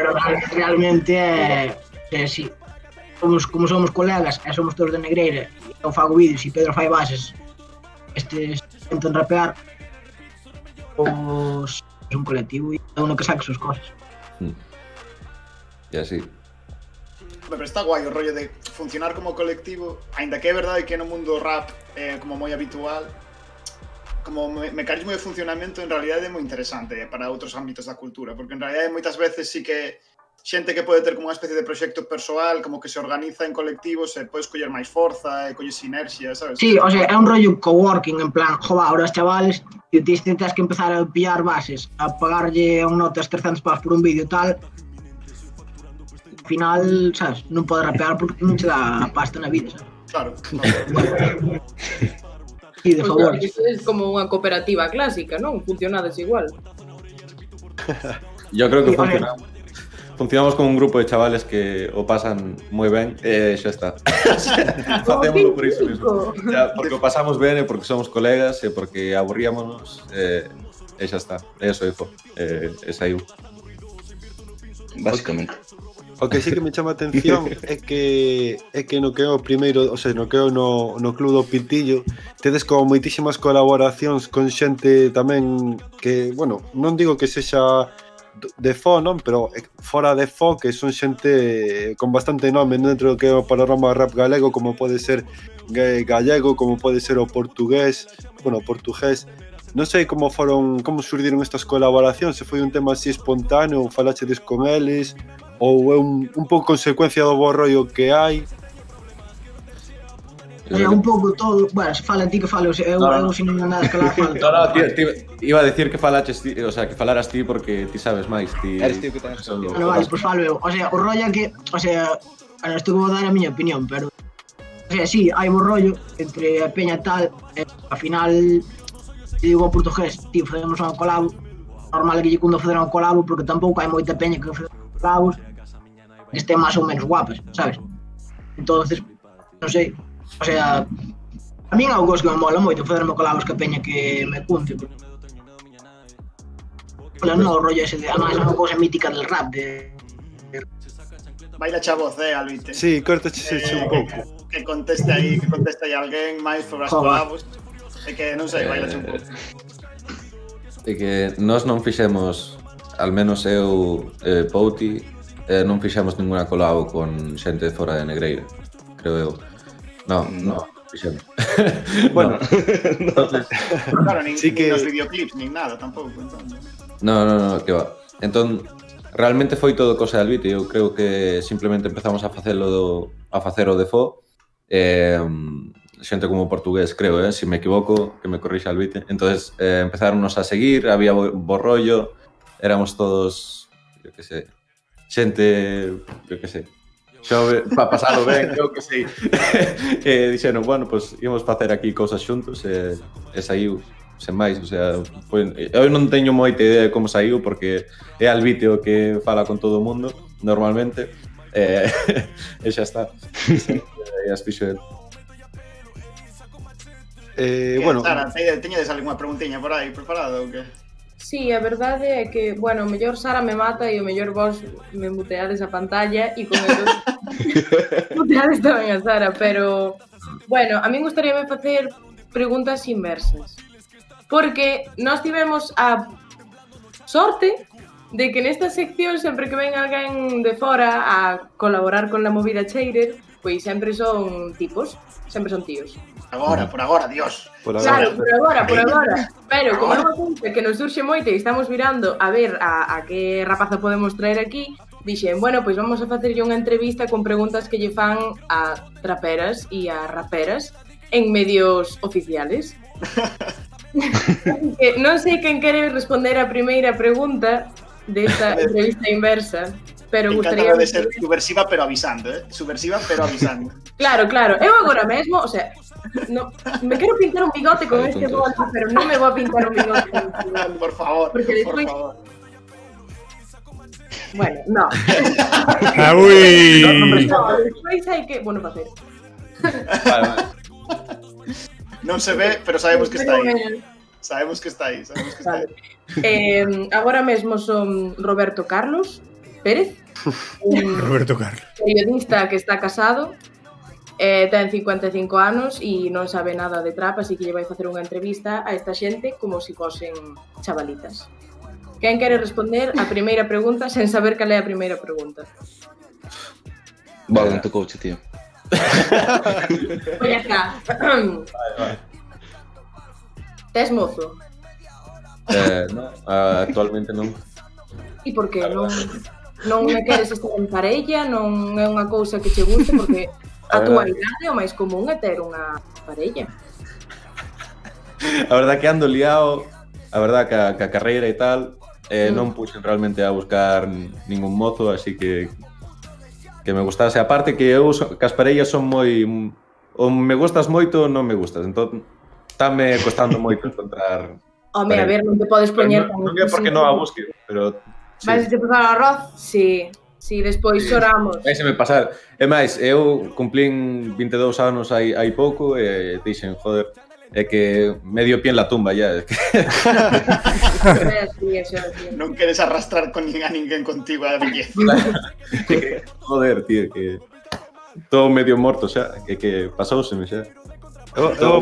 S7: Pero realmente sí. Como somos colegas e somos todos de Negreira, eu fago vídeos e Pedro fai bases, estes tentan rapear, pois é un colectivo e é uno que saca sus cosas.
S5: E así.
S4: Pero está guai o rollo de funcionar como colectivo, aínda que é verdade que no mundo rap é como moi habitual, como mecanismo de funcionamento en realidade é moi interesante para outros ámbitos da cultura, porque en realidade moitas veces sí que xente que pode ter como unha especie de proxecto persoal, como que se organiza en colectivos e podes coller máis forza e coller sinerxia, sabes?
S7: Sí, o sea, é un rollo coworking, en plan, jova, ahora os chavales, e tens que empezar a pillar bases, a pagarlle un notas 300 pavos por un vídeo e tal, al final, sabes, non pode rapear porque non che dá pasta na vida, sabes?
S4: Claro.
S7: Sí, de favor.
S6: É como unha cooperativa clásica, non? Funcionades igual.
S5: Yo creo que funcionamos como un grupo de chavales que o pasan moi ben e xa está. Facémoslo por iso mesmo. Porque o pasamos ben e porque somos colegas e porque aburríamonos e xa está. Eso é Fo. E saiu.
S9: Básicamente.
S2: O que sí que me chama a atención é que no que é o primeiro, o sea, no que é no Club do Pitillo, tedes como moitísimas colaboracións con xente tamén que, bueno, non digo que sexa de Fo, non? Pero fora de Fo, que son xente con bastante nome dentro do que é o panorama rap galego, como pode ser gallego, como pode ser o portugués, bueno, portugués. Non sei como surdiron estas colaboracións, se foi un tema así espontáneo, ou falachedes con eles, ou é un pouco consecuencia do bo rollo que hai?
S7: É un pouco todo, bueno, se fala ti que falo, eu sin nada escalar falo.
S5: No, tío, iba a decir que falaches ti, o sea, que falaras ti porque ti sabes máis, ti.
S9: Eres tío que ten eso.
S7: Bueno, vale, pues falo eu. O sea, o rollo que, o sea, isto vou dar a miña opinión, pero o sea, sí, hai bo rollo entre a peña tal, ao final digo o portugués, tío, facemos unha colabo, normal que lle cunda facer unha colabo porque tampouco hai moita peña que facer colabos que estén máis ou menos guapas, sabes? Entonces, non sei, o sea, a min é algo que me mola moito facerme colabos que a peña que me cunte. Ola, non, o rollo ese de, además, é unha cousa mítica del rap, de...
S4: Baila xa voz, Albite.
S2: Sí, cortaxe un pouco.
S4: Que conteste aí alguén máis sobre as colabos. É que, non sei, baila xa un pouco.
S5: É que nós non fixemos, al menos eu, Pouti, non fixemos ninguna colabo con xente fora de Negreira, creo eu. Non fixemos.
S2: Bueno,
S5: Entonces,
S4: Claro, nin
S2: Sí que-
S4: nos videoclips, nin nada tampouco. Entón.
S5: no, que va. Entón, realmente foi todo cosa de Albite. Eu creo que simplemente empezamos a facelo o de fo. Xente como portugués, creo, se me equivoco, que me corrixa Albite. Entonces, empezaronnos a seguir, había bo rollo, éramos todos, yo que sei, xente, yo que sei, xove, pa pasalo ben, eu que sei. E dixeron, bueno, pues íamos facer aquí cousas xuntos e saiu sen máis, o sea, eu non teño moita idea de como saiu porque é Albite o que fala con todo o mundo normalmente e xa está. E as fixo el.
S2: Bueno,
S4: Sara, teñedes algunha preguntiña por aí preparada ou que?
S6: Sí, a verdade é que, bueno, o mellor Sara me mata e o mellor vos me muteades a pantalla e con eso muteades tamén a Sara, pero, bueno, a min gustaríame facer preguntas inversas. Porque nós tivemos a sorte de que nesta sección, sempre que ven alguén de fora a colaborar con la movida Cheirer, pois sempre son tipos, sempre son tíos.
S4: Por agora, Dios.
S6: Claro, por agora. Pero como é unha cousa que nos surxe moito e estamos mirando a ver a que rapaza podemos traer aquí, dixen, bueno, pois vamos a facerlle unha entrevista con preguntas que lle fan a traperas e a raperas en medios oficiales. Así que non sei quen quere responder a primeira pregunta desta entrevista inversa, pero gustaría
S4: de ser subversiva pero avisando, subversiva pero avisando.
S6: Claro, eu agora mesmo, o sea, no, me quero pintar un bigote con este golpe, pero non me vou a pintar un bigote con este golpe.
S4: Por favor,
S6: porque despois...
S4: por favor.
S6: Bueno, no.
S3: ¡Uy!
S6: No, despois hai que... Bueno, facer.
S5: Vale.
S4: Non se ve, pero sabemos que está aí. Sabemos que está aí.
S6: Vale. Agora mesmo son Roberto Carlos Pérez,
S3: Roberto Carlos,
S6: periodista que está casado, ten 55 anos e non sabe nada de trap, así que lle vai facer unha entrevista a esta xente como se fosen chavalitas. Quen quere responder a primeira pregunta sen saber cal é a primeira pregunta?
S9: Vale, non tocouche, tío.
S6: Oye acá.
S5: Vale.
S6: Tes mozo?
S5: No, actualmente non.
S6: E por que? Non me queres estar en parella? Non é unha cousa que che guste? Porque a túa idade o máis común é ter unha parella.
S5: A verdad que ando liado, a verdad que a carreira e tal, non puxen realmente a buscar ningún mozo, así que me gustase. Aparte que eu que as parellas son moi... ou me gustas moito ou non me gustas, entón táme costando moito encontrar...
S6: Home, a ver, non te podes poñer...
S5: Non é porque non a busque, pero... Sí.
S6: Vais a preparar o arroz? Sí. Si, despois choramos.
S5: Vai se me pasar. É máis, eu cumplín 22 anos hai pouco e dixen, joder, é que medio pie en la tumba ya.
S4: Non queres arrastrar con ninguén contigo a vellez.
S5: Joder, tío, que todo medio morto xa, que pasouseme xa.
S2: Eu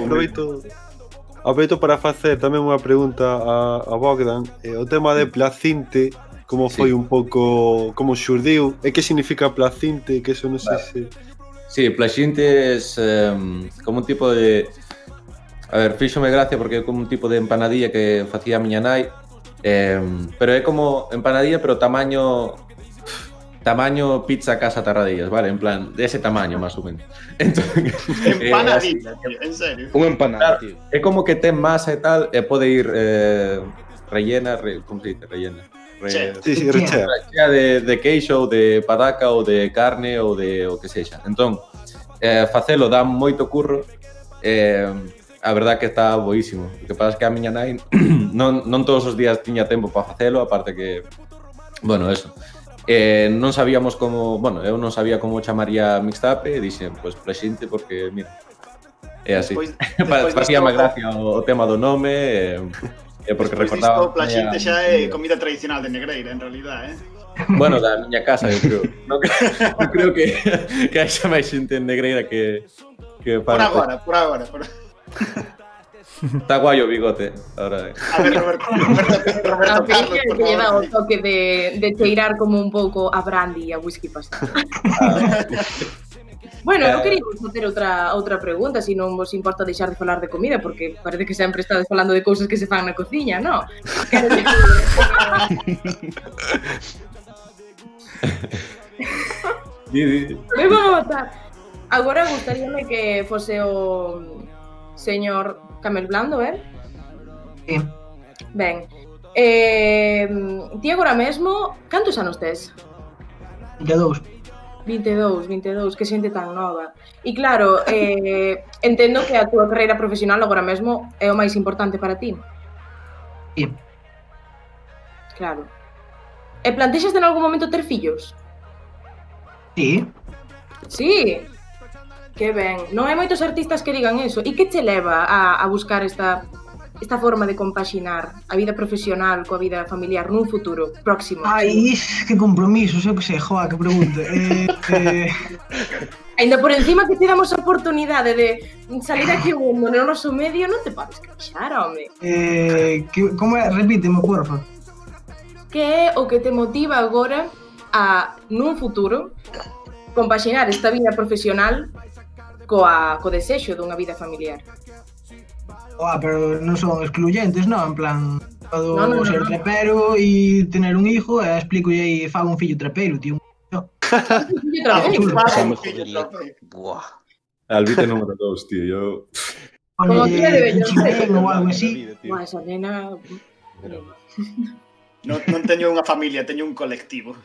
S2: aproveito para facer tamén unha pregunta a Bogdan. O tema de Placinte, como foi un pouco, como xurdiu, e que significa Placinte, que eso non sei se...
S5: Sí, Placinte es como un tipo de... A ver, fíxome gracia porque é como un tipo de empanadilla que facía a miña nai, pero é como empanadilla, pero tamaño pizza casa Tarradellas, vale, en plan, de ese tamaño, más ou menos.
S4: Empanadilla, tío, en serio.
S9: Unha empanada, tío.
S5: É como que ten masa e tal, e pode ir rellena, como se dice, rellena?
S2: Sí, rechea.
S5: Rechea de queixo, ou de pataca, ou de carne, ou de o que sexa. Entón, facelo dá moito curro, a verdad que está boísimo. O que pasa é que a miña nai non todos os días tiña tempo para facelo, aparte que, bueno, eso. Non sabíamos como, bueno, eu non sabía como chamaría mixtape e dixen, pois Placinte porque, mira, é así. Facía máis gracia o tema do nome e porque recordaba...
S4: Placinte xa é comida tradicional de Negreira, en realidad,
S5: Bueno, da miña casa, eu creo. Non creo que haxa máis xente en Negreira que
S4: por agora.
S5: Está guai o bigote. Ahora,
S4: A ver, Roberto
S6: A
S4: Carlos,
S6: fin
S4: por
S6: que lle dá
S4: favor.
S6: o toque de cheirar como un pouco a brandy e a whisky pasado. Bueno, eu quería vos facer outra pregunta, se non vos importa deixar de falar de comida, porque parece que sempre estades falando de cousas que se fan na cociña, non? Quero dicir... Me vou matar. Agora gustaríame que fose o señor Camel Blando,
S7: Sí.
S6: Ben. Ti agora mesmo, cantos anos tes?
S7: 22.
S6: 22, que xente tan nova. E claro, entendo que a túa carreira profesional agora mesmo é o máis importante para ti.
S7: Sí.
S6: Claro. E plantexaste en algún momento ter fillos?
S7: Sí.
S6: Sí. Que ben. Non hai moitos artistas que digan eso. E que te leva a buscar esta forma de compaxinar a vida profesional coa vida familiar nun futuro próximo?
S7: Ai, que compromiso, eu que sei, joa, que pregunta.
S6: Ainda por encima que te damos a oportunidade de salir aquí ao mundo no noso medio, non te podes queixar, home.
S7: Como é? Repíteme, porfa.
S6: Que é o que te motiva agora a, nun futuro, compaxinar esta vida profesional co desexo dunha vida familiar?
S7: Pero non son excluyentes, non? En plan, podo
S6: No.
S7: ser trapero e tener un hijo e explicolle e fago un fillo trapero, tío.
S9: Buah.
S5: Albite número 2, tío. Yo...
S6: Como que debe yo
S7: Chimén ou algo así.
S6: Buah, esa nena...
S4: Non teño unha familia, teño un colectivo.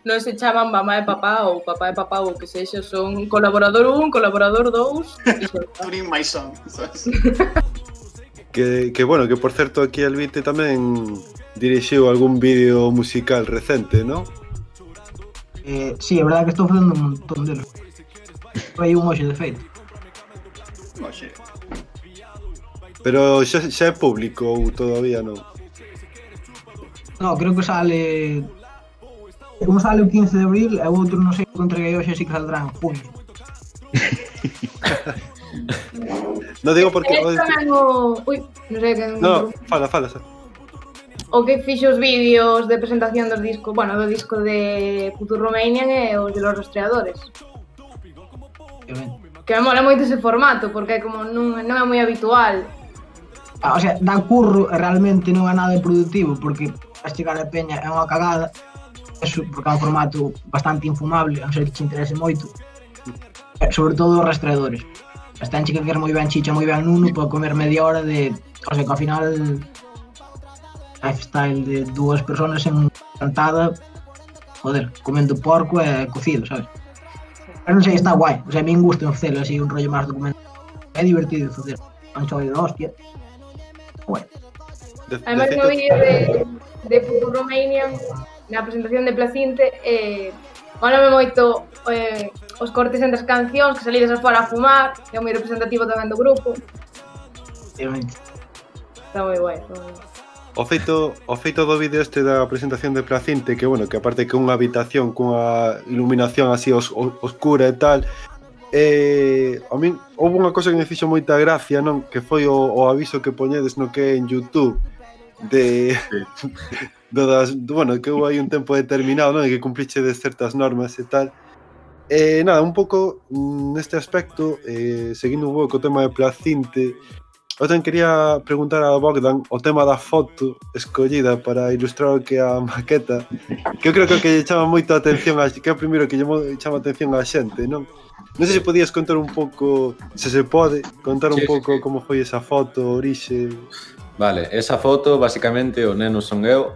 S6: Non se chaman mamá e papá ou papá e papá ou que sexa, son colaborador 1, colaborador 2 e xa está.
S4: Turing my son, sabes?
S2: Que bueno, que por certo aquí Albite tamén dirixiu algún vídeo musical recente, non?
S7: Sí, é verdade que estou facendo un montón delos. Foi un hoxe, de feito.
S4: Oxe,
S2: Pero xa é público ou todavía non?
S7: No, creo que sale... Como sale o 15 de abril, e o outro non sei que entreguei hoxe, así que saldrá en junio.
S2: Non digo porque...
S8: Eres tamén o... Ui, non sei que...
S2: No, fala.
S8: O que fixo os vídeos de presentación dos discos, bueno, do disco de Future Romanian e os de los rastreadores. Que me mola moito ese formato, porque como non é moi habitual.
S7: O sea, dá curro e realmente non é nada produtivo, porque a chegar a peña é unha cagada. Eso, porque é un formato bastante infumable, a non ser que te interese moito. Sobre todo os rastreadores. Están que quer moi ben chicha, moi ben nuno, para comer media hora de... O sea, que ao final... lifestyle de dúas personas en cantada, joder, comendo porco e cocido, sabes? Pero non sei, está guai. O sea, a min gusta facelo así, un rollo máis documental. É divertido facer. Un choio de hostia. Guai.
S8: Además, no vídeo de Future Romanian, na presentación de Placinte, mólame moito os cortes entre as cancións, que salides fora a fumar, que é moi representativo tamén do grupo.
S7: Obviamente.
S8: Está moi guai, está moi guai.
S2: O feito do vídeo este da presentación de Placinte, que bueno, que aparte que unha habitación cunha iluminación así oscura e tal, a min houve unha cosa que me fixo moita gracia, non? Que foi o aviso que poñedes no que é en YouTube de bueno, que houve aí un tempo determinado, non? E que cumpliche de certas normas e tal. Nada, un pouco neste aspecto, seguindo un pouco o tema de Placinte, eu tamén quería preguntar a Bogdan o tema da foto escollida para ilustrar o que é a maqueta, que eu creo que lle chama moita atención, que é o primeiro que lle chama atención á xente, non? Non sei se podías contar un pouco, se pode, contar un pouco como foi esa foto, orixe...
S5: Vale, esa foto, basicamente, o neno son eu.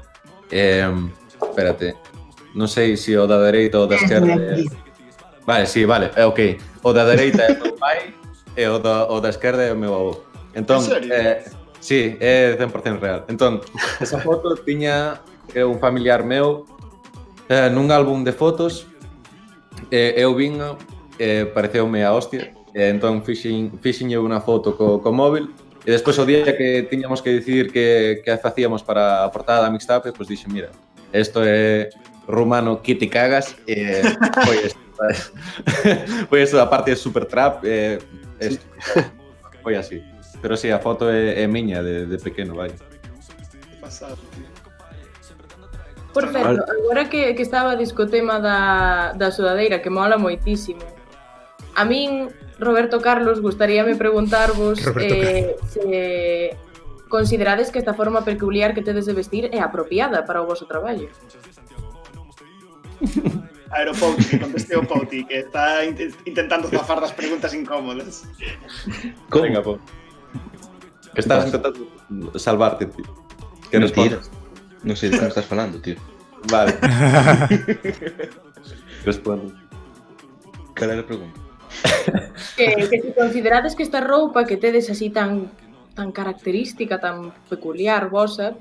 S5: Espérate, non sei se o da dereita ou da esquerda... Vale, sí, vale, ok. O da dereita é o meu pai e o da esquerda é o meu avó. Entón, sí, é 100% real. Entón, esa foto tiña un familiar meu nun álbum de fotos. Eu vinha, pareceume a hostia, entón fixenlle unha foto co móvil, e despois o día que tiñamos que decidir que facíamos para a portada da mixtape, pois dixen, mira, isto é rumano que te cagas, e foi isto. Foi eso, a parte de super trap, foi así. Pero sí, a foto é miña de pequeno, vai.
S4: Pasado, tío.
S6: Por certo, agora que estabades co tema da sudadeira, que mola moitísimo, a min, Roberto Carlos, gustaríame preguntarvos se considerades que esta forma peculiar que tedes de vestir é apropiada para o voso traballo.
S4: A ver, o Pouti, que conteste o Pouti, que está intentando zafar das preguntas incómodas.
S5: ¿Cómo? Venga, po. Que estás intentando salvarte, tío. Que respondas.
S9: No sé de qué me estás falando, tío.
S5: Vale. Respondo.
S9: ¿Cuál era a pregunta?
S6: Que se considerades que esta roupa que tedes así tan característica, tan peculiar vosa,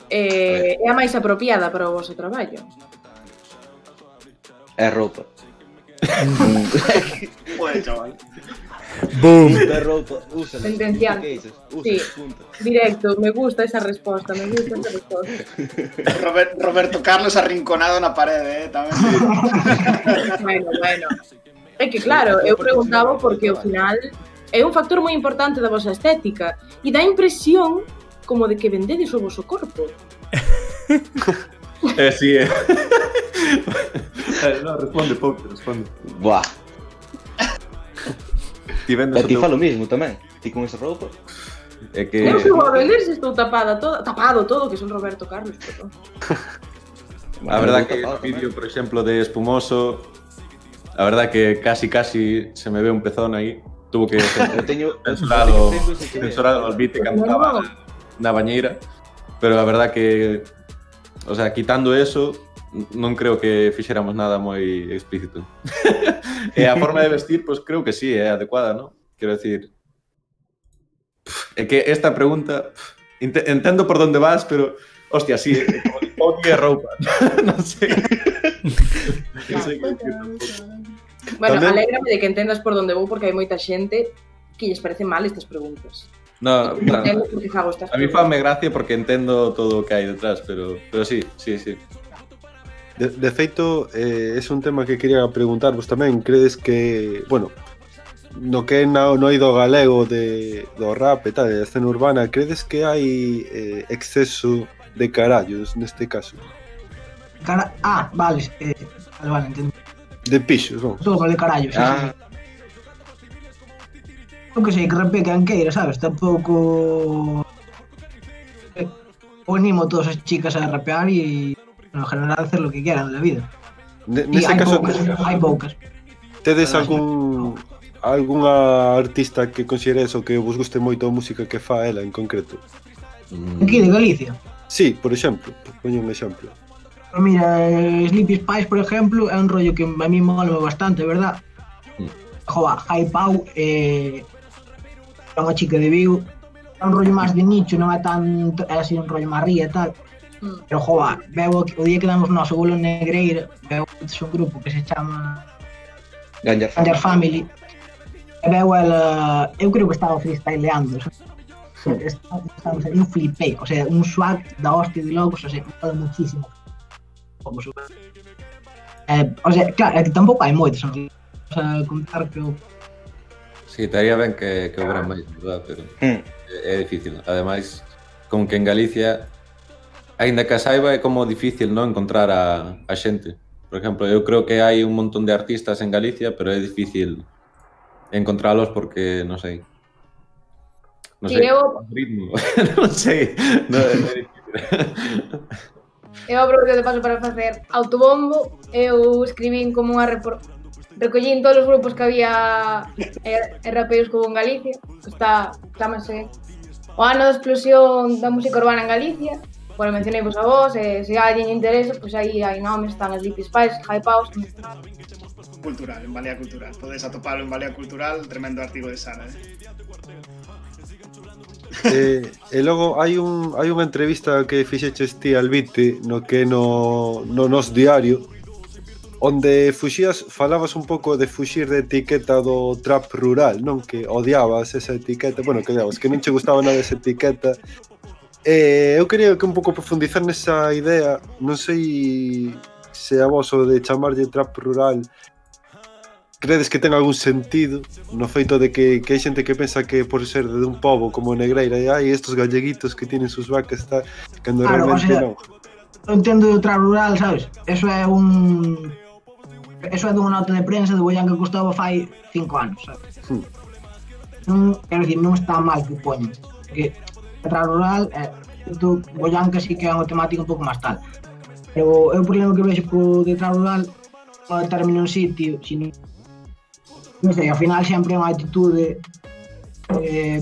S6: é a máis apropiada para o voso traballo.
S9: É roupa.
S4: Bueno, chaval.
S3: Boom.
S9: É roupa, úsala.
S6: Sentencial. Sí, directo, me gusta esa resposta,
S4: Roberto Carlos arrinconado na parede, tamén.
S6: Bueno. É que claro, eu preguntaba porque ao final é un factor moi importante da vosa estética e dá impresión como de que vendedes o voso corpo.
S5: Sí, No, responde, Pouti, responde.
S9: Buah.
S5: E
S9: ti fa lo mismo tamén. Ti con esa roupa.
S5: É que...
S6: Eu que vou a vender se estou tapado todo, que son Roberto Carlos, perdón.
S5: A verdad que no vídeo, por exemplo, de Espumoso, a verdad que casi se me ve un pezón aí. Tuvo que censurado o vídeo que andaba na bañeira. Pero a verdad que, o sea, quitando eso, non creo que fixéramos nada moi explícito. E a forma de vestir, pues creo que sí, é adecuada, ¿no? Quero decir, é que esta pregunta, entendo por donde vas, pero, hostia, sí, como de roupa, non sei.
S6: Bueno, alégrame de que entendas por donde vou, porque hai moita xente que lles parece mal estas preguntas.
S5: No, a mí fame gracia porque entendo todo o que hai detrás, pero sí.
S2: De feito, é un tema que quería preguntarvos tamén. Credes que, bueno, no que é no eido galego do rap e tal, da escena urbana, credes que hai exceso de carallos neste caso?
S7: Vale, entendo.
S2: De pixos, non?
S7: Todo de carallos, sí. Non que sei, que rapé que anqueira, sabes? Tampouco... animo a todas as chicas a rapear e... en general hacer lo que quieran en la vida.
S2: Nese caso,
S7: hai poucas.
S2: Tedes algunha artista que consideres ou que vos guste moito a música que fa ela en concreto?
S7: Aquí de Galicia?
S2: Sí, por exemplo, poño un exemplo.
S7: Pero mira, Sleepy Spice, por exemplo, é un rollo que a mí mola bastante, verdad? Joa, Jai Pau é unha chica de Vigo, é un rollo máis de nicho, non é tan... é así un rollo máis ría e tal. Pero, joa, veo o día que damos o noso bolo Negreira, veo un grupo que se chama Ganjar Family, e veo ela, eu creo que estaba freestyleando, estamos aí un flipé, o sea, un swag da hostia de logos, o sea, me mola muchísimo. O sea, claro, é que tampouco hai moitos, o sea, contar que o...
S5: Sí, estaría ben que houbera máis, verdad, pero é difícil. Ademais, como que en Galicia, aínda que a saiba, é como difícil, non, encontrar a xente. Por exemplo, eu creo que hai un montón de artistas en Galicia, pero é difícil encontralos porque, non sei. Non sei, ritmo. Non sei. É difícil.
S8: Eu aproveito de paso para facer autobombo. Eu escribín como unha recollín todos os grupos que había rapeos como en Galicia. Chámase o ano da explosión da música urbana en Galicia. Bueno, mencionei vos a vos, se a alguén interesa, pois aí hai nomes, están as Sleepy Spice, Jai Pau...
S4: Cultural, en Balea Cultural. Podes atopalo en Balea Cultural, tremendo artigo de Sara.
S2: E logo hai unha entrevista que fixeches ti al Vite no que no nos diario onde falabas un pouco de fuxir de etiqueta do trap rural, non? Que odiabas esa etiqueta, bueno, que odiabas, que non che gustaba nada esa etiqueta. Eu quería que un pouco profundizar nesa idea, non sei se a vos o de chamarlle trap rural credes que ten algún sentido no feito de que hai xente que pensa que por ser de un pobo como Negreira hai estos galleguitos que tienen sus vacas tal, cando
S7: Claro,
S2: realmente
S7: o sea,
S2: non.
S7: Eu entendo de outra rural, sabes? Eso é dunha nota de prensa de Bollán que costaba fai 5 anos, sabes? Non, quero dicir, non está mal que poñen. Porque outra rural, Bollán que sí que é unha temática un pouco máis tal. Pero é o problema que vexo co de outra rural, no determina un sitio, sino non sei, ao final sempre é unha actitude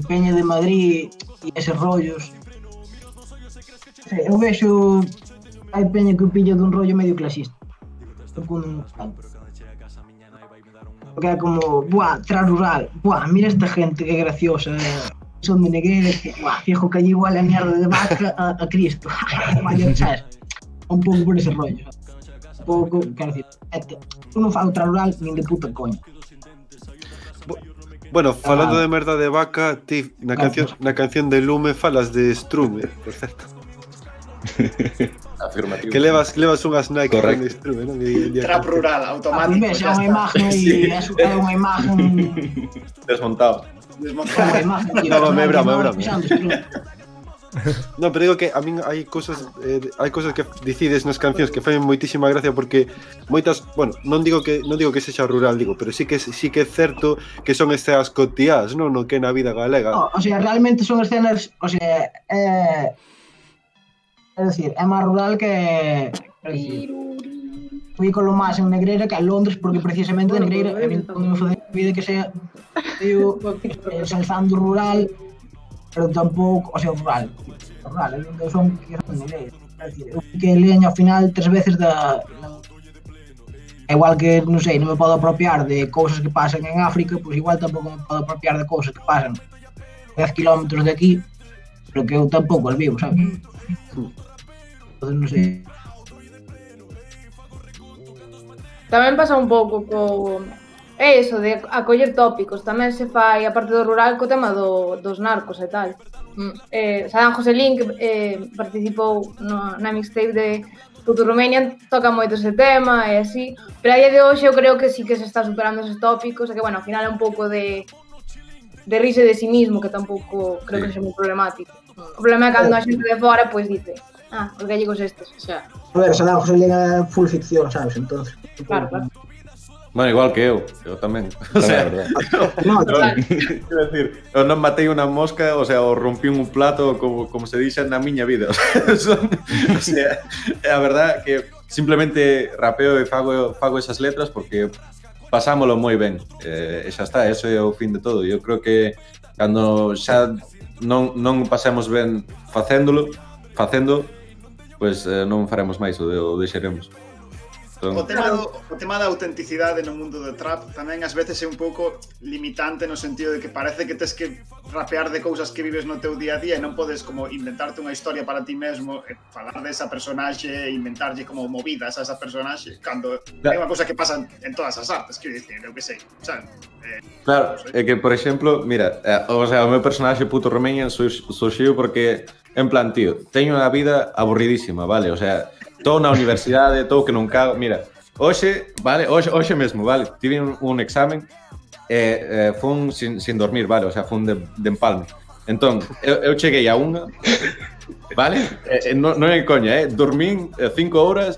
S7: Peña de Madrid e eses rollos. Eu vexo hai peña que o pilla dun rollo medio clasista. Porque é como, buah, transrural, buah, mira esta gente que graciosa, son de Negreira, que, buah, fijo que allí igual a mierda de vaca a Cristo. Vaya, sabes? Un pouco por ese rollo. Un pouco, quero dicir, eu non fago transrural nin de puta coña.
S2: Bueno, falando de merda de vaca, ti na canción de Lume falas de Strume, por certo.
S5: Afirmativo.
S2: Que levas unhas Nike con Strume, non?
S4: Trap rural, automático.
S7: É unha imagen e é unha imagen
S5: desmontado.
S7: Unha imagen.
S2: No, é broma. No, pero digo que a min hai cousas que dicides nas cancións que fan moitísima gracia porque moitas, bueno, non digo que sexa rural, digo, pero sí que é certo que son escenas cotiás, non, no que na vida galega.
S7: No, o sea, realmente son escenas, o sea, é decir, é máis rural que fui con lo máis en Negreira que en Londres porque precisamente de Negreira a mí non me fode a vida que sea ensalzando rural. Pero tampouco, o sea, rural, eu son Negreira, é dicir, eu que leño ao final 3 veces da... Igual que, non sei, non me podo apropiar de cousas que pasan en África, pois igual tampouco me podo apropiar de cousas que pasan 10 km de aquí, pero que eu tampouco as vivo, sabes? Entón, non sei.
S8: Tamén pasa un pouco co... É iso, de acoller tópicos, tamén se fai, a parte do rural, co tema dos narcos e tal. Saddam Joselín, que participou na mixtape de Puto Romanian, toca moito ese tema e así, pero a día de hoxe eu creo que sí que se está superando esos tópicos, e que, bueno, ao final é un pouco de rise de sí mismo, que tampouco creo que sexa moi problemático. O problema é cando a xente de fora, pois, dice, os gallegos estes, o sea...
S7: A ver, Saddam Joselín é full ficción, sabes, entonces...
S8: Claro.
S5: Bueno, igual que eu tamén. O sea, quero decir, eu non matei unha mosca, o sea, ou rompí un plato como se dixe na miña vida. O sea, a verdad que simplemente rapeo e fago esas letras porque pasámolo moi ben. E xa está, eso é o fin de todo. Eu creo que cando xa non pasemos ben facendo, pois non faremos máis ou deixaremos.
S4: O tema da autenticidade no mundo do trap tamén ás veces é un pouco limitante no sentido de que parece que tes que rapear de cousas que vives no teu día a día e non podes como inventarte unha historia para ti mesmo e falar desa personaxe e inventarlle como movidas a esa personaxe cando é unha cousa que pasa en todas as artes, quero dicir, eu que sei, sabes?
S5: Claro, é que, por exemplo, mira, o sea, o meu personaxe Puto Romanian surxiu porque, en plan, tío, teño unha vida aburridísima, vale? O sea, estou na universidade, estou que non cago. Mira, hoxe mesmo, vale, tive un examen e fun sin dormir, vale, o sea, fun de empalme. Entón, eu cheguei a unha, vale, non é coña, dormín 5 horas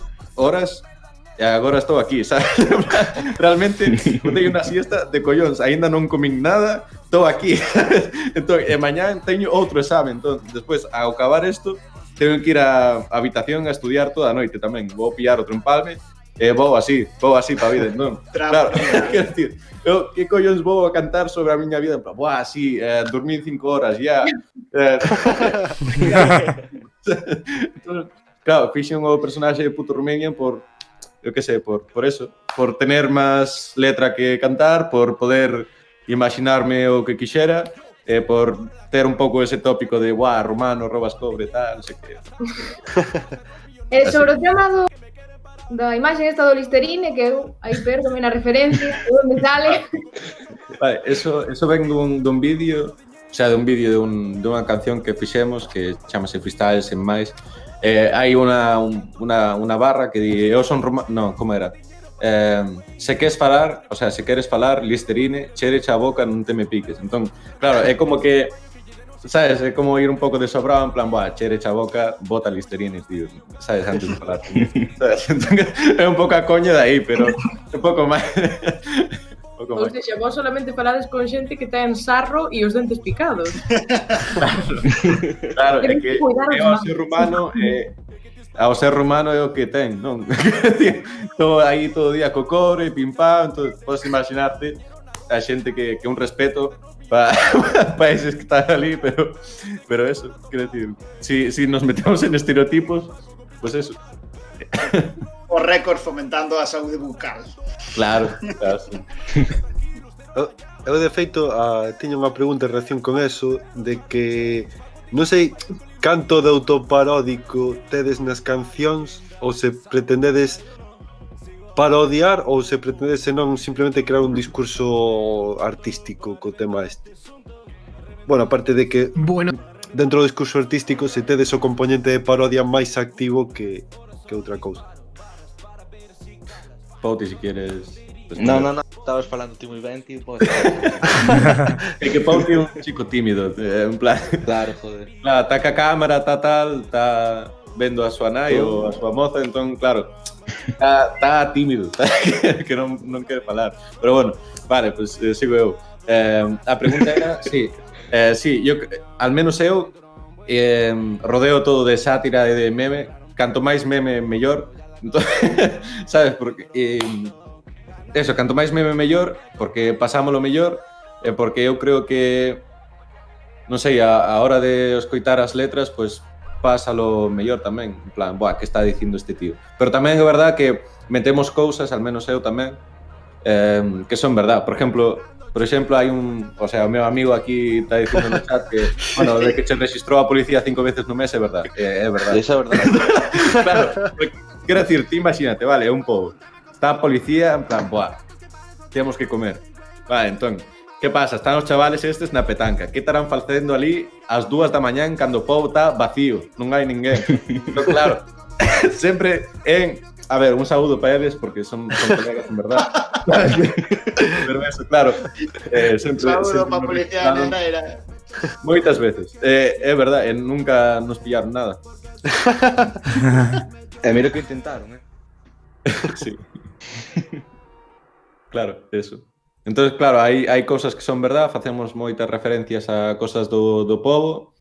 S5: e agora estou aquí, sabes? Realmente, botei unha siesta de collóns, aínda non comín nada, estou aquí. Entón, e mañán teño outro examen, entón, despois, ao acabar isto, tengo que ir á habitación a estudiar toda a noite tamén. Vou pillar outro empalme e vou así para a vida. Non? Claro, quero dicir, eu que collóns vou a cantar sobre a miña vida? Buah, así, dormí 5 horas, ya. Claro, fixen o personaxe de Puto Romanian por, eu que sei, por eso. Por tener máis letra que cantar, por poder imaginarme o que quixera, por ter un pouco ese tópico de guau, romano, robas cobre, tal, non sei que.
S8: Sobre o tema da imaxe esta do Listerine, que eu aí perdo na referencia, onde sale.
S5: Vale, eso ven dun vídeo, o sea, dun vídeo dunha canción que fixemos que chamase Freestyle sen máis. Hai unha barra que di, eu son romano, non, como era? se queres falar, o sea, se queres falar, Listerine, cherecha a boca, non te me piques. Entón, claro, é como que, sabes, é como ir un pouco de sobrado, en plan, buah, cherecha a boca, bota Listerine, tío, sabes, antes de falar. Sabes? Entón, é un pouco a coña de aí, pero un pouco máis...
S6: Ou seja, vos solamente falades con xente que ten sarro e os dentes picados.
S5: Claro, é que ao ser humano é o que ten, non? Todo aí todo o día co cobre, pim pam, entón podes imaginarte a xente que un respeto para eses que están ali, pero eso, quero dicir, si nos metemos en estereotipos, pues eso.
S4: O récord fomentando a saúde bucal.
S5: Claro, sí.
S2: Eu, de feito, tiña unha pregunta en relación con eso, de que non sei canto de autoparódico tedes nas cancións, ou se pretendedes parodiar, ou se pretendedes senón simplemente crear un discurso artístico co tema este. Bueno, aparte de que dentro do discurso artístico se tedes o componente de parodia máis activo que outra cousa.
S5: Pauti, si quieres...
S9: No, estabas falando ti moi ben, tío.
S5: É que Pauti é un chico tímido, en plan...
S9: Claro, joder.
S5: Claro, está ca cámara, está vendo a súa nai ou a súa moza, entón, claro, está tímido, que non quere falar. Pero bueno, vale, pues sigo eu. A pregunta era, sí, yo, al menos eu, rodeo todo de sátira e de meme, canto máis meme, mellor. Entón, sabes, porque eso, canto máis meme mellor, porque pasámolo mellor, e porque eu creo que non sei, a hora de escoitar as letras, pues pásalo mellor tamén, en plan, buah, que está dicindo este tío. Pero tamén é verdad que metemos cousas, al menos eu tamén, que son verdad. Por exemplo, hai o sea, o meu amigo aquí está dicindo no chat que, bueno, de que che registrou a policía 5 veces no mes, é verdad. É verdad.
S9: Esa é verdade.
S5: Claro, quero decir, ti imagínate, vale, é un pobo. Está a policía, en plan, buah, temos que comer. Vale, entón, que pasa? Están os chavales estes na petanca. Que estarán facendo ali ás 2 da mañán cando o pobo está vacío, non hai ninguén. Entón, claro, sempre en... A ver, un saúdo para eles, porque son colegas, en verdad. Pero eso, claro. Sempre,
S4: saúdo para a policía negra.
S5: Moitas veces. É verdad, nunca nos pillaron nada.
S9: Mira que intentaron,
S5: Sí. Claro, eso. Entonces, claro, hai cousas que son verdad, facemos moitas referencias a cosas do pobo,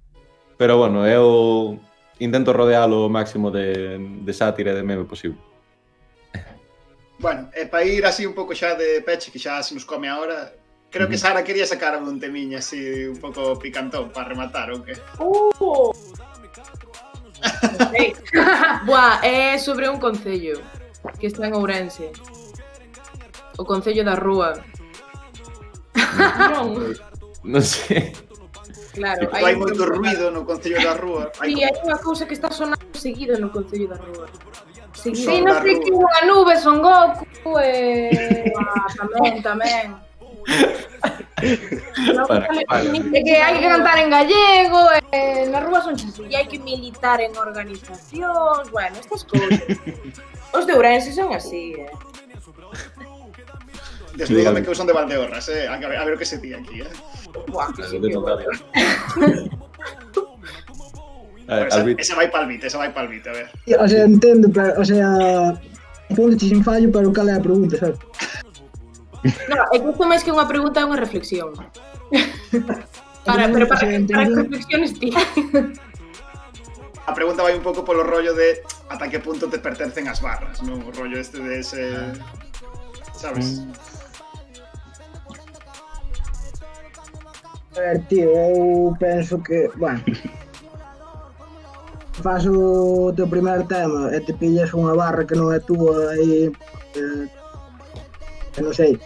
S5: pero bueno, eu intento rodealo o máximo de sátira e de meme posible.
S4: Bueno, para ir así un pouco xa de peche, que xa se nos come a hora, creo que Sara quería sacar un temiña así un pouco picantón para rematar, ou que?
S6: Buah, é sobre un concello que está en Ourense. O Concello da Rúa.
S5: Non sei.
S6: Claro,
S4: hai moito ruido no Concello da Rúa.
S6: Sí, hai unha cousa que está sonando seguido no Concello da Rúa.
S8: Sí, non sei que unha nube son Goku tamén. Que hai que cantar en gallego, nas rúas son así, e hai que militar en organizacións, bueno, estas cousas. Os de Ourense son así,
S4: Desnúdame que eu son de Valdeorras, a ver o que se di aquí,
S6: Buah, que sí,
S4: esa vai pa'l beat, a ver.
S7: O sea, entendo, pero, o sea, ponte sin fallo, pero cal é a pregunta, sabes?
S6: No, é que isto máis que unha pregunta é unha reflexión. Para que reflexiones ti.
S4: A pregunta vai un pouco polo rollo de ata que punto te pertencen as barras, non? O rollo este de ese... Sabes?
S7: A ver, tío, eu penso que, bueno, faz o teu primeiro tema e te pillas unha barra que non é túa e non sei.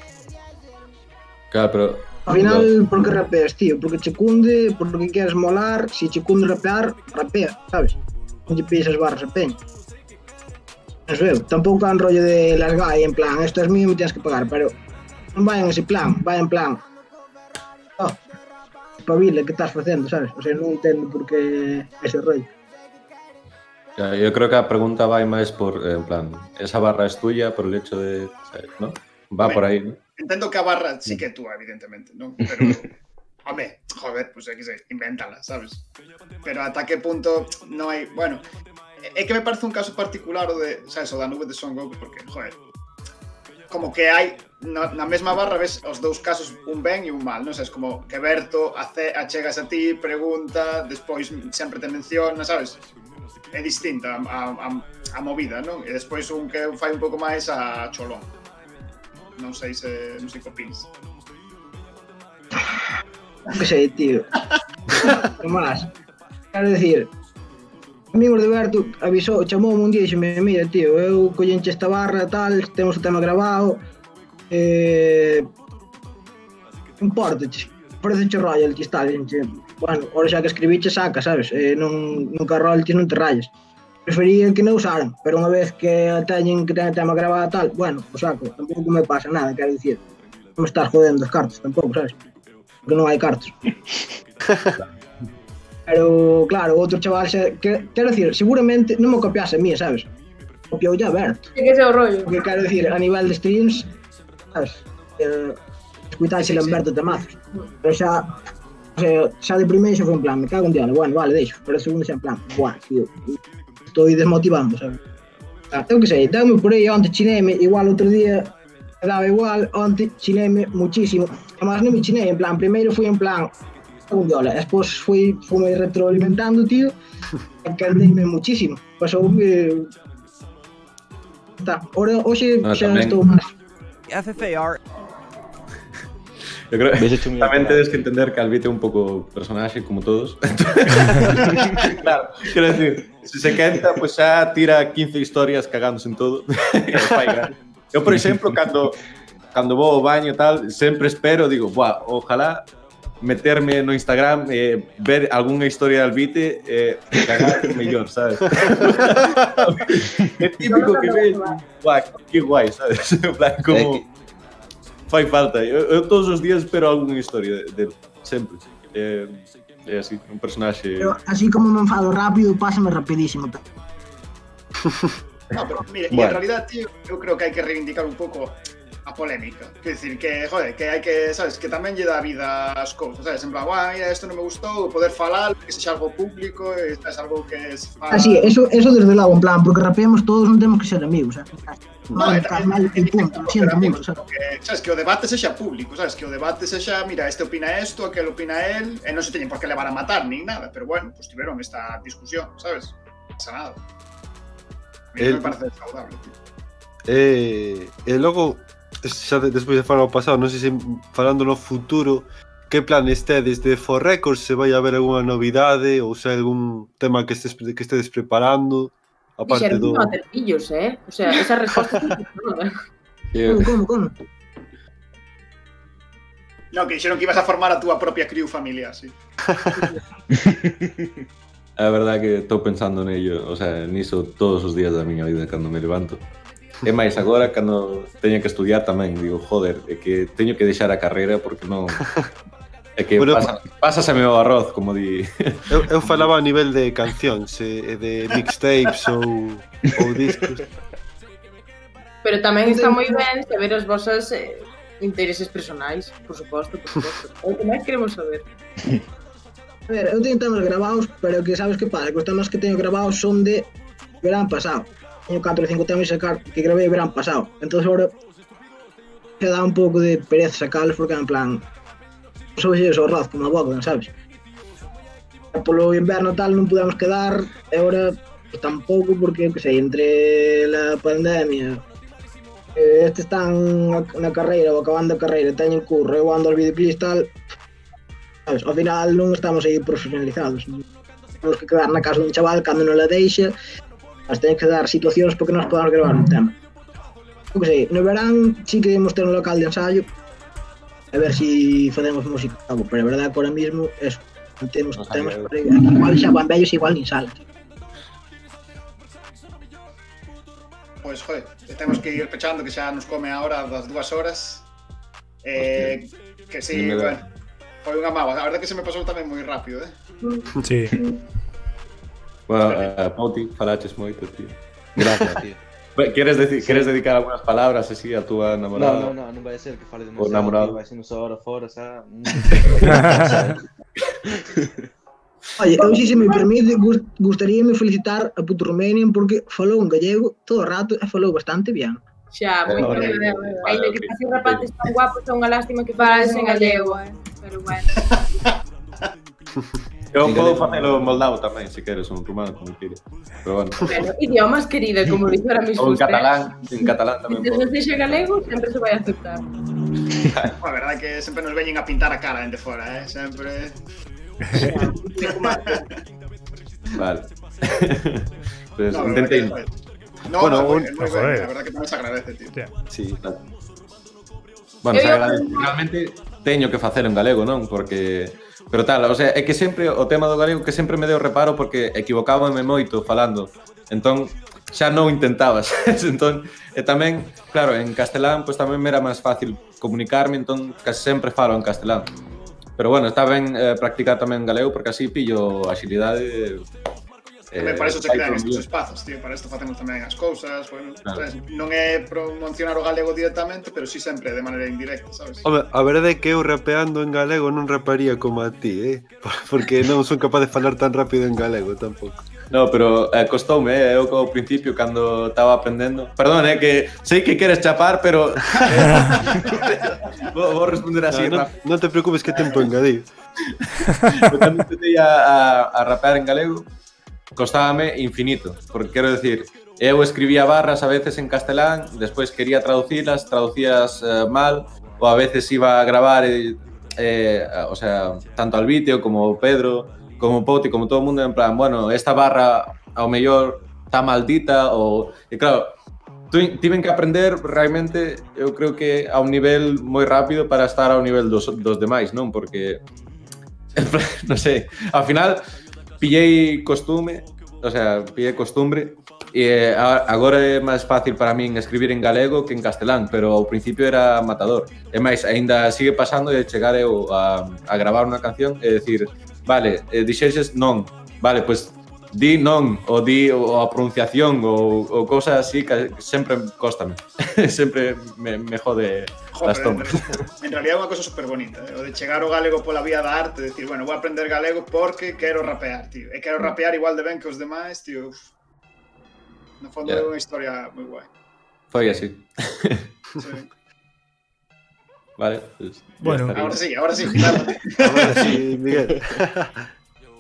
S5: Claro, pero...
S7: Ao final, por que rapeas, tío? Porque che cunde, porque queres molar, se che cunde rapear, rapea, sabes? Non te pillas as barras a peña. Eso eu, tampouco é un rollo de las gai, en plan, esto es mío e me tienes que pagar, pero non vai en ese plan, vai en plan espabila, que estás facendo, sabes? O sea, non entendo por que ese rollo.
S5: Yo creo que la pregunta va más por, en plan, esa barra es tuya por el hecho de, ¿no? Va por ahí, ¿no?
S4: Entendo que a barra sí que é túa, evidentemente, non? Pero, home, joder, pues é que sei, invéntala, sabes? Pero ata que punto non hai... Bueno, é que me parece un caso particular o de, sabes, o da nube de Son Goku, porque, joder, como que hai, na mesma barra ves os dous casos, un ben e un mal, non? Sabes, como que Berto achegas a ti, pregunta, despois sempre te menciona, sabes? É distinta a movida, non? E despois un que fai un pouco máis a cholón. Non sei que opinas.
S7: Que sei, tío. No máis. Quero dicir, amigos de Berto avisou, chamoume un día e dixeme, mira, tío, eu collenche esta barra e tal, temos o tema grabado, importache, parece royalties tal, bueno, ahora xa que escribiche saca, sabes, nunca royalties non te rayes. Prefería que non usaran, pero unha vez que teñen que tener tema grabado tal, bueno, o saco, tampouco me pasa nada, quero dicir, non me estás jodendo as cartas tampouco, sabes, porque non hai cartas. Pero, claro, outro chaval, quero dicir, seguramente non me copiase a mí, sabes, copiou ya Berto.
S8: É que ese é o rollo.
S7: Porque quero dicir, a nivel de streams, sabes, escutáis el Berto temazos, pero xa, o sea, xa de primeiro xa foi en plan, me cago en diablo, bueno, vale, deixo, pero o segundo xa en plan, buah, tío, estoy desmotivando, sabes? Eu que sei, dame por aí, onte chineme, igual outro día, daba igual, onte chineme muchísimo, además non me chinei, en plan, primeiro fui en plan, un dólar, despois fui retroalimentando, tío, e caldeime muchísimo, pasou que... Está, ahora, hoxe xa estou máis.
S10: FFAR.
S5: Yo creo que también tienes que entender que Albite es un poco personaje, como todos. Claro, quiero decir, si se quenta, pues ya tira 15 historias cagándose en todo. Yo, por ejemplo, cuando voy al baño y tal, siempre espero, digo, buah, ojalá meterme en Instagram, ver alguna historia de Albite, cagar mejor, ¿sabes? Es típico que ves, buah, qué guay, ¿sabes? En plan, como... Fai falta, eu todos os días espero algunha historia dele, sempre. É así, un personaxe...
S7: Pero así como me enfado rápido, pásame rapidísimo.
S4: No, pero mira, bueno. Y en realidad, tío, eu creo que hai que reivindicar un pouco a polémica. Quer decir, que, joder, que hai que, sabes, que tamén lle dá vida ás cousas, sabes? En plan, mira, isto non me gustou, poder falar, que sexa algo público, é algo que se fala...
S7: Así, eso desde logo, en plan, porque rapeamos todos, non temos que ser amigos, sabes?
S4: No, mal el punto, lo siento mucho, sabes, que o debate sexa público, sabes, que o debate sexa, mira, este opina esto, aquel opina él, e non se teñen por que levar a matar nin nada, pero bueno, pues tiveron esta discusión, sabes? Non pasa nada. A mí me parece saudable, tío.
S2: E logo, xa despois de falar o pasado, non sei se falando no futuro, que planes tedes de For Records, se vai haber algunha novidade ou se hai algún tema que estedes preparando? Aparte do...
S6: a terpillos, o sea, esa resposta
S7: ¿Cómo?
S4: No, que dixeron que ibas a formar a túa propia crew familiar, sí.
S5: A verdade que estou pensando nello, o sea, niso todos os días da miña vida cando me levanto. E máis agora, cando teño que estudiar tamén, digo, joder, é que teño que deixar a carreira porque non... É que bueno, pásaseme o arroz, como di...
S2: Eu falaba a nivel de cancións, de mixtapes ou discos.
S6: Pero tamén está moi ben saber as vosas intereses personais, por suposto. O que máis queremos saber.
S7: A ver, eu teño temas gravados, pero que sabes que pasa, que os temas que teño gravados son de verán pasado. Teño 4 ou 5 temas que gravei verán pasado. Entón, agora, se dá un pouco de pereza sacalos porque en plan... Somos ellos o arroz, como a boca, sabes? Polo inverno tal non podemos quedar, e agora pues, tampouco porque, que sei, entre la pandemia, estes están na carreira ou acabando a carreira, teñen curro, eu ando aos videoclips tal, sabes? Ao final non estamos aí profesionalizados. Temos que quedar na casa dun chaval cando non la deixa, mas teñen que dar situacións porque nos podamos gravar un tema. Eu que sei, no verán sí que debemos ter un local de ensayo, a ver si facemos música, pero a verdade que ahora mismo eso, temos temas para ir, igual xa van vellos igual nin salen.
S4: Pois, joder, temos que ir pechando que xa nos come a hora das 2 horas. Que sí, bueno, foi unha mágoa, a verdade que se me pasou tamén moi rápido,
S3: Sí.
S5: Bueno, Pauti, falaches moito, tío.
S9: Gracias, tío.
S5: Queres dedicar algunas palabras así a túa namorada?
S9: Non vai ser que fale
S5: O
S9: demasiado,
S5: namorado.
S9: tío, vai ser nosa hora fora, xa...
S7: Oye, eu si se me permite, gustaríame felicitar a Puto Romanian porque falou en gallego todo o rato e falou bastante bien.
S6: Xa, moi
S5: Vale.
S6: ben. Ainda que así rapaces tan guapos, é unha lástima que falas en gallego, pero bueno.
S5: Eu podo facelo moldado tamén, se queres, un rumano, como queres. Pero bueno.
S6: Bueno, idiomas, querida, como dixera mis
S5: Ou en
S6: fuster.
S5: catalán tamén
S6: Se non
S5: podo.
S6: sexa galego, sempre se vai aceptar.
S4: A verdade é que sempre nos veñen a pintar a cara dende fora, sempre...
S5: Vale. Pues
S4: No,
S5: intentei.
S4: No,
S2: Bueno,
S4: no, moi ben,
S3: joder.
S4: a verdade que tamén se agradece, tío.
S3: Hostia.
S2: Sí.
S5: Bueno, se agradece. Finalmente teño que facelo en galego, non? Porque pero tal, o sea, é que sempre o tema do galego que sempre me deu reparo porque equivocábame moito falando. Entón xa non intentaba, sabes? Entón, e tamén, claro, en castelán pois tamén me era máis fácil comunicarme, entón case sempre falo en castelán. Pero bueno, está ben practicar tamén en galego porque así pillo axilidade.
S4: Tamén para iso se crean
S5: vai
S4: estes
S5: por
S4: espazos, tío, para isto facemos tamén as cousas, bueno,
S5: Claro.
S4: sabes? Non é promocionar o galego directamente, pero sí sempre de maneira indirecta, sabes?
S2: Home, a verdade é que eu rapeando en galego non raparía como a ti, porque non son capaz de falar tan rápido en galego tampouco.
S5: No, pero costoume, eu ao principio cando estaba aprendendo. Perdón, que sei que queres chapar, pero vou responder así
S2: Non,
S5: rápido.
S2: non te preocupes que tempo engadir.
S5: Cando empecé a rapear en galego, costábame infinito, porque quero decir, eu escribía barras a veces en castelán, despois quería traducías mal, ou a veces iba a gravar, o sea, tanto al vídeo como o Pedro, como o Poti, como todo o mundo, en plan, bueno, esta barra ao mellor está maldita, ou... E claro, tiven que aprender realmente, eu creo que a un nivel moi rápido para estar ao nivel dos demais, non? Porque, non sei, ao final pillei costumbre, e agora é máis fácil para min escribir en galego que en castelán, pero ao principio era matador. E máis, aínda sigue pasando de chegar eu a gravar unha canción e decir, vale, dixeses non, vale, pois di non, ou di a pronunciación ou cousas así que sempre cóstame. Sempre me jode las tomas.
S4: En realidad é unha cosa super bonita, o de chegar o galego pola vía da arte, decir, bueno, vou aprender galego porque quero rapear, tío. E quero rapear igual de ben que os demais, tío. No fondo é unha historia moi guai.
S5: Foi así.
S4: Sí.
S5: Vale, pues,
S3: Bueno.
S4: Ahora sí, claro.
S2: Ahora sí, Miguel.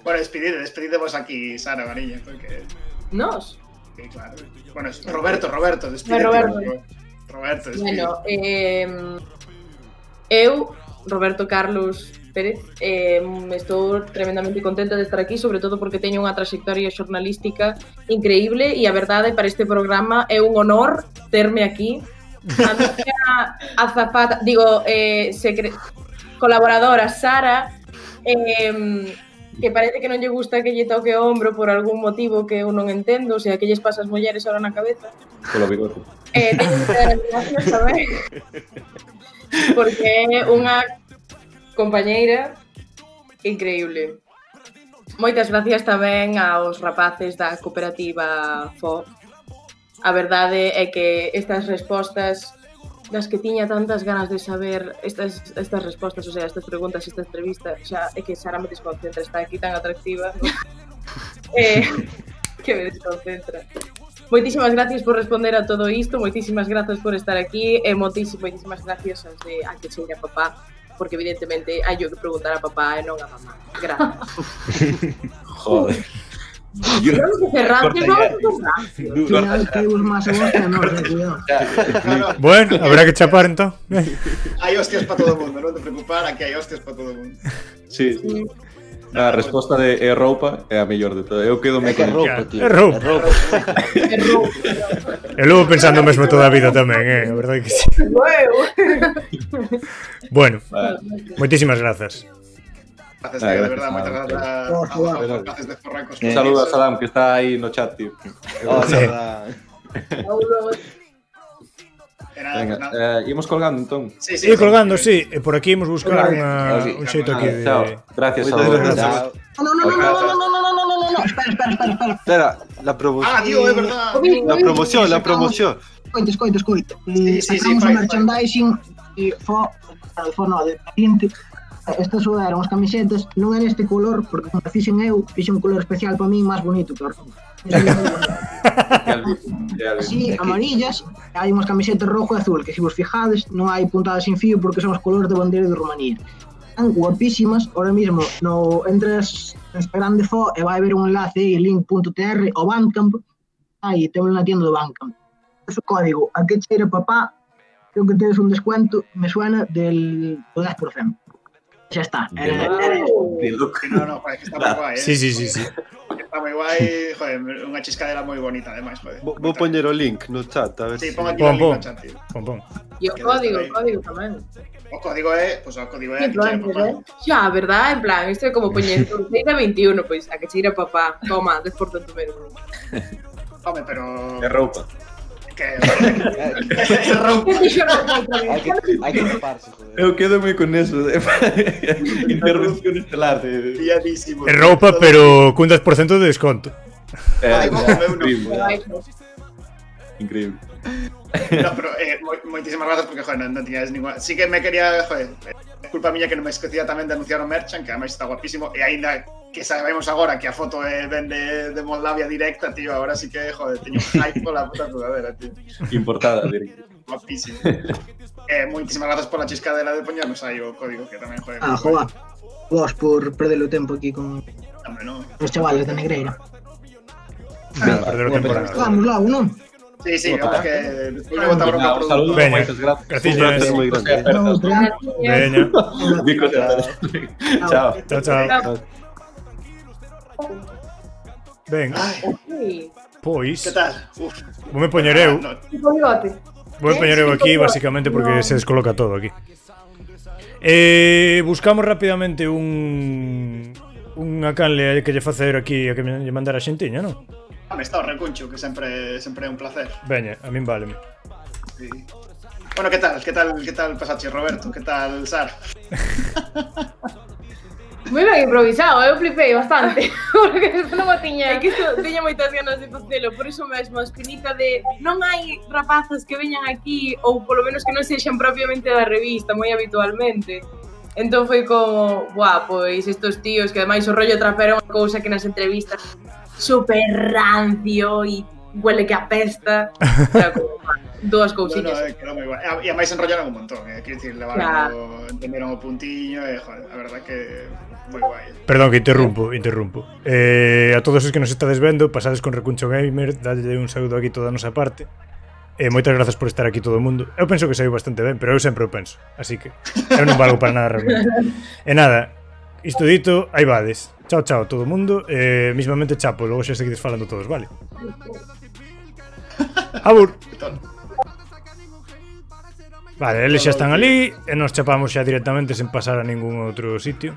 S4: Bueno, despedidemos aquí, Sara Varilla, porque...
S6: Nos?
S4: Sí, claro. Bueno, Roberto, despídete.
S6: Roberto.
S4: Roberto, despídete.
S6: Bueno, eu, Roberto Carlos Pérez, estou tremendamente contenta de estar aquí, sobre todo porque teño unha trayectoria xornalística increíble e a verdade para este programa é un honor terme aquí. A miña azafata, colaboradora Sara, que parece que non lle gusta que lle toque o ombro por algún motivo que eu non entendo, o sea, que lles pasa as mulleres ahora na cabeza.
S5: Polo bigote.
S6: Teño que dar as gracias tamén, porque é unha compañeira increíble. Moitas gracias tamén aos rapaces da cooperativa FO. A verdade é que estas respostas das que tiña tantas ganas de saber, estas respostas, o sea, estas preguntas, esta entrevista, xa é que Sara me desconcentra, está aquí tan atractiva, ¿no? Que me desconcentra. Moitísimas gracias por responder a todo isto, moitísimas gracias por estar aquí e moitísimas gracias a que seña papá, porque evidentemente hai que preguntar a papá e non a mamá. Gracias.
S5: Joder.
S6: Vamos a cerrar, que vamos a cerrar.
S7: Final, temos máis a vos que a nos, cuidado.
S3: Bueno, habrá que chapar entón.
S4: Hai hostias para todo o mundo, non te preocupar, aquí hai hostias para todo o mundo.
S5: Sí. A resposta de é roupa é a mellor de todo. Eu quedome
S9: É que é
S5: con
S9: roupa, tío.
S3: É roupa.
S6: É roupa.
S3: E logo pensando mesmo toda a vida tamén, a verdade que sí. Bueno, moitísimas grazas.
S4: Gracias, tío, de verdad, moitas gracias gracias de Forrancos.
S5: Un saludo a Salam, que está aí no chat, tío.
S3: Sí.
S5: Venga, imos colgando, entón.
S4: Sí,
S3: E colgando, sí, e por aquí imos buscar un xeito aquí de...
S5: Chao. Gracias a
S2: Moitas
S5: vos.
S2: grazas.
S9: Chao.
S7: No, no, espera.
S2: Espera, la promoción.
S4: Ah, tío, é verdad.
S2: La promoción.
S7: Escoita.
S4: Sí,
S7: Sacamos
S4: fai.
S7: o merchandising e de tinte. Estas eran as camisetas, non é neste color, porque como fixen eu, fixen un color especial para min máis bonito que así, amarillas, hai unhas camisetas rojo e azul, que se vos fijades, non hai puntadas sin fío porque son os colores de bandeira de Rumanía. Están guapísimas, ahora mismo entras no Instagram de FO e vai haber un enlace aí, link.tr o Bandcamp, aí temos na tienda do Bandcamp. Ese código, a que cheira papá, creo que tedes un descuento, me suena del 10%. Xa está.
S4: No, joder, que está moi guai,
S3: Sí.
S4: Está moi guai, joder, unha chiscadera moi bonita, ademais, joder.
S2: Vou poñer o link no chat, a ver
S4: Sí,
S2: se...
S4: pon aquí
S3: Pon,
S4: o link
S3: pon.
S4: no chat, tío.
S3: Pon.
S6: E o código tamén.
S4: O código é, pois o código é...
S6: Influencer, xa, verdad? En plan, isto é como poñer Cheira 21, pois a que cheira papá. Toma, 10% menos.
S4: Home, pero...
S5: É roupa.
S4: Que... É roupa.
S9: Hai que taparse, joder.
S5: Eu quedo moi con eso. Intervención estelar.
S4: Fiadísimo.
S3: É roupa, pero cun 10% de desconto.
S4: Ai, como meu non.
S5: Increíble.
S4: No, pero moitísimas grazas porque, joder, non tiñades ninguna... Sí que me quería, joder, é culpa miña que non me esquecía tamén de anunciar o merchan, que ademais está guapísimo, e aínda que sabemos agora que a foto ven de Moldavia directa, tío, agora sí que, joder, teño un hype pola puta sudadera, tío.
S5: Importada, directo.
S4: Guapísimo. Moitísimas grazas pola chiscadera de poñernos aí o código, que tamén, joder...
S7: Joa, vos por perder o tempo aquí con
S4: Hombre, no.
S7: os chavales da Negreira.
S3: Perder o temporada.
S7: Vamos logo, non?
S4: Sí, vamos que despois me botaron unha
S5: Un saludo,
S3: Veña.
S5: moitas gracias.
S3: Gracias.
S2: Gracias moi grande.
S3: Veña.
S5: Dico, chao.
S3: Chao. Ben,
S4: Ai,
S3: pois,
S4: que tal? Uf.
S3: voume poñer eu.
S4: No,
S8: Tipo bigote.
S3: Voume poñer eu aquí, basicamente, porque se descoloca todo aquí. Buscamos rapidamente unha canle que lle facer aquí a que me lle mandar a xentiña, non?
S4: me está o recuncho, que sempre é un placer.
S3: Veña, a min váleme.
S4: Sí. Bueno, que tal pasache, Roberto? Que tal, Sara?
S8: Moi ben improvisado, eu flipei bastante. Porque isto non o tiña.
S6: É que isto teña moitas ganas de facelo, por iso mesmo a espinita de non hai rapazas que veñan aquí, ou polo menos que non sexan propiamente da revista, moi habitualmente. Entón foi como, buah, pois estos tíos que ademais o rollo trapero é unha cousa que nas entrevistas super rancio e huele que apesta. Era como, dúas cousiñas.
S4: Quedou moi guai. E a máis enrollaron un montón, quero dicir, levaron, entenderon o puntiño, e, joder, a verdad que moi guai.
S3: Perdón que interrumpo. A todos os que nos estades vendo, pasades con Recuncho Gamer, dalle un saúdo aquí toda a nosa parte. Moitas grazas por estar aquí todo o mundo. Eu penso que saiu bastante ben, pero eu sempre o penso, así que eu non valgo para nada realmente. E nada, isto dito, aí vades. Chao todo o mundo, mismamente chapo, logo xa seguides falando todos, vale? Abur. Vale, eles xa están ali e nos chapamos xa directamente sen pasar a ningún outro sitio.